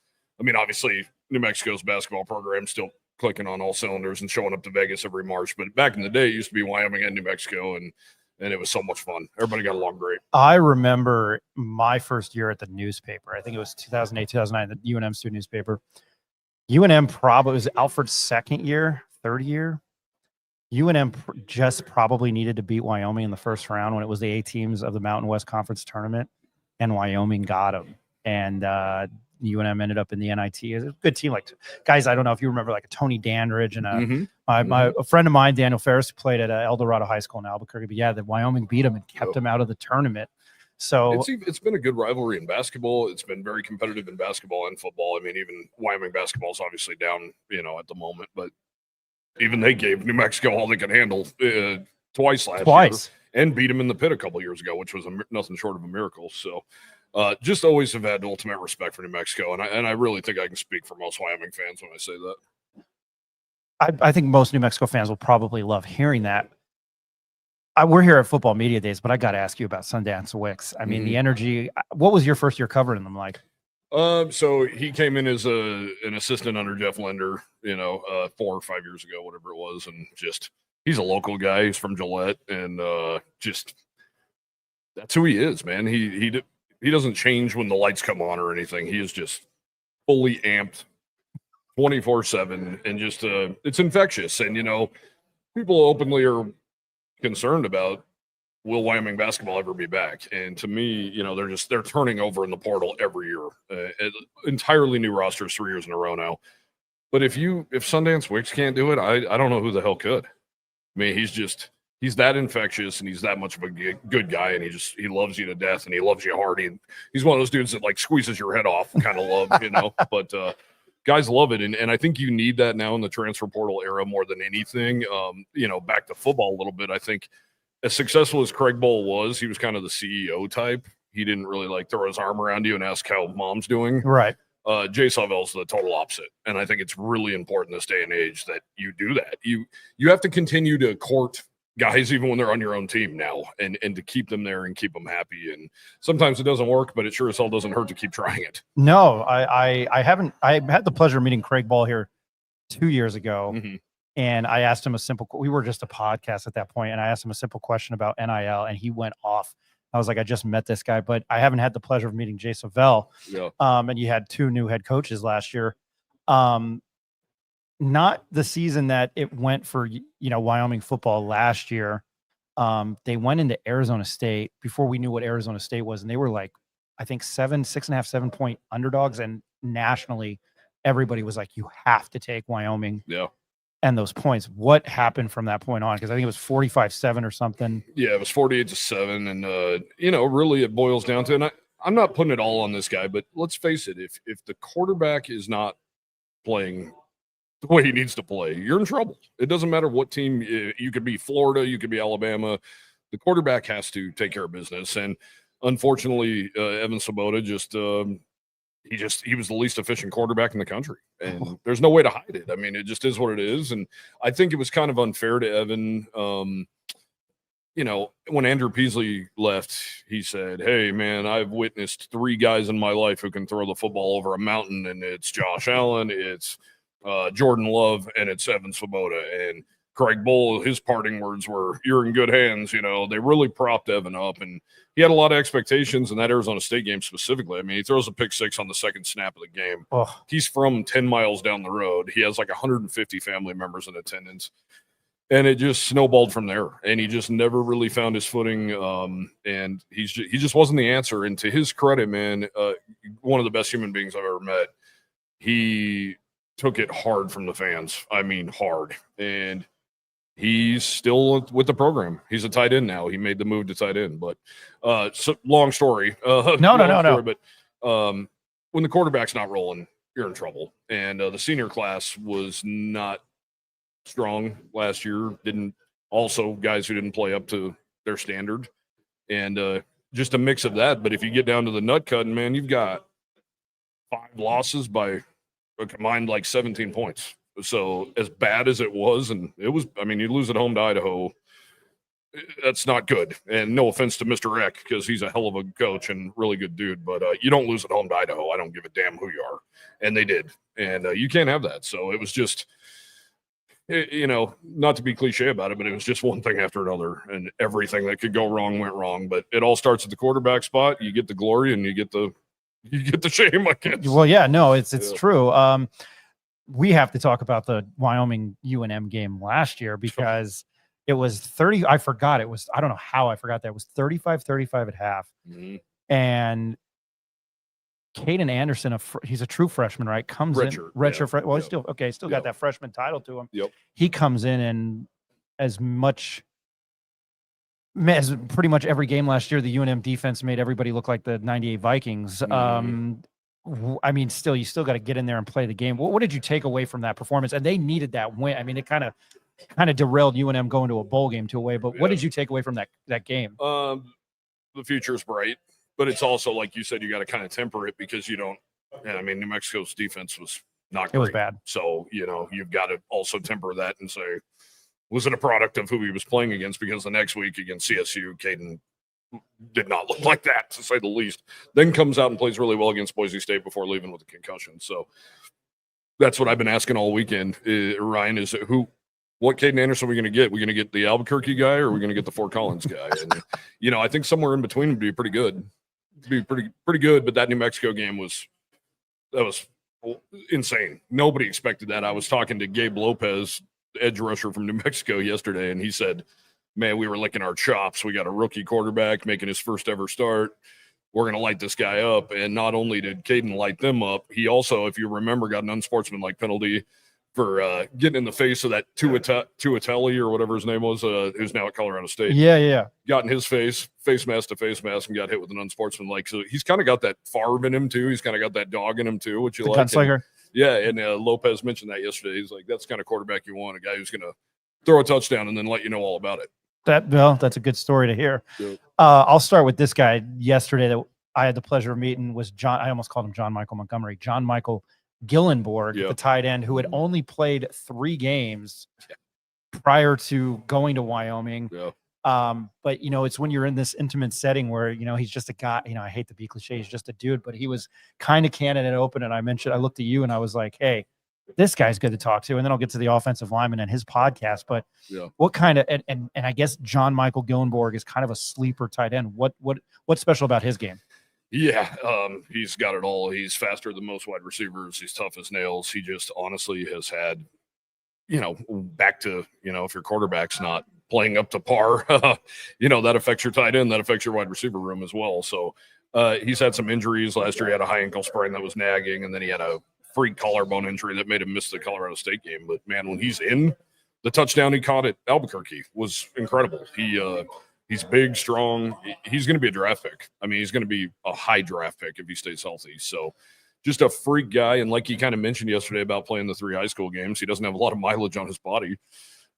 obviously New Mexico's basketball program still clicking on all cylinders and showing up to Vegas every March. But back in the day, it used to be Wyoming and New Mexico, and it was so much fun. Everybody got along great. I remember my first year at the newspaper. I think it was 2008, 2009, the UNM student newspaper. UNM probably was Alfred's third year. UNM just probably needed to beat Wyoming in the first round when it was the A teams of the Mountain West Conference tournament, and Wyoming got them. And UNM ended up in the NIT. It's a good team. Like, guys, I don't know if you remember a Tony Dandridge and a friend of mine, Daniel Ferris, who played at El Dorado High School in Albuquerque. But yeah, the Wyoming beat them and kept them out of the tournament. So It's been a good rivalry in basketball. It's been very competitive in basketball and football. Even Wyoming basketball is obviously down, at the moment, but even they gave New Mexico all they could handle twice last year and beat them in the pit a couple years ago, which was nothing short of a miracle. So just always have had ultimate respect for New Mexico. And I really think I can speak for most Wyoming fans when I say that. I think most New Mexico fans will probably love hearing that. We're here at Football Media Days, but I got to ask you about Sundance Wicks. The energy. What was your first year covering them like? So he came in as an assistant under Jeff Linder, 4 or 5 years ago, whatever it was. And he's a local guy. He's from Gillette, and that's who he is, man. He doesn't change when the lights come on or anything. He is just fully amped 24/7, and it's infectious. And, people openly are concerned about, will Wyoming basketball ever be back? And to me, they're turning over in the portal every year. Entirely new rosters 3 years in a row now. But if Sundance Wicks can't do it, I don't know who the hell could. He's that infectious, and he's that much of a good guy, and he loves you to death, and he loves you hard. He's one of those dudes that squeezes your head off kind of love, But guys love it. And I think you need that now in the transfer portal era more than anything. Back to football a little bit. I think as successful as Craig Bowl was, he was kind of the CEO type. He didn't really like throw his arm around you and ask how mom's doing. Right. Jay Norville's the total opposite. And I think it's really important this day and age that you do that. You have to continue to court guys even when they're on your own team now and to keep them there and keep them happy. And sometimes it doesn't work, but it sure as hell doesn't hurt to keep trying it. No, I haven't. I had the pleasure of meeting Craig Ball here 2 years ago. Mm-hmm. And I asked him we were just a podcast at that point, and I asked him a simple question about NIL, and he went off. I was like, I just met this guy, but I haven't had the pleasure of meeting Jay Norville. Yeah. And you had 2 new head coaches last year. Not the season that it went for, Wyoming football last year. They went into Arizona State before we knew what Arizona State was. And they were like, I think 6.5, 7 point underdogs. And nationally, everybody was like, you have to take Wyoming. Yeah. And those points, what happened from that point on? Because I think it was 45-7 or something. Yeah, it was 48-7. And, really it boils down to, and I'm not putting it all on this guy, but let's face it, if the quarterback is not playing the way he needs to play, you're in trouble. It doesn't matter what team. You could be Florida, you could be Alabama. The quarterback has to take care of business. And unfortunately, Evan Siemeita he was the least efficient quarterback in the country, and there's no way to hide it. I mean, it just is what it is. And I think it was kind of unfair to Evan. When Andrew Peasley left, he said, "Hey man, I've witnessed 3 guys in my life who can throw the football over a mountain, and it's Josh Allen, it's Jordan Love, and it's Evan Siemeita." And Craig Bowl, his parting words were, "You're in good hands." They really propped Evan up, and he had a lot of expectations in that Arizona State game specifically. I mean, he throws a pick 6 on the second snap of the game. Oh. He's from 10 miles down the road. He has like 150 family members in attendance, and it just snowballed from there. And he just never really found his footing. And he just wasn't the answer. And to his credit, man, one of the best human beings I've ever met, he took it hard from the fans. I mean, hard. And he's still with the program. He's a tight end now. He made the move to tight end, but so long story. No. But when the quarterback's not rolling, you're in trouble. And the senior class was not strong last year. Guys who didn't play up to their standard, and just a mix of that. But if you get down to the nut cutting, man, you've got 5 losses by a combined like 17 points. So as bad as it was, and it was, I mean, you lose at home to Idaho, that's not good. And no offense to Mr. Eck, because he's a hell of a coach and really good dude, but you don't lose at home to Idaho. I don't give a damn who you are. And they did. And you can't have that. So it was just, not to be cliche about it, but it was just one thing after another, and everything that could go wrong went wrong. But it all starts at the quarterback spot. You get the glory and you get the shame, I guess. Well, yeah, no, it's true. We have to talk about the Wyoming UNM game last year because it was 30. I forgot it was. I don't know how I forgot that. It was 35-35 at half. Mm-hmm. And Caden Anderson, he's a true freshman, right? Comes redshirt, in redshirt. Yeah. Well, he's still got that freshman title to him. Yep. He comes in and as pretty much every game last year, the UNM defense made everybody look like the '98 Vikings. Mm-hmm. I mean, you still got to get in there and play the game. What did you take away from that performance? And they needed that win. I mean, it kind of derailed UNM going to a bowl game to away. But what did you take away from that game? The future is bright, but it's also, like you said, you got to kind of temper it because you don't. I mean, New Mexico's defense was not great. It was bad. So you've got to also temper that and say, was it a product of who he was playing against? Because the next week against CSU, Caden did not look like that, to say the least. Then comes out and plays really well against Boise State before leaving with a concussion. So that's what I've been asking all weekend, Ryan, is what Caden Anderson are we going to get? We're going to get the Albuquerque guy or are we going to get the Fort Collins guy? And, I think somewhere in between would be pretty good. Pretty good, but that New Mexico game was insane. Nobody expected that. I was talking to Gabe Lopez, edge rusher from New Mexico, yesterday, and he said, man, we were licking our chops. We got a rookie quarterback making his first ever start. We're going to light this guy up. And not only did Caden light them up, he also, if you remember, got an unsportsmanlike penalty for getting in the face of that Tuateli or whatever his name was, who's now at Colorado State. Yeah. Got in his face mask to face mask, and got hit with an unsportsmanlike. So he's kind of got that Favre in him too. He's kind of got that dog in him too, which you like. Gunslinger. Yeah, and Lopez mentioned that yesterday. He's like, that's the kind of quarterback you want, a guy who's going to throw a touchdown and then let you know all about it. That's a good story to hear. Yep. I'll start with this guy yesterday that I had the pleasure of meeting was John. I almost called him John Michael Montgomery. John Michael Gillenborg, Yep. the tight end who had only played 3 games prior to going to Wyoming. Yeah. But it's when you're in this intimate setting where, he's just a guy, I hate to be cliche, he's just a dude, but he was kind of candid and open. And I looked at you and I was like, hey, this guy's good to talk to. And then I'll get to the offensive lineman and his podcast. But what kind of, and I guess John Michael Gillenborg is kind of a sleeper tight end. What's special about his game? Yeah, he's got it all. He's faster than most wide receivers. He's tough as nails. He just honestly has had, back to, if your quarterback's not playing up to par, that affects your tight end, that affects your wide receiver room as well. So he's had some injuries. Last year he had a high ankle sprain that was nagging, and then he had a freak collarbone injury that made him miss the Colorado State game. But man, when he's in, the touchdown he caught at Albuquerque was incredible. He's big, strong. He's going to be a draft pick. I mean, he's going to be a high draft pick if he stays healthy. So just a freak guy. And like he kind of mentioned yesterday about playing the 3 high school games, he doesn't have a lot of mileage on his body.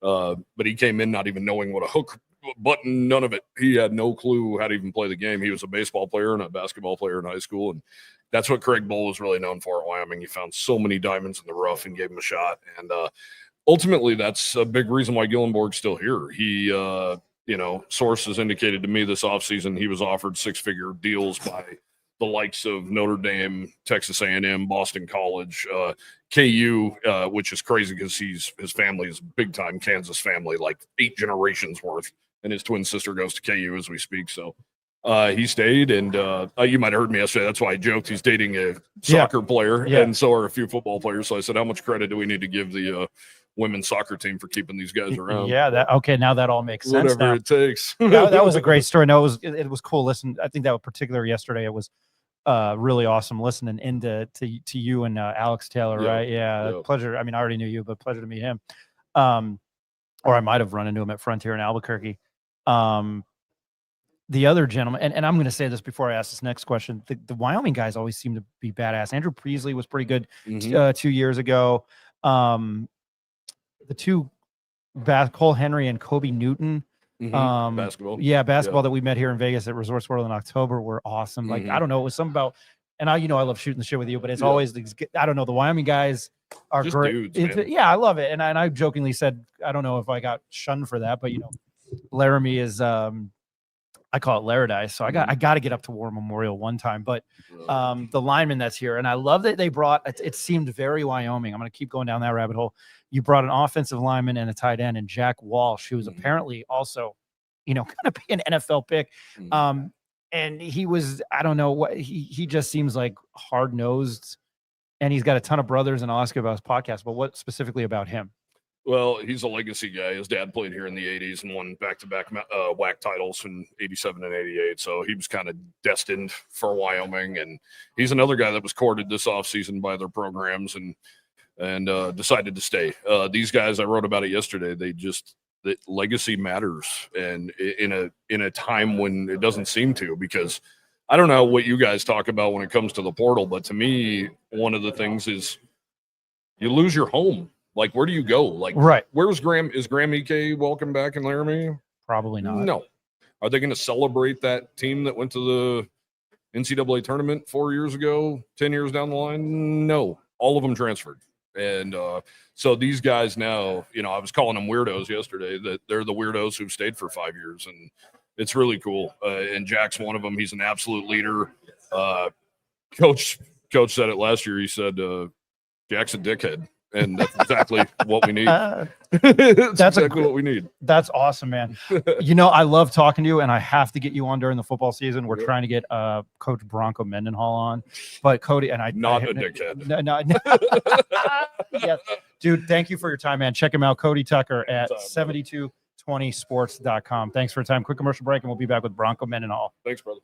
But he came in not even knowing what a hook button, none of it. He had no clue how to even play the game. He was a baseball player and a basketball player in high school. And that's what Craig Bull was really known for at Wyoming. He found so many diamonds in the rough and gave him a shot. And ultimately, that's a big reason why Gillenborg's still here. He, sources indicated to me this offseason he was offered 6-figure deals by the likes of Notre Dame, Texas A&M, Boston College, KU, which is crazy because his family is big-time Kansas family, like 8 generations worth, and his twin sister goes to KU as we speak. So he stayed, and you might have heard me yesterday. That's why I joked he's dating a soccer player, and so are a few football players. So I said, how much credit do we need to give the women's soccer team for keeping these guys around? Okay, now that all makes sense. Whatever it takes. that was a great story. No, it was cool. Listen, I think that was particular yesterday. It was really awesome listening into to you and Alex Taylor, right? Yeah, pleasure. I mean, I already knew you, but pleasure to meet him. Or I might have run into him at Frontier in Albuquerque. The other gentleman, and I'm going to say this before I ask this next question, the Wyoming guys always seem to be badass. Andrew Priestley was pretty good 2 years ago. The 2, Cole Henry and Kobe Newton, basketball. Basketball that we met here in Vegas at Resorts World in October were awesome. Like, I don't know, it was something about, and I love shooting the shit with you, but it's always, I don't know, the Wyoming guys are just great. Dudes, I love it. And I jokingly said, I don't know if I got shunned for that, but Laramie is, I call it Laradice. So I got to get up to War Memorial one time, but the lineman that's here, and I love that they brought, it seemed very Wyoming. I'm going to keep going down that rabbit hole. You brought an offensive lineman and a tight end, and Jack Walsh, who was apparently also, kind of be an NFL pick. And he was, I don't know what, he just seems like hard-nosed, and he's got a ton of brothers, and I'll ask you about his podcast, but what specifically about him? Well, he's a legacy guy. His dad played here in the 80s and won back-to-back WAC titles in 87 and 88. So he was kind of destined for Wyoming. And he's another guy that was courted this offseason by their programs and decided to stay. These guys, I wrote about it yesterday. That legacy matters, and in a time when it doesn't seem to, because I don't know what you guys talk about when it comes to the portal, but to me, one of the things is you lose your home. Like, where do you go? Like, right. Is Graham Ike welcome back in Laramie? Probably not. No. Are they going to celebrate that team that went to the NCAA tournament 4 years ago, 10 years down the line? No. All of them transferred. And so these guys now, I was calling them weirdos yesterday, that they're the weirdos who've stayed for 5 years. And it's really cool. And Jack's one of them. He's an absolute leader. Coach said it last year. He said, Jack's a dickhead. And that's exactly what we need. That's exactly what we need. That's awesome, man. I love talking to you, and I have to get you on during the football season. We're trying to get Coach Bronco Mendenhall on, but Cody and I not a dickhead. No. Yes, dude. Thank you for your time, man. Check him out, Cody Tucker at 7220sports.com. Thanks for your time. Quick commercial break, and we'll be back with Bronco Mendenhall. Thanks, brother.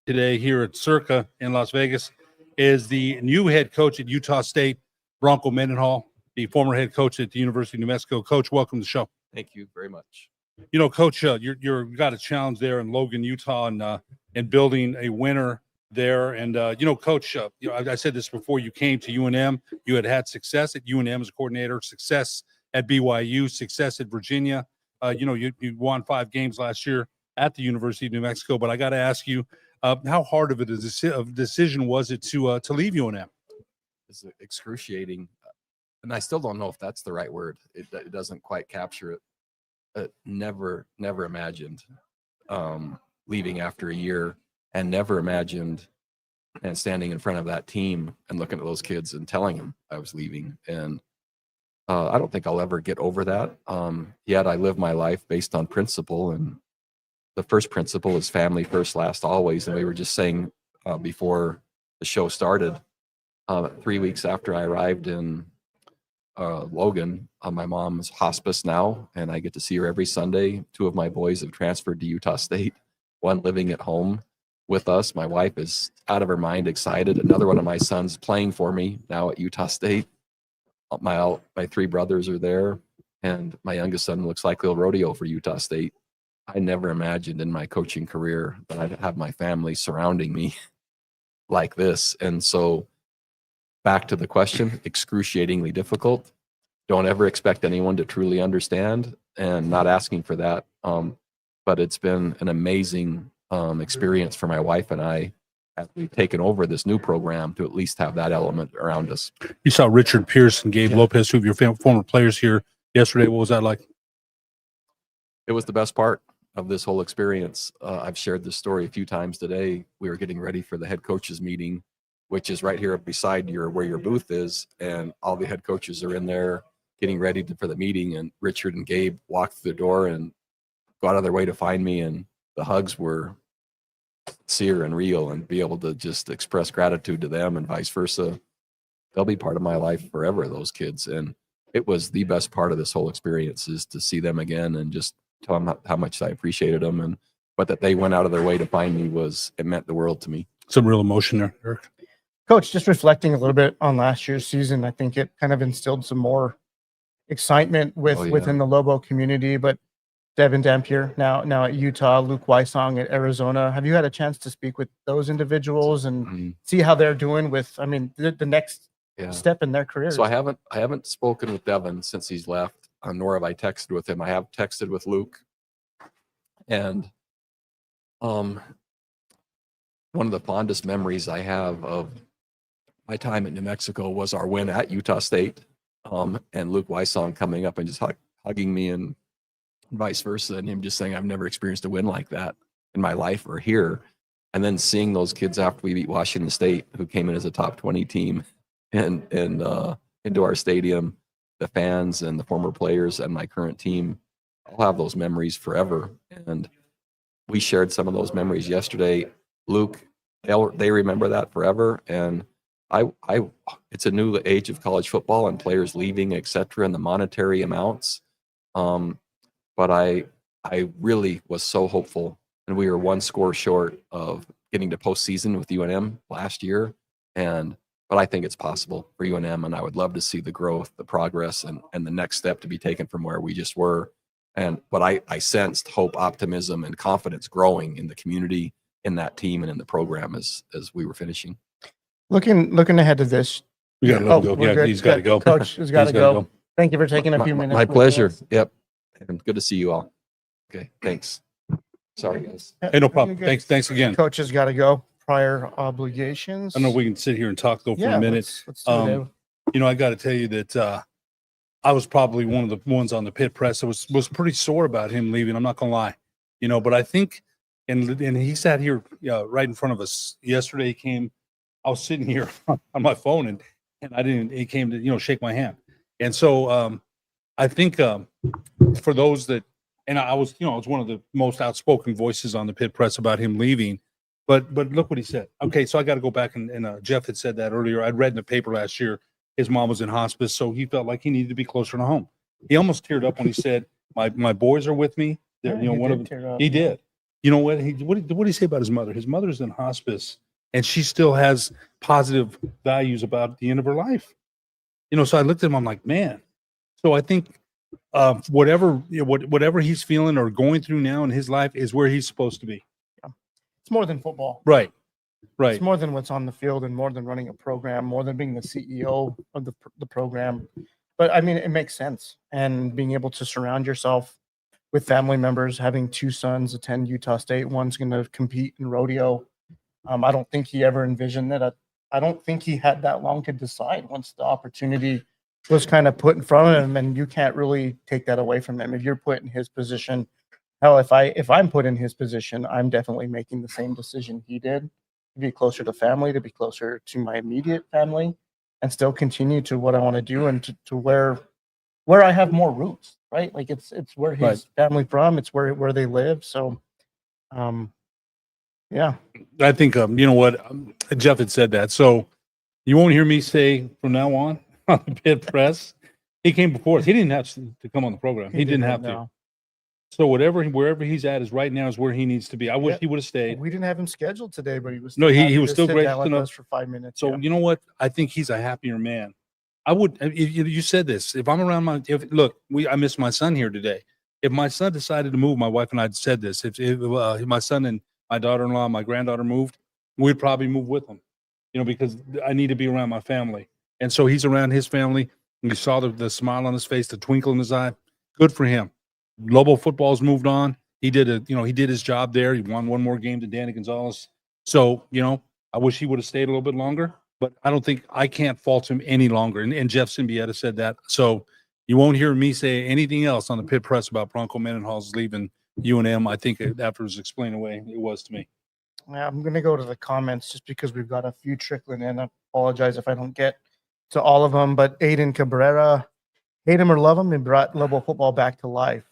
Today here at Circa in Las Vegas is the new head coach at Utah State, Bronco Mendenhall, the former head coach at the University of New Mexico. Coach, welcome to the show. Thank you very much. You know, Coach, you're got a challenge there in Logan, Utah, and building a winner there. And you know, Coach, I said this before you came to UNM. You had success at UNM as a coordinator, success at BYU, success at Virginia. You know, you won 5 games last year at the University of New Mexico. But I got to ask you, how hard of a decision was it to leave UNM? It's excruciating, and I still don't know if that's the right word. It doesn't quite capture it. Never imagined leaving after a year, and never imagined and standing in front of that team and looking at those kids and telling them I was leaving. And I don't think I'll ever get over that. Yet I live my life based on principle, and the first principle is family first, last, always. And we were just saying before the show started, 3 weeks after I arrived in Logan, my mom's hospice now, and I get to see her every Sunday. 2 of my boys have transferred to Utah State, one living at home with us. My wife is out of her mind excited. Another one of my sons playing for me now at Utah State. My 3 brothers are there, and my youngest son looks like he'll rodeo for Utah State. I never imagined in my coaching career that I'd have my family surrounding me like this. And so back to the question, excruciatingly difficult. Don't ever expect anyone to truly understand, and not asking for that. But it's been an amazing experience for my wife and I as we've taken over this new program to at least have that element around us. You saw Richard Pierce and Gabe Lopez, 2 of your former players here yesterday. What was that like? It was the best part of this whole experience. I've shared this story a few times today. We were getting ready for the head coaches meeting, which is right here beside where your booth is, and all the head coaches are in there getting ready for the meeting. And Richard and Gabe walked through the door and go out of their way to find me, and the hugs were sincere and real, and be able to just express gratitude to them and vice versa. They'll be part of my life forever, those kids. And it was the best part of this whole experience, is to see them again and just tell them how much I appreciated them, but that they went out of their way to find me it meant the world to me. Some real emotion there, Eric. Coach, just reflecting a little bit on last year's season, I think it kind of instilled some more excitement within the Lobo community. But Devin Dampier now at Utah, Luke Wysong at Arizona. Have you had a chance to speak with those individuals and see how they're doing with, I mean, the next step in their careers? So I haven't spoken with Devin since he's left, nor have I texted with him. I have texted with Luke, and one of the fondest memories I have of my time at New Mexico was our win at Utah State, and Luke Wysong coming up and just hugging me, and vice versa, and him just saying, I've never experienced a win like that in my life or here. And then seeing those kids after we beat Washington State, who came in as a top 20 team, and into our stadium, the fans and the former players and my current team, I'll have those memories forever. And we shared some of those memories yesterday. Luke, they remember that forever. And it's a new age of college football and players leaving, et cetera, and the monetary amounts. But I really was so hopeful, and we were one score short of getting to postseason with UNM last year. But I think it's possible for UNM, and I would love to see the growth, the progress, and the next step to be taken from where we just were. But I sensed hope, optimism, and confidence growing in the community, in that team, and in the program as we were finishing. Looking ahead to this. We got to let him go. we're Yeah, good. he's got to go. Coach has got to He's gotta go. Thank you for taking a few minutes. My with pleasure. us. Yep. And good to see you all. Okay. Thanks. Sorry, guys. Yeah, Hey, no you're problem. good. Thanks again. Coach has got to go. Prior obligations. I know we can sit here and talk though for Yeah, a minute. let's do it, Dave. You know, I got to tell you that I was probably one of the ones on the pit press that was pretty sore about him leaving. I'm not gonna lie, you know, but I think, and he sat here right in front of us yesterday. He came, I was sitting here on my phone and I didn't. He came to shake my hand, and so I think for those that, and I was I was one of the most outspoken voices on the pit press about him leaving. But look what he said. Okay, so I got to go back and Jeff had said that earlier. I'd read in the paper last year his mom was in hospice, so he felt like he needed to be closer to home. He almost teared up when he said, "My boys are with me." They're, Yeah, one of did them. tear up. He did. You know what? What did he say about his mother? His mother's in hospice, and she still has positive values about the end of her life. So I looked at him. I'm like, man. So I think whatever he's feeling or going through now in his life is where he's supposed to be. It's more than football. Right. It's more than what's on the field and more than running a program, more than being the CEO of the program. But I mean, it makes sense. And being able to surround yourself with family members, having two sons attend Utah State, one's going to compete in rodeo. I don't think he ever envisioned that. I don't think he had that long to decide once the opportunity was kind of put in front of him, and you can't really take that away from him. If you're put in his position, hell, if I'm put in his position, I'm definitely making the same decision he did, to be closer to family, to be closer to my immediate family, and still continue to what I want to do and to where I have more roots, right? Like it's where his Right. family from, it's where they live. So, yeah. I think you know what, Jeff had said that. So you won't hear me say from now on the pit press. He came before us. He didn't have to come on the program. He didn't have to. no. So wherever he's at is right now is where he needs to be. I wish Yeah. he would have stayed. We didn't have him scheduled today, but he was No, he happy was to still sit gracious down with enough. us for 5 minutes. So yeah. you know what? I think he's a happier man. I would. You said this. If I'm around I miss my son here today. If my son decided to move, my wife and I said this. If my son and my daughter-in-law, my granddaughter moved, we'd probably move with them. Because I need to be around my family. And so he's around his family. And you saw the smile on his face, the twinkle in his eye. Good for him. Lobo football's moved on. He did his job there. He won one more game than Danny Gonzalez. So, I wish he would have stayed a little bit longer, but I can't fault him any longer. And Jeff Siemeita said that. So you won't hear me say anything else on the pit press about Bronco Mendenhall's leaving UNM. I think after it was explained away, it was to me. Yeah, I'm going to go to the comments just because we've got a few trickling in. I apologize if I don't get to all of them, but Aiden Cabrera, hate him or love him, and brought Lobo football back to life.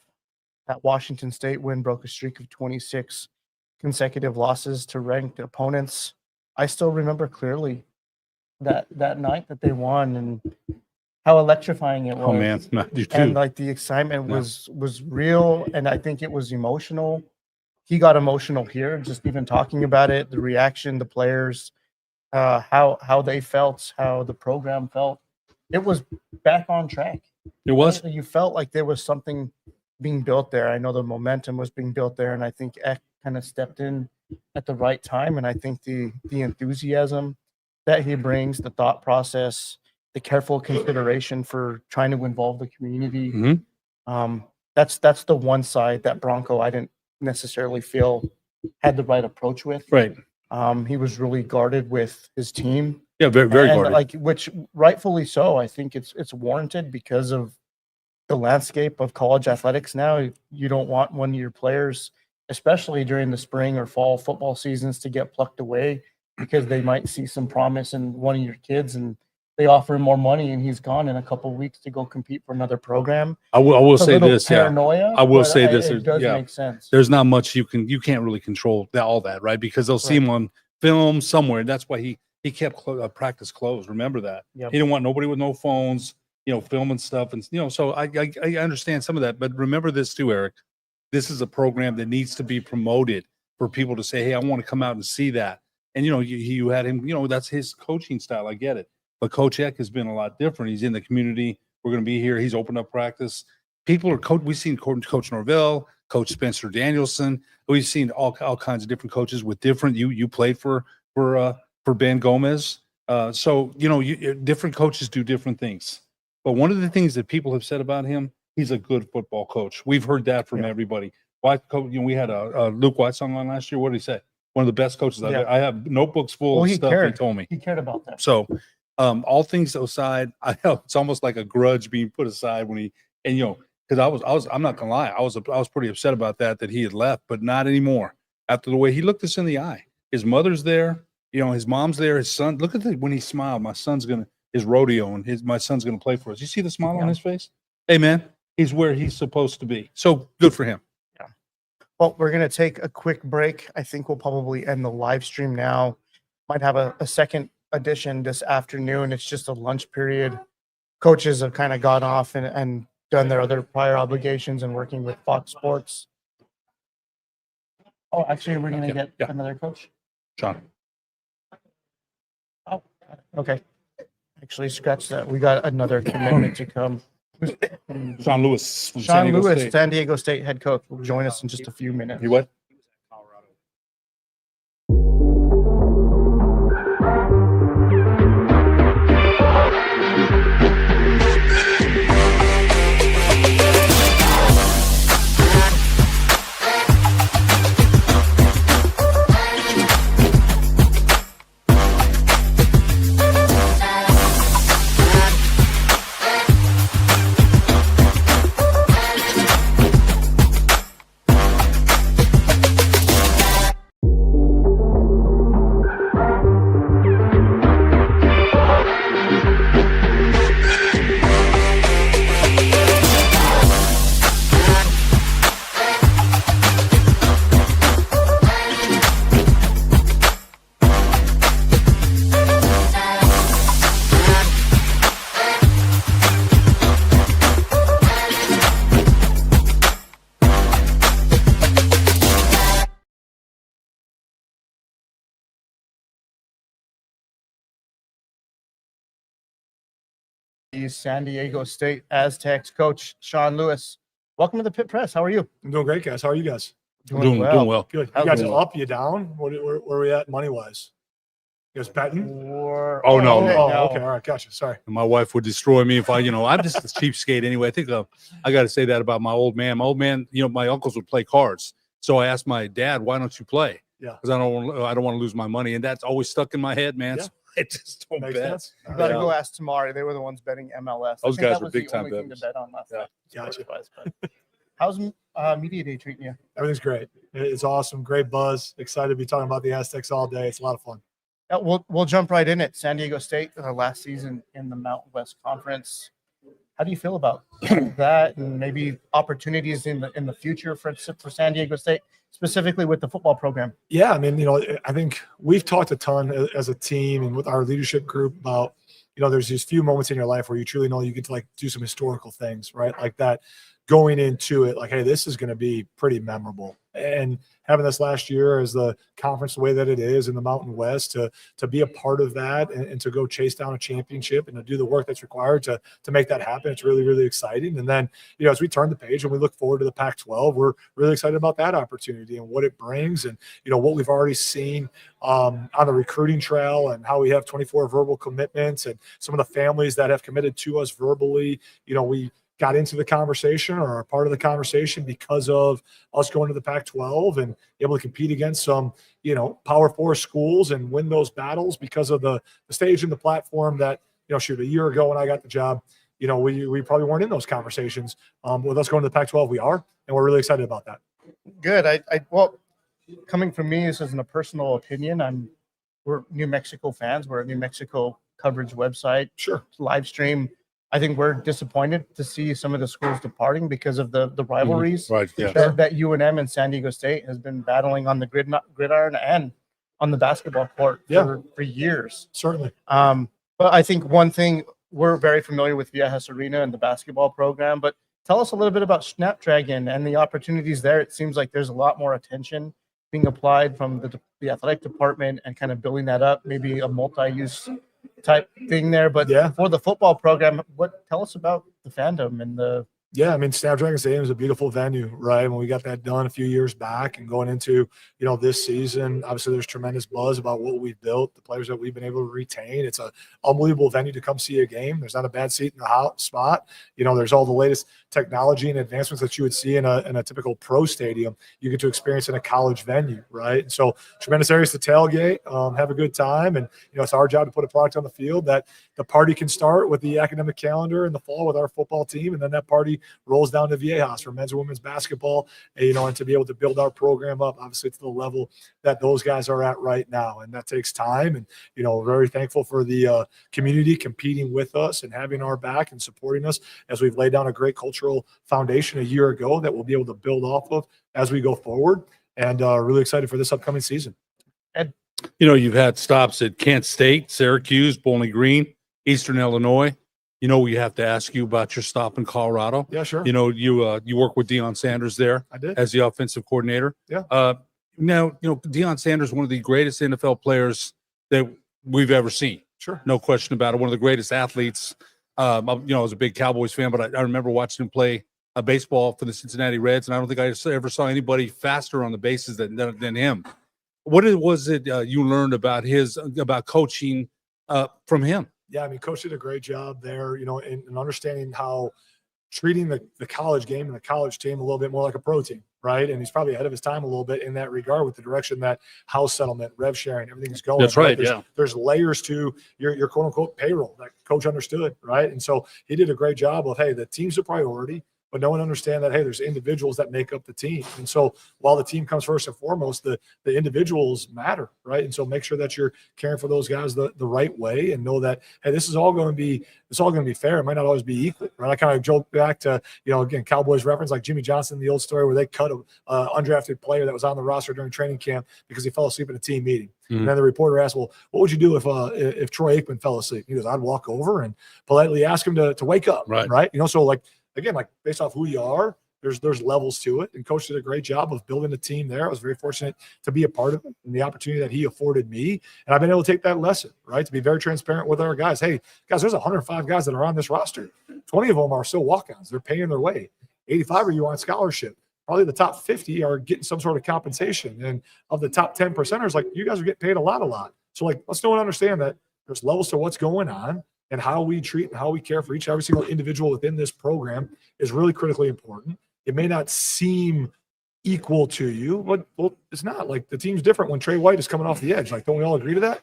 That Washington State win broke a streak of 26 consecutive losses to ranked opponents. I still remember clearly that night that they won and how electrifying it was. Oh man, no, you too. And like the excitement was real, and I think it was emotional. He got emotional here, just even talking about it, the reaction, the players, how they felt, how the program felt. It was back on track. It was. You felt like there was something being built there. I know the momentum was being built there, and I think Eck kind of stepped in at the right time. And I think the enthusiasm that he brings, the thought process, the careful consideration for trying to involve the community. Mhm. That's the one side that Bronco I didn't necessarily feel had the right approach with. Right. He was really guarded with his team. Yeah, very and guarded. which rightfully so. I think it's warranted because of the landscape of college athletics now. You don't want one of your players, especially during the spring or fall football seasons, to get plucked away because they might see some promise in one of your kids and they offer him more money and he's gone in a couple of weeks to go compete for another program. I will It's a say little this. paranoia, I will but say this. It does yeah. make sense. There's not much you can't really control all that, right? Because they'll see him on film somewhere. That's why he kept practice closed. Remember that. Yep. He didn't want nobody with no phones, filming stuff. And, so I understand some of that. But remember this too, Eric. this is a program that needs to be promoted for people to say, hey, I want to come out and see that. And, you had him, that's his coaching style. I get it. But Coach Eck has been a lot different. He's in the community. We're going to be here. He's opened up practice. People are we've seen Coach Norville, Coach Spencer Danielson. We've seen all kinds of different coaches with different. You played for Ben Gomez. So different coaches do different things. But one of the things that people have said about him, he's a good football coach. We've heard that from everybody. We had a Luke Whitesong on last year. What did he say? One of the best coaches. I have notebooks full of stuff he told me. He cared about that. So all things aside, it's almost like a grudge being put aside when because I'm not gonna lie, I was pretty upset about that he had left, but not anymore. After the way he looked us in the eye, his mother's there, his mom's there, his son. Look at when he smiled. My son's his rodeo and my son's gonna play for us. You see the smile on his face? Hey man, he's where he's supposed to be. So good for him. Yeah. Well, we're gonna take a quick break. I think we'll probably end the live stream now. Might have a second edition this afternoon. It's just a lunch period. Coaches have kind of gone off and done their other prior obligations and working with Fox Sports. Oh, actually, we're going to get another coach. Sean. Oh, okay. Actually, scratch that. We got another commitment to come. Sean Lewis. From Sean Lewis, San Diego State head coach, will join us in just a few minutes. You what? San Diego State Aztecs coach Sean Lewis. Welcome to the Pit Press. How are you? I'm doing great, guys. How are you guys? Doing well. Good. You guys are up, you down? Where are we at money wise? You guys betting? No. Oh, okay. All right. Gotcha. Sorry. My wife would destroy me if I'm just a cheapskate anyway. I think I got to say that about my old man. My old man, my uncles would play cards. So I asked my dad, why don't you play? Yeah. Because I don't want to lose my money. And that's always stuck in my head, man. Yeah. So I just don't Makes bet. sense. You got to go ask Tamari. They were the ones betting MLS. Those I think guys that were was the big-time only thing bettors. to bet on last night. Gotcha. But how's Media Day treating you? Everything's great. It's awesome. Great buzz. Excited to be talking about the Aztecs all day. It's a lot of fun. Yeah, we'll jump right in it. San Diego State last season in the Mountain West Conference. How do you feel about that and maybe opportunities in the future for San Diego State, specifically with the football program? Yeah, I mean, I think we've talked a ton as a team and with our leadership group about, there's these few moments in your life where you truly know you get to do some historical things, right? Like that going into it, like, hey, this is going to be pretty memorable. And having this last year as the conference the way that it is in the Mountain West, to be a part of that and to go chase down a championship and to do the work that's required to make that happen, it's really, really exciting. And then, as we turn the page and we look forward to the Pac-12, we're really excited about that opportunity and what it brings and, what we've already seen on the recruiting trail and how we have 24 verbal commitments and some of the families that have committed to us verbally. We got into the conversation or are part of the conversation because of us going to the Pac-12 and able to compete against some, Power 4 schools and win those battles because of the stage and the platform that, a year ago when I got the job, we probably weren't in those conversations. With us going to the Pac-12, we are, and we're really excited about that. Good. Well, coming from me, this isn't a personal opinion. We're New Mexico fans. We're a New Mexico coverage website. Sure. Live stream. I think we're disappointed to see some of the schools departing because of the rivalries Right. Yeah. that UNM and San Diego State has been battling on the gridiron and on the basketball court for years. Certainly. But I think one thing, we're very familiar with Viejas Arena and the basketball program, but Tell us a little bit about Snapdragon and the opportunities there. It seems like there's a lot more attention being applied from the athletic department and kind of building that up, maybe a multi-use type thing there. But for the football program, tell us about the fandom and the. Yeah, I mean, Snapdragon Stadium is a beautiful venue, right? When we got that done a few years back and going into, this season, obviously there's tremendous buzz about what we've built, the players that we've been able to retain. It's an unbelievable venue to come see a game. There's not a bad seat in the hot spot. There's all the latest technology and advancements that you would see in a typical pro stadium. You get to experience in a college venue, right? And so tremendous areas to tailgate, have a good time. And, it's our job to put a product on the field that the party can start with the academic calendar in the fall with our football team. And then that party rolls down to Viejas for men's and women's basketball, and to be able to build our program up, obviously, to the level that those guys are at right now. And that takes time. And, very thankful for the community competing with us and having our back and supporting us as we've laid down a great cultural foundation a year ago that we'll be able to build off of as we go forward. And really excited for this upcoming season. And you've had stops at Kent State, Syracuse, Bowling Green, Eastern Illinois. We have to ask you about your stop in Colorado. Yeah, sure. You work with Deion Sanders there. I did. As the offensive coordinator. Yeah. Now, Deion Sanders, one of the greatest NFL players that we've ever seen. Sure. No question about it. One of the greatest athletes. I was a big Cowboys fan, but I remember watching him play baseball for the Cincinnati Reds, and I don't think I ever saw anybody faster on the bases than him. What was it you learned about coaching from him? Yeah, I mean, Coach did a great job there, in understanding how treating the college game and the college team a little bit more like a pro team, right? And he's probably ahead of his time a little bit in that regard with the direction that house settlement, rev sharing, everything's going. That's right, yeah. There's layers to your quote-unquote payroll that Coach understood, right? And so he did a great job of, hey, the team's a priority, but no one understand that, hey, there's individuals that make up the team. And so while the team comes first and foremost, the individuals matter, right? And so make sure that you're caring for those guys the right way and know that, hey, this is all going to be fair. It might not always be equal, right? I kind of joke back to, again, Cowboys reference like Jimmy Johnson, the old story where they cut a undrafted player that was on the roster during training camp because he fell asleep at a team meeting. Mm-hmm. And then the reporter asked, well, what would you do if Troy Aikman fell asleep? He goes, I'd walk over and politely ask him to wake up, right? So again, based off who you are, there's levels to it. And Coach did a great job of building a team there. I was very fortunate to be a part of it and the opportunity that he afforded me. And I've been able to take that lesson, right? To be very transparent with our guys. Hey, guys, there's 105 guys that are on this roster. 20 of them are still walk-ons. They're paying their way. 85 of you are on scholarship. Probably the top 50 are getting some sort of compensation. And of the top 10 percenters, you guys are getting paid a lot. So let's know and understand that there's levels to what's going on. And how we treat and how we care for every single individual within this program is really critically important. It may not seem equal to you, but it's not. The team's different when Trey White is coming off the edge. Don't we all agree to that?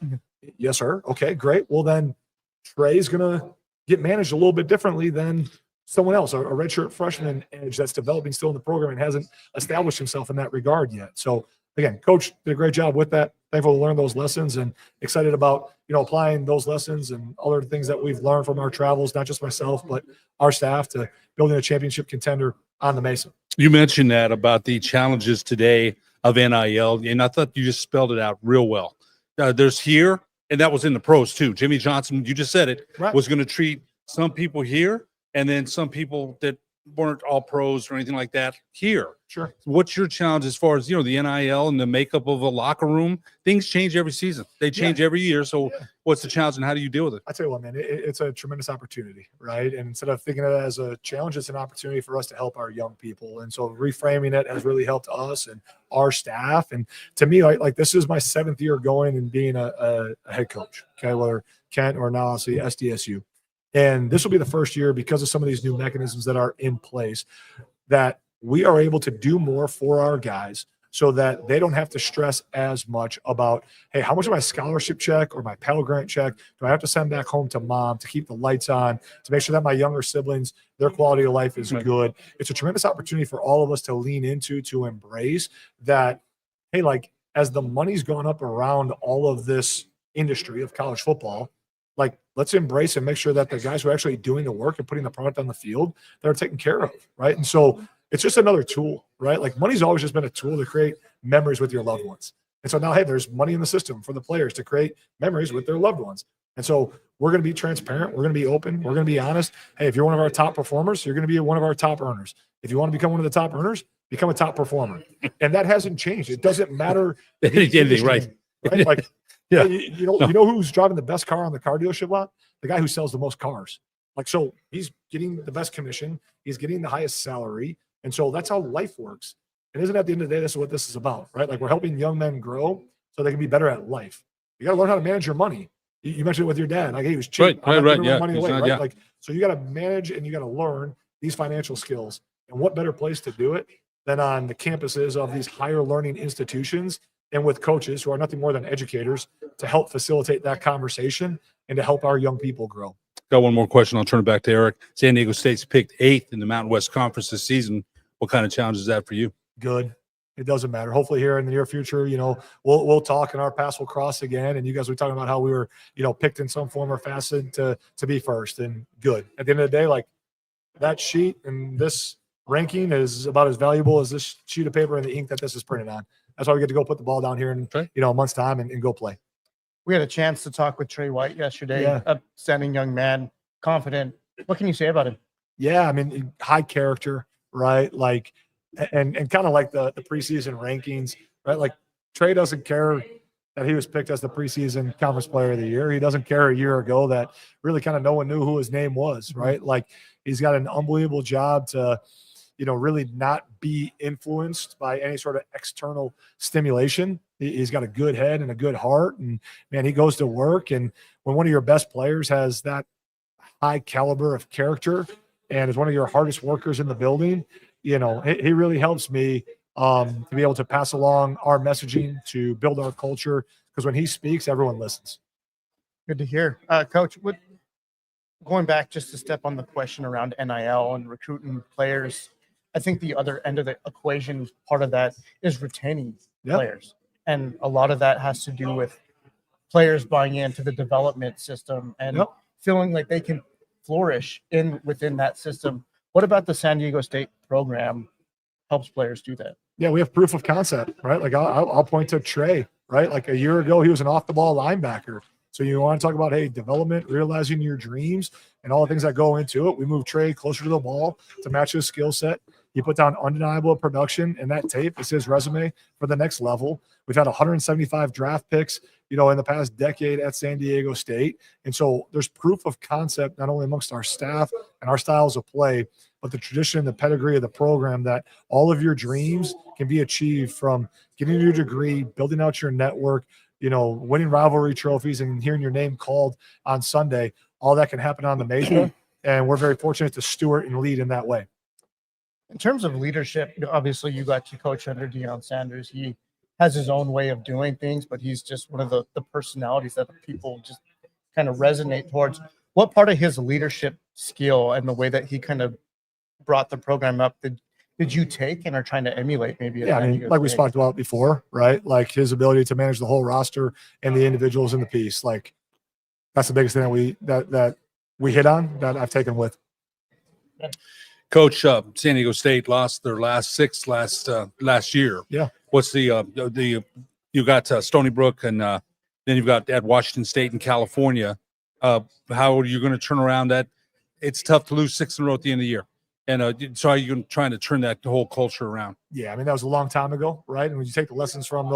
Yes, sir. Okay, great. Well, then Trey's going to get managed a little bit differently than someone else, a redshirt freshman edge that's developing still in the program and hasn't established himself in that regard yet. So, again, Coach did a great job with that. Thankful to learn those lessons and excited about, applying those lessons and other things that we've learned from our travels, not just myself, but our staff to building a championship contender on the Mesa. You mentioned that about the challenges today of NIL, and I thought you just spelled it out real well. There's here, and that was in the pros too. Jimmy Johnson, you just said it, right, was going to treat some people here and then some people that weren't all pros or anything like that here. Sure. What's your challenge as far as, the NIL and the makeup of a locker room? Things change every season. They change every year. So what's the challenge and how do you deal with it? I tell you what, man, it's a tremendous opportunity, right? And instead of thinking of it as a challenge, it's an opportunity for us to help our young people. And so reframing it has really helped us and our staff. And to me, this is my 7th year going and being a head coach, okay, whether Kent or now obviously SDSU. And this will be the first year because of some of these new mechanisms that are in place that we are able to do more for our guys so that they don't have to stress as much about, hey, how much of my scholarship check or my Pell Grant check do I have to send back home to mom to keep the lights on, to make sure that my younger siblings, their quality of life is good. It's a tremendous opportunity for all of us to lean into, to embrace that, hey, as the money's gone up around all of this industry of college football, let's embrace and make sure that the guys who are actually doing the work and putting the product on the field, they're taken care of, right? And so it's just another tool, right? Money's always just been a tool to create memories with your loved ones. And so now, hey, there's money in the system for the players to create memories with their loved ones. And so we're going to be transparent. We're going to be open. We're going to be honest. Hey, if you're one of our top performers, you're going to be one of our top earners. If you want to become one of the top earners, become a top performer. And that hasn't changed. It doesn't matter. Anything, right? Like, Yeah. you know who's driving the best car on the car dealership lot? The guy who sells the most cars. Like, so he's getting the best commission. He's getting the highest salary. And so that's how life works. And isn't at the end of the day, this is what this is about, right? Like, we're helping young men grow so they can be better at life. You got to learn how to manage your money. You mentioned it with your dad. Like, hey, he was cheap. Right. Yeah. Money He's away, not- right? yeah. Like, so you got to manage and you got to learn these financial skills. And what better place to do it than on the campuses of these higher learning institutions and with coaches who are nothing more than educators to help facilitate that conversation and to help our young people grow. Got one more question. I'll turn it back to Eric. San Diego State's picked 8th in the Mountain West Conference this season. What kind of challenge is that for you? Good. It doesn't matter. Hopefully here in the near future, we'll talk and our paths will cross again. And you guys were talking about how we were, picked in some form or facet to be first, and good. At the end of the day, like, that sheet and this ranking is about as valuable as this sheet of paper and the ink that this is printed on. That's why we get to go put the ball down here in, a month's time and go play. We had a chance to talk with Trey White yesterday. Yeah. Upstanding young man, confident. What can you say about him? Yeah, I mean, high character, right? Like, and kind of like the preseason rankings, right? Like, Trey doesn't care that he was picked as the preseason conference player of the year. He doesn't care a year ago that really kind of no one knew who his name was, right? Like, he's got an unbelievable job to, really not be influenced by any sort of external stimulation. He's got a good head and a good heart, and man, he goes to work. And when one of your best players has that high caliber of character and is one of your hardest workers in the building, he really helps me to be able to pass along our messaging, to build our culture, because when he speaks, everyone listens. Good to hear. Coach, going back just a step on the question around NIL and recruiting players, I think the other end of the equation, part of that is retaining players. And a lot of that has to do with players buying into the development system and feeling like they can flourish within that system. What about the San Diego State program helps players do that? Yeah, we have proof of concept, right? Like, I'll point to Trey, right? Like, a year ago, he was an off-the-ball linebacker. So you want to talk about, hey, development, realizing your dreams, and all the things that go into it. We moved Trey closer to the ball to match his skill set. He put down undeniable production, and that tape is his resume for the next level. We've had 175 draft picks, in the past decade at San Diego State. And so there's proof of concept, not only amongst our staff and our styles of play, but the tradition and the pedigree of the program, that all of your dreams can be achieved from getting your degree, building out your network, winning rivalry trophies and hearing your name called on Sunday. All that can happen on the Mesa. And we're very fortunate to steward and lead in that way. In terms of leadership, obviously you got to coach under Deion Sanders. He has his own way of doing things, but he's just one of the personalities that people just kind of resonate towards. What part of his leadership skill and the way that he kind of brought the program up did you take and are trying to emulate maybe? Yeah, I mean, like we talked about before, right? Like, his ability to manage the whole roster and the individuals in the piece. Like, that's the biggest thing that we hit on, that I've taken with. Coach, San Diego State lost their last 6 last year. Yeah. What's you got Stony Brook, and then you've got at Washington State in California. How are you going to turn around that? It's tough to lose 6 in a row at the end of the year. And so are you trying to turn that whole culture around? Yeah, I mean, that was a long time ago, right? And when you take the lessons from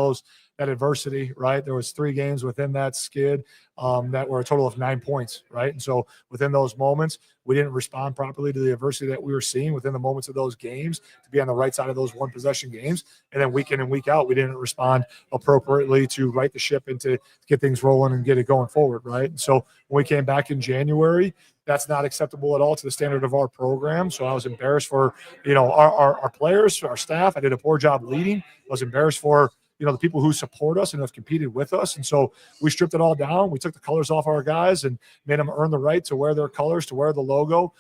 that adversity, right? There was 3 games within that skid that were a total of 9 points, right? And so within those moments, we didn't respond properly to the adversity that we were seeing within the moments of those games to be on the right side of those 1-possession games. And then week in and week out, we didn't respond appropriately to right the ship and to get things rolling and get it going forward, right? And so when we came back in January, that's not acceptable at all to the standard of our program. So I was embarrassed for, our players, our staff. I did a poor job leading. I was embarrassed for, the people who support us and have competed with us. And so we stripped it all down. We took the colors off our guys and made them earn the right to wear their colors, to wear the logo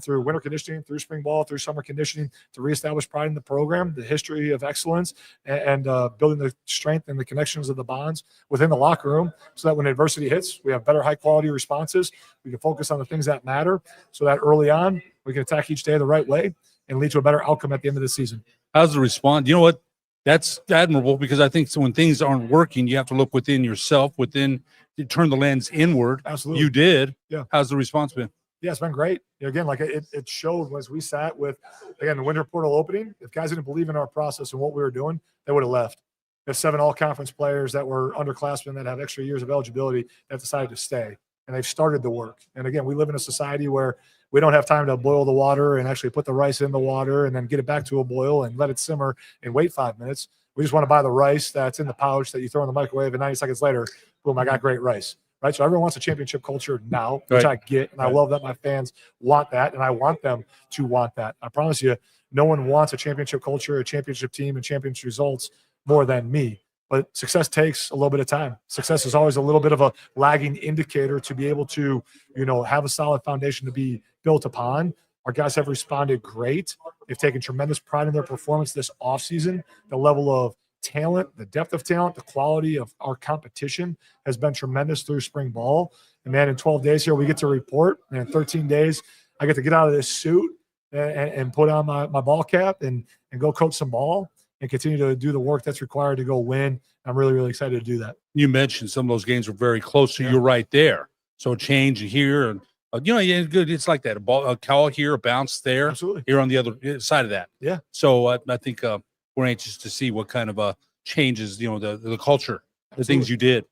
through winter conditioning, through spring ball, through summer conditioning, to reestablish pride in the program, the history of excellence, and building the strength and the connections of the bonds within the locker room, so that when adversity hits, we have better high quality responses. We can focus on the things that matter, so that early on we can attack each day the right way and lead to a better outcome at the end of the season. How's the response? You know what? That's admirable, because I think so when things aren't working, you have to look within yourself, turn the lens inward. Absolutely. You did. Yeah. How's the response been? Yeah, it's been great. Again, like it showed as we sat with, again, the winter portal opening. If guys didn't believe in our process and what we were doing, they would have left. There's 7 all-conference players that were underclassmen that have extra years of eligibility that decided to stay, and they've started the work. And again, we live in a society where we don't have time to boil the water and actually put the rice in the water and then get it back to a boil and let it simmer and wait 5 minutes. We just want to buy the rice that's in the pouch that you throw in the microwave, and 90 seconds later, boom, I got great rice. Right. So everyone wants a championship culture now, which I get. And I love that my fans want that. And I want them to want that. I promise you, no one wants a championship culture, a championship team, and championship results more than me. But success takes a little bit of time. Success is always a little bit of a lagging indicator to be able to, have a solid foundation to be built upon. Our guys have responded great. They've taken tremendous pride in their performance this offseason. The level of talent, the depth of talent, the quality of our competition has been tremendous through spring ball. And man, in 12 days here, we get to report. And in 13 days, I get to get out of this suit and put on my ball cap and go coach some ball and continue to do the work that's required to go win. I'm really, really excited to do that. You mentioned some of those games were very close, so you're right there. So a change here, and good. It's like that. A call here, a bounce there. Absolutely. Here on the other side of that. Yeah. So I think we're anxious to see what kind of changes, the culture, the things you did.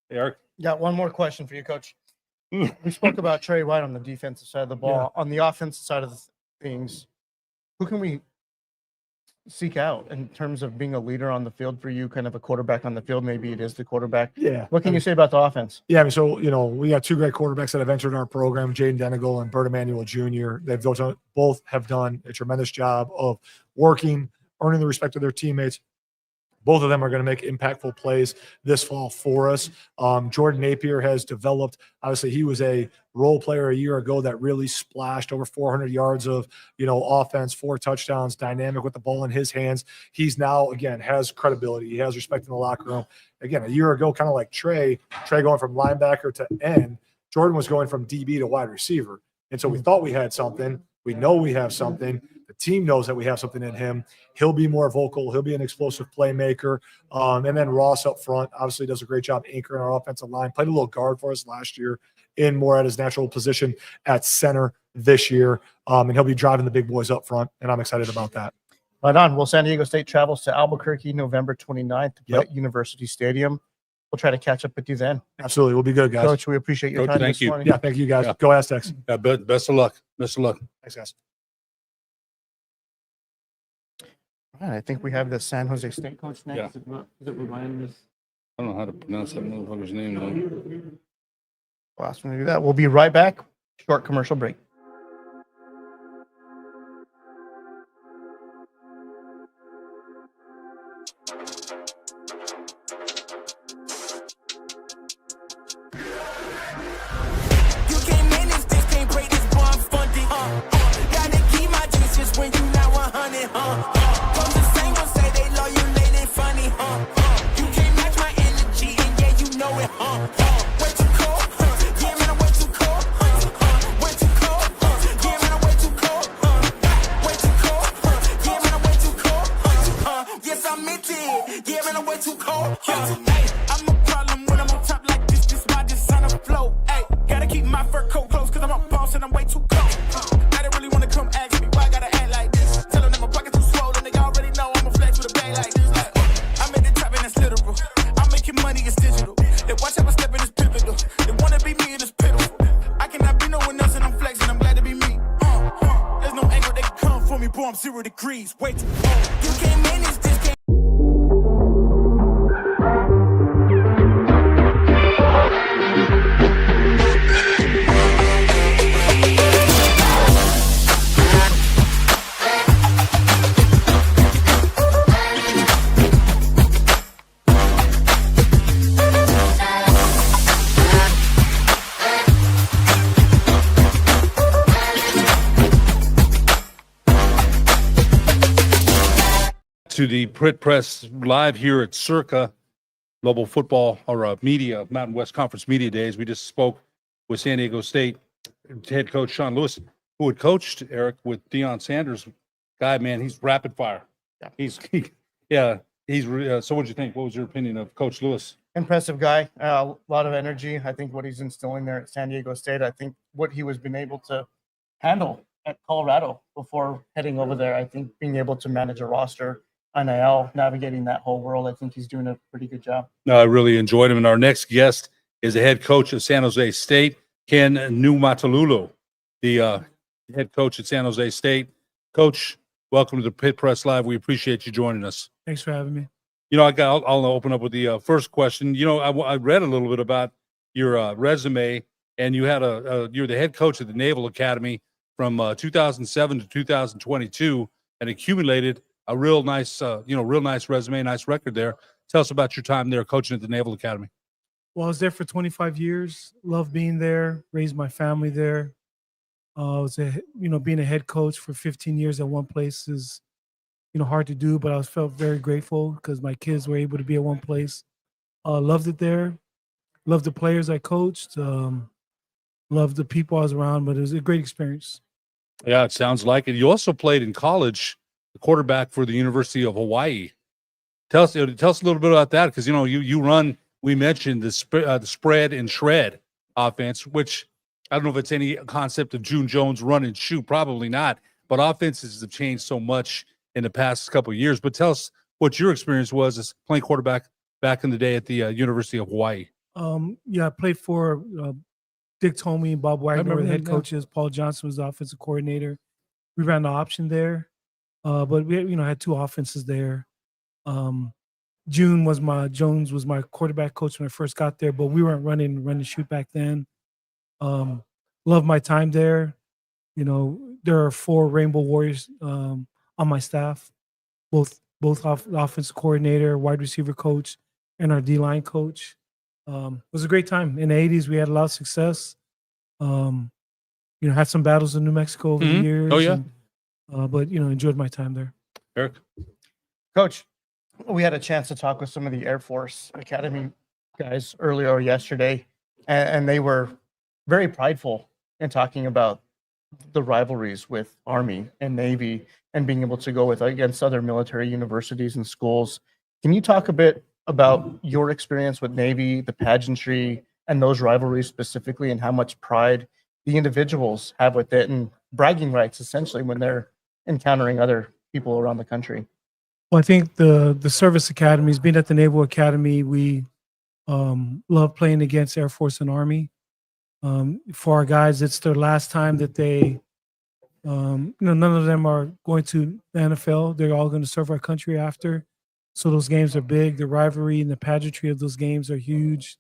Eric? Got one more question for you, Coach. We spoke about Trey White on the defensive side of the ball. On the offensive side of the things, who can we seek out in terms of being a leader on the field for you, kind of a quarterback on the field? Maybe it is the quarterback. Yeah. What can you say about the offense? Yeah, I mean, so, we got 2 great quarterbacks that have entered our program, Jaden Denegal and Bert Emanuel Jr. They've both have done a tremendous job of working, earning the respect of their teammates. Both of them are going to make impactful plays this fall for us. Jordan Napier has developed. Obviously, he was a role player a year ago that really splashed over 400 yards of, offense, 4 touchdowns, dynamic with the ball in his hands. He's now, again, has credibility. He has respect in the locker room. Again, a year ago, kind of like Trey going from linebacker to end, Jordan was going from DB to wide receiver. And so we thought we had something. We know we have something. The team knows that we have something in him. He'll be more vocal. He'll be an explosive playmaker. And then Ross up front obviously does a great job anchoring our offensive line. Played a little guard for us last year, in more at his natural position at center this year. And he'll be driving the big boys up front, and I'm excited about that. Right on. Well, San Diego State travels to Albuquerque November 29th to play at University Stadium. We'll try to catch up with you then. Absolutely. We'll be good, guys. Coach, we appreciate your time thank this you. morning. Yeah, thank you, guys. Go Aztecs. Yeah, best of luck. Best of luck. Thanks, guys. All right, I think we have the San Jose State coach next. Yeah. Is it Ryan? I don't know how to pronounce that motherfucker's name, though. We'll ask him to do that. We'll be right back. Short commercial break. You can't manage this, can't break this, boy, I'm funded. Gotta keep my distance when you not 100, From the same one say they love you, late and funny, You can't match my energy, and yeah, you know it, Way too cold, yeah, man, I'm way too cold, Way too cold, yeah, man, I'm way too cold, Way too cold, yeah, man, I'm way too cold, Yes, I meant it, yeah, man, I'm way too cold, Hey, I'm a problem when I'm on top like this why this on the flow, hey. Gotta keep my fur coat close, cause I'm a boss and I'm way too cold. I didn't really wanna come ask me why I gotta act like this. Tell them that my pockets too swollen, they already know I'm a flex with a bag like this. Like, I'm at the top and that's literal. I'm making money, it's digital. They watch how I step in this pivotal. They wanna be me and it's pitiful. I cannot be no one else and I'm flexing, I'm glad to be me. There's no angle they can come for me, boy, I'm 0 degrees. Way too cold. You can't manage this game. To the Prit Press live here at Circa Global Football or Media Mountain West Conference Media Days. We just spoke with San Diego State head coach Sean Lewis, who had coached Eric with Deion Sanders. Guy, man, he's rapid fire. Yeah. He's So what'd you think? What was your opinion of Coach Lewis? Impressive guy, a lot of energy. I think what he's instilling there at San Diego State, I think what he was been able to handle at Colorado before heading over there, I think being able to manage a roster, NIL, navigating that whole world, I think he's doing a pretty good job. No, I really enjoyed him. And our next guest is the head coach of San Jose State, Ken Niumatalolo, the head coach at San Jose State. Coach, welcome to the Pit Press Live. We appreciate you joining us. Thanks for having me. You know, I'll open up with the first question. You know, I read a little bit about your resume, and you had you're the head coach at the Naval Academy from 2007 to 2022, and accumulated a real nice resume, nice record there. Tell us about your time there coaching at the Naval Academy. Well, I was there for 25 years. Loved being there. Raised my family there. Being a head coach for 15 years at one place is, hard to do, but I felt very grateful because my kids were able to be at one place. Loved it there. Loved the players I coached. Loved the people I was around, but it was a great experience. Yeah, it sounds like it. You also played in college, the quarterback for the University of Hawaii. Tell us a little bit about that, because you run. We mentioned the spread and shred offense, which I don't know if it's any concept of June Jones run and shoot, probably not. But offenses have changed so much in the past couple of years. But tell us what your experience was as playing quarterback back in the day at the University of Hawaii. I played for Dick Tomey and Bob Wagner were the head coaches. Paul Johnson was the offensive coordinator. We ran the option there, but we had two offenses there. Jones was my quarterback coach when I first got there, but we weren't running run and shoot back then. Loved my time there. There are 4 Rainbow Warriors on my staff, both offensive coordinator, wide receiver coach, and our D-line coach. It was a great time. In the 80s, we had a lot of success. Had some battles in New Mexico over the years. Oh, yeah. But enjoyed my time there. Eric? Coach, we had a chance to talk with some of the Air Force Academy guys earlier yesterday, and they were very prideful in talking about the rivalries with Army and Navy and being able to go against other military universities and schools. Can you talk a bit about your experience with Navy, the pageantry, and those rivalries specifically, and how much pride the individuals have with it and bragging rights essentially when they're encountering other people around the country? Well, I think the service academies, being at the Naval Academy, we love playing against Air Force and Army. For our guys, it's their last time that they, none of them are going to the NFL. They're all going to serve our country after. So those games are big. The rivalry and the pageantry of those games are huge.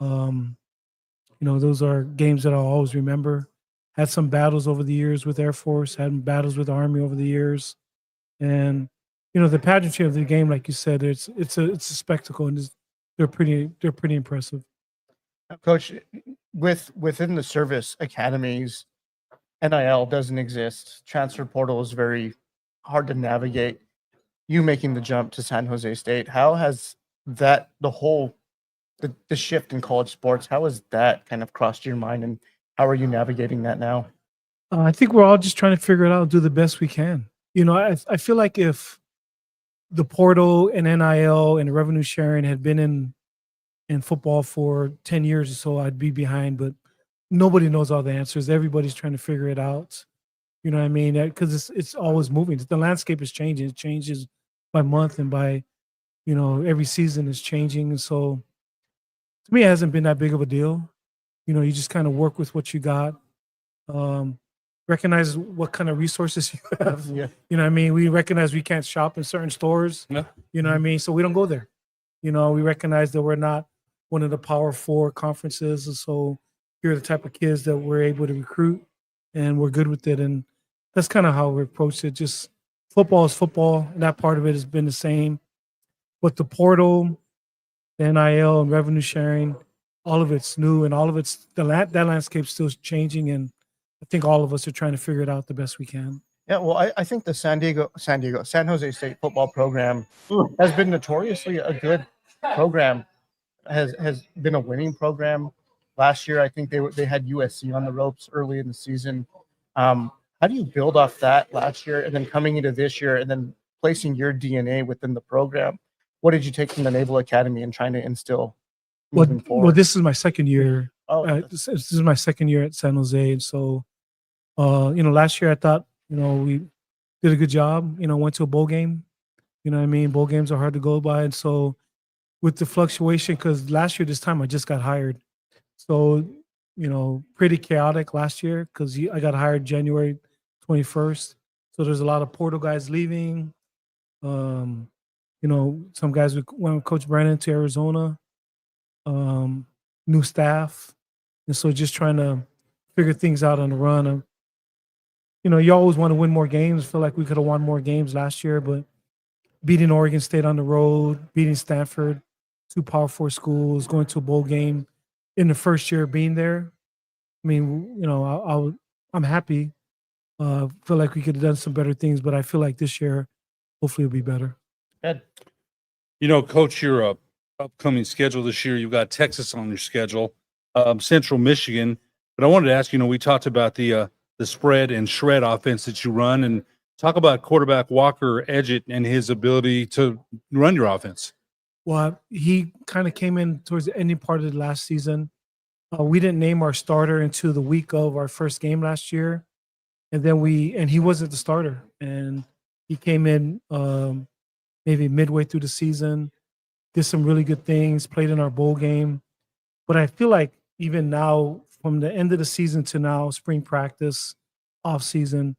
Those are games that I'll always remember. Had some battles over the years with Air Force, had battles with Army over the years. And, the pageantry of the game, like you said, it's a spectacle, and they're pretty impressive. Coach, within the service academies, NIL doesn't exist. Transfer portal is very hard to navigate. You making the jump to San Jose State, how has that, the shift in college sports, how has that kind of crossed your mind, and how are you navigating that now? I think we're all just trying to figure it out and do the best we can. I feel like if the portal and NIL and revenue sharing had been in football for 10 years or so, I'd be behind, but nobody knows all the answers. Everybody's trying to figure it out. You know what I mean? Because it's always moving. The landscape is changing. It changes by month and by, every season is changing. And so to me, it hasn't been that big of a deal. You just kind of work with what you got. Recognize what kind of resources you have. Yeah. You know what I mean? We recognize we can't shop in certain stores. Yeah. You know what I mean? So we don't go there. We recognize that we're not one of the Power 4 conferences. And so here are the type of kids that we're able to recruit, and we're good with it. And that's kind of how we approach it. Just football is football, and that part of it has been the same. But the portal, the NIL, and revenue sharing, all of it's new, and all of it's that landscape's still changing. And I think all of us are trying to figure it out the best we can. Yeah, well, I think the San Jose State football program has been notoriously a good program, has been a winning program. Last year, I think they had USC on the ropes early in the season. How do you build off that last year and then coming into this year and then placing your DNA within the program what did you take from the Naval Academy and trying to instill Well, moving forward? this is my second year. Oh, This is my second year at San Jose, and so last year I thought we did a good job. Went to a bowl game. You know what I mean? Bowl games are hard to go by, and so with the fluctuation, because last year this time I just got hired, so pretty chaotic last year because I got hired January 21st. So there's a lot of portal guys leaving. Some guys went with Coach Brennan to Arizona. New staff, and so just trying to figure things out on the run. You always want to win more games. Feel like we could have won more games last year, but beating Oregon State on the road, beating Stanford, 2 Power 4 schools, going to a bowl game in the first year being there. I mean, I'm happy. Feel like we could have done some better things, but I feel like this year, hopefully, it'll be better. Ed. Coach, your upcoming schedule this year, you've got Texas on your schedule, Central Michigan. But I wanted to ask, we talked about the spread and shred offense that you run, and talk about quarterback Walker Edgett and his ability to run your offense. Well, he kind of came in towards the ending part of the last season. We didn't name our starter until the week of our first game last year. And then he wasn't the starter. And he came in maybe midway through the season, did some really good things, played in our bowl game. But I feel like even now, from the end of the season to now, spring practice, off season,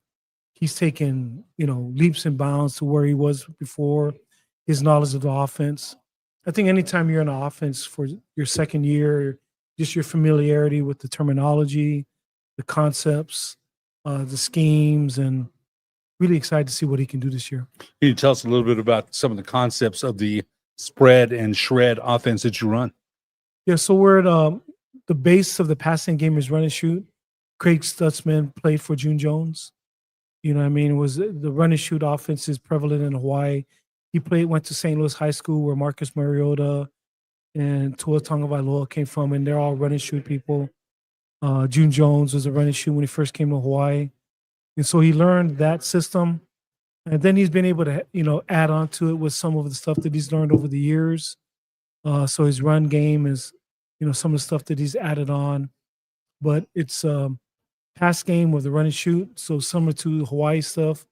he's taken, leaps and bounds to where he was before, his knowledge of the offense. I think anytime you're in an offense for your second year, just your familiarity with the terminology, the concepts, the schemes, and really excited to see what he can do this year. Can you tell us a little bit about some of the concepts of the spread and shred offense that you run? Yeah, so we're at the base of the passing game is run and shoot. Craig Stutzman played for June Jones. You know what I mean? Was the run and shoot offense is prevalent in Hawaii. He went to St. Louis High School where Marcus Mariota and Tua Tagovailoa came from, and they're all run and shoot people. June Jones was a run and shoot when he first came to Hawaii. And so he learned that system. And then he's been able to, add on to it with some of the stuff that he's learned over the years. So his run game is, some of the stuff that he's added on. But it's pass game with the run and shoot, so similar to Hawaii stuff.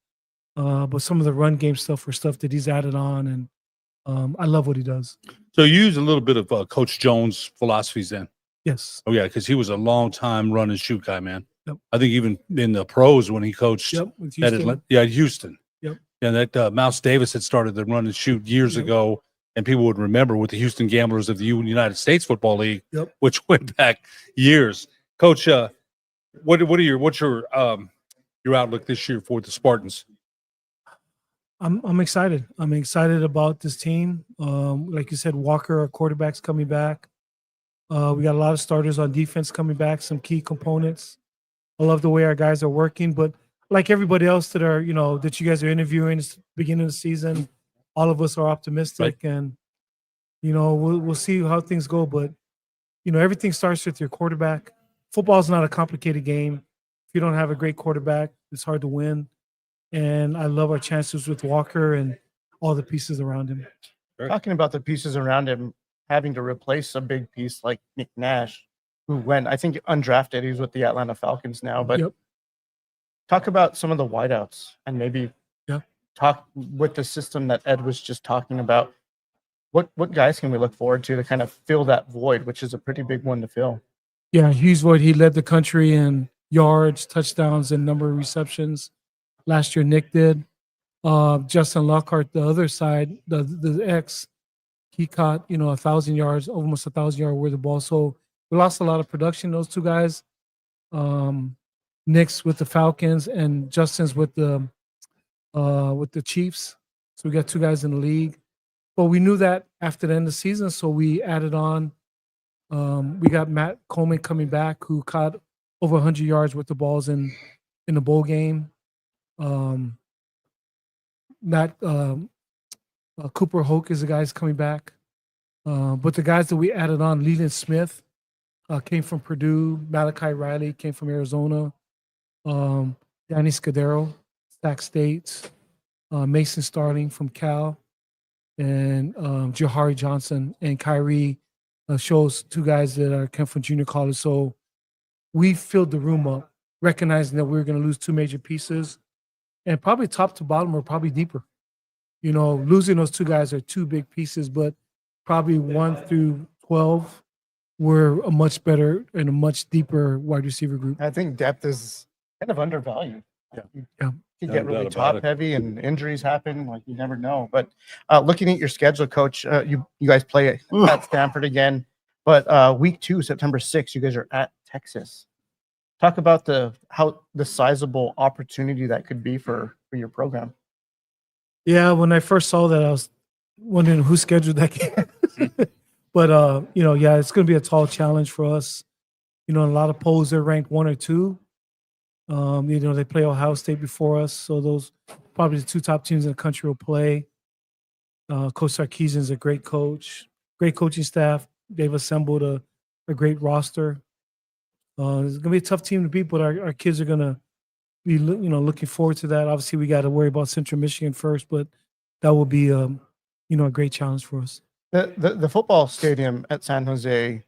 But some of the run game stuff were stuff that he's added on, and I love what he does. So you use a little bit of Coach Jones' philosophies then? Yes. Oh, yeah, because he was a long-time run and shoot guy, man. Yep. I think even in the pros when he coached with at Houston. Houston. Yep. Yeah, that Mouse Davis had started the run and shoot years ago, and people would remember with the Houston Gamblers of the United States Football League, which went back years. Coach, what's your outlook this year for the Spartans? I'm excited. I'm excited about this team. Like you said, Walker, our quarterback's coming back. We got a lot of starters on defense coming back, some key components. I love the way our guys are working, but like everybody else that are, that you guys are interviewing, it's the beginning of the season. All of us are optimistic, and we'll see how things go. But everything starts with your quarterback. Football is not a complicated game. If you don't have a great quarterback, it's hard to win. And I love our chances with Walker and all the pieces around him. Talking about the pieces around him, having to replace a big piece like Nick Nash, who went, I think, undrafted. He's with the Atlanta Falcons now. But talk about some of the wideouts and maybe talk with the system that Ed was just talking about. What guys can we look forward to kind of fill that void, which is a pretty big one to fill? Yeah, huge void. He led the country in yards, touchdowns, and number of receptions. Last year, Nick did. Justin Lockhart, the other side, the ex, he caught 1,000 yards, almost 1,000 yards worth of ball. So we lost a lot of production. Those two guys, Nick's with the Falcons and Justin's with the Chiefs. So we got two guys in the league. But we knew that after the end of the season, so we added on. We got Matt Coleman coming back, who caught over 100 yards with the balls in the bowl game. Cooper Hoke is the guys coming back. But the guys that we added on, Leland Smith came from Purdue. Malachi Riley came from Arizona. Danny Scudero, Sac State. Mason Starling from Cal. and Jahari Johnson and Kyrie shows, two guys that come from junior college. So we filled the room up, recognizing that we were going to lose two major pieces, and probably top to bottom or probably deeper. You know, losing those two guys are two big pieces, but probably 1 through 12 were a much better and a much deeper wide receiver group. I think depth is kind of undervalued. Yeah. Yeah. You No get doubt really about top it. heavy and injuries happen. Like you never know. But looking at your schedule, Coach, you guys play at Stanford again. But week 2, September 6th, you guys are at Texas. Talk about the sizable opportunity that could be for your program. Yeah, when I first saw that, I was wondering who scheduled that game. But you know, yeah, it's going to be a tall challenge for us. You know, in a lot of polls they're ranked 1 or 2. You know, they play Ohio State before us, so those probably the 2 top teams in the country will play. Coach Sarkisian is a great coach, great coaching staff. They've assembled a great roster. It's gonna be a tough team to beat, but our kids are gonna be looking forward to that. Obviously, we got to worry about Central Michigan first, but that will be a great challenge for us. The football stadium at San Jose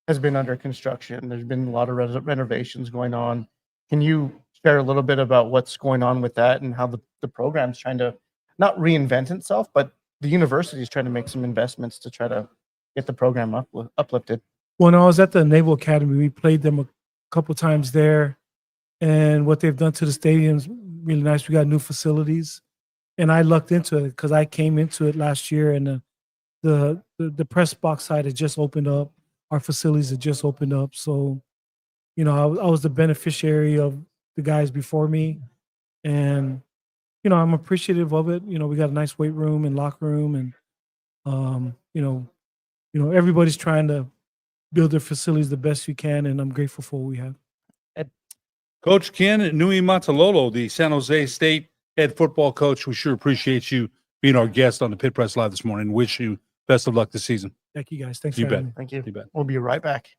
has been under construction. There's been a lot of renovations going on. Can you share a little bit about what's going on with that and how the program's trying to not reinvent itself, but the university is trying to make some investments to try to get the program uplifted? When I was at the Naval Academy, we played them a couple times there, and what they've done to the stadium's really nice. We got new facilities, and I lucked into it because I came into it last year, and the press box side had just opened up. Our facilities had just opened up, so you know I was the beneficiary of the guys before me, and you know I'm appreciative of it. You know, we got a nice weight room and locker room, and you know everybody's trying to build their facilities the best you can, and I'm grateful for what we have. Coach Ken Niumatalolo, the San Jose State head football coach, we sure appreciate you being our guest on the Pit Press Live this morning. Wish you best of luck this season. Thank you, guys. Thanks You for having bet. me. Thank you. You bet. We'll be right back.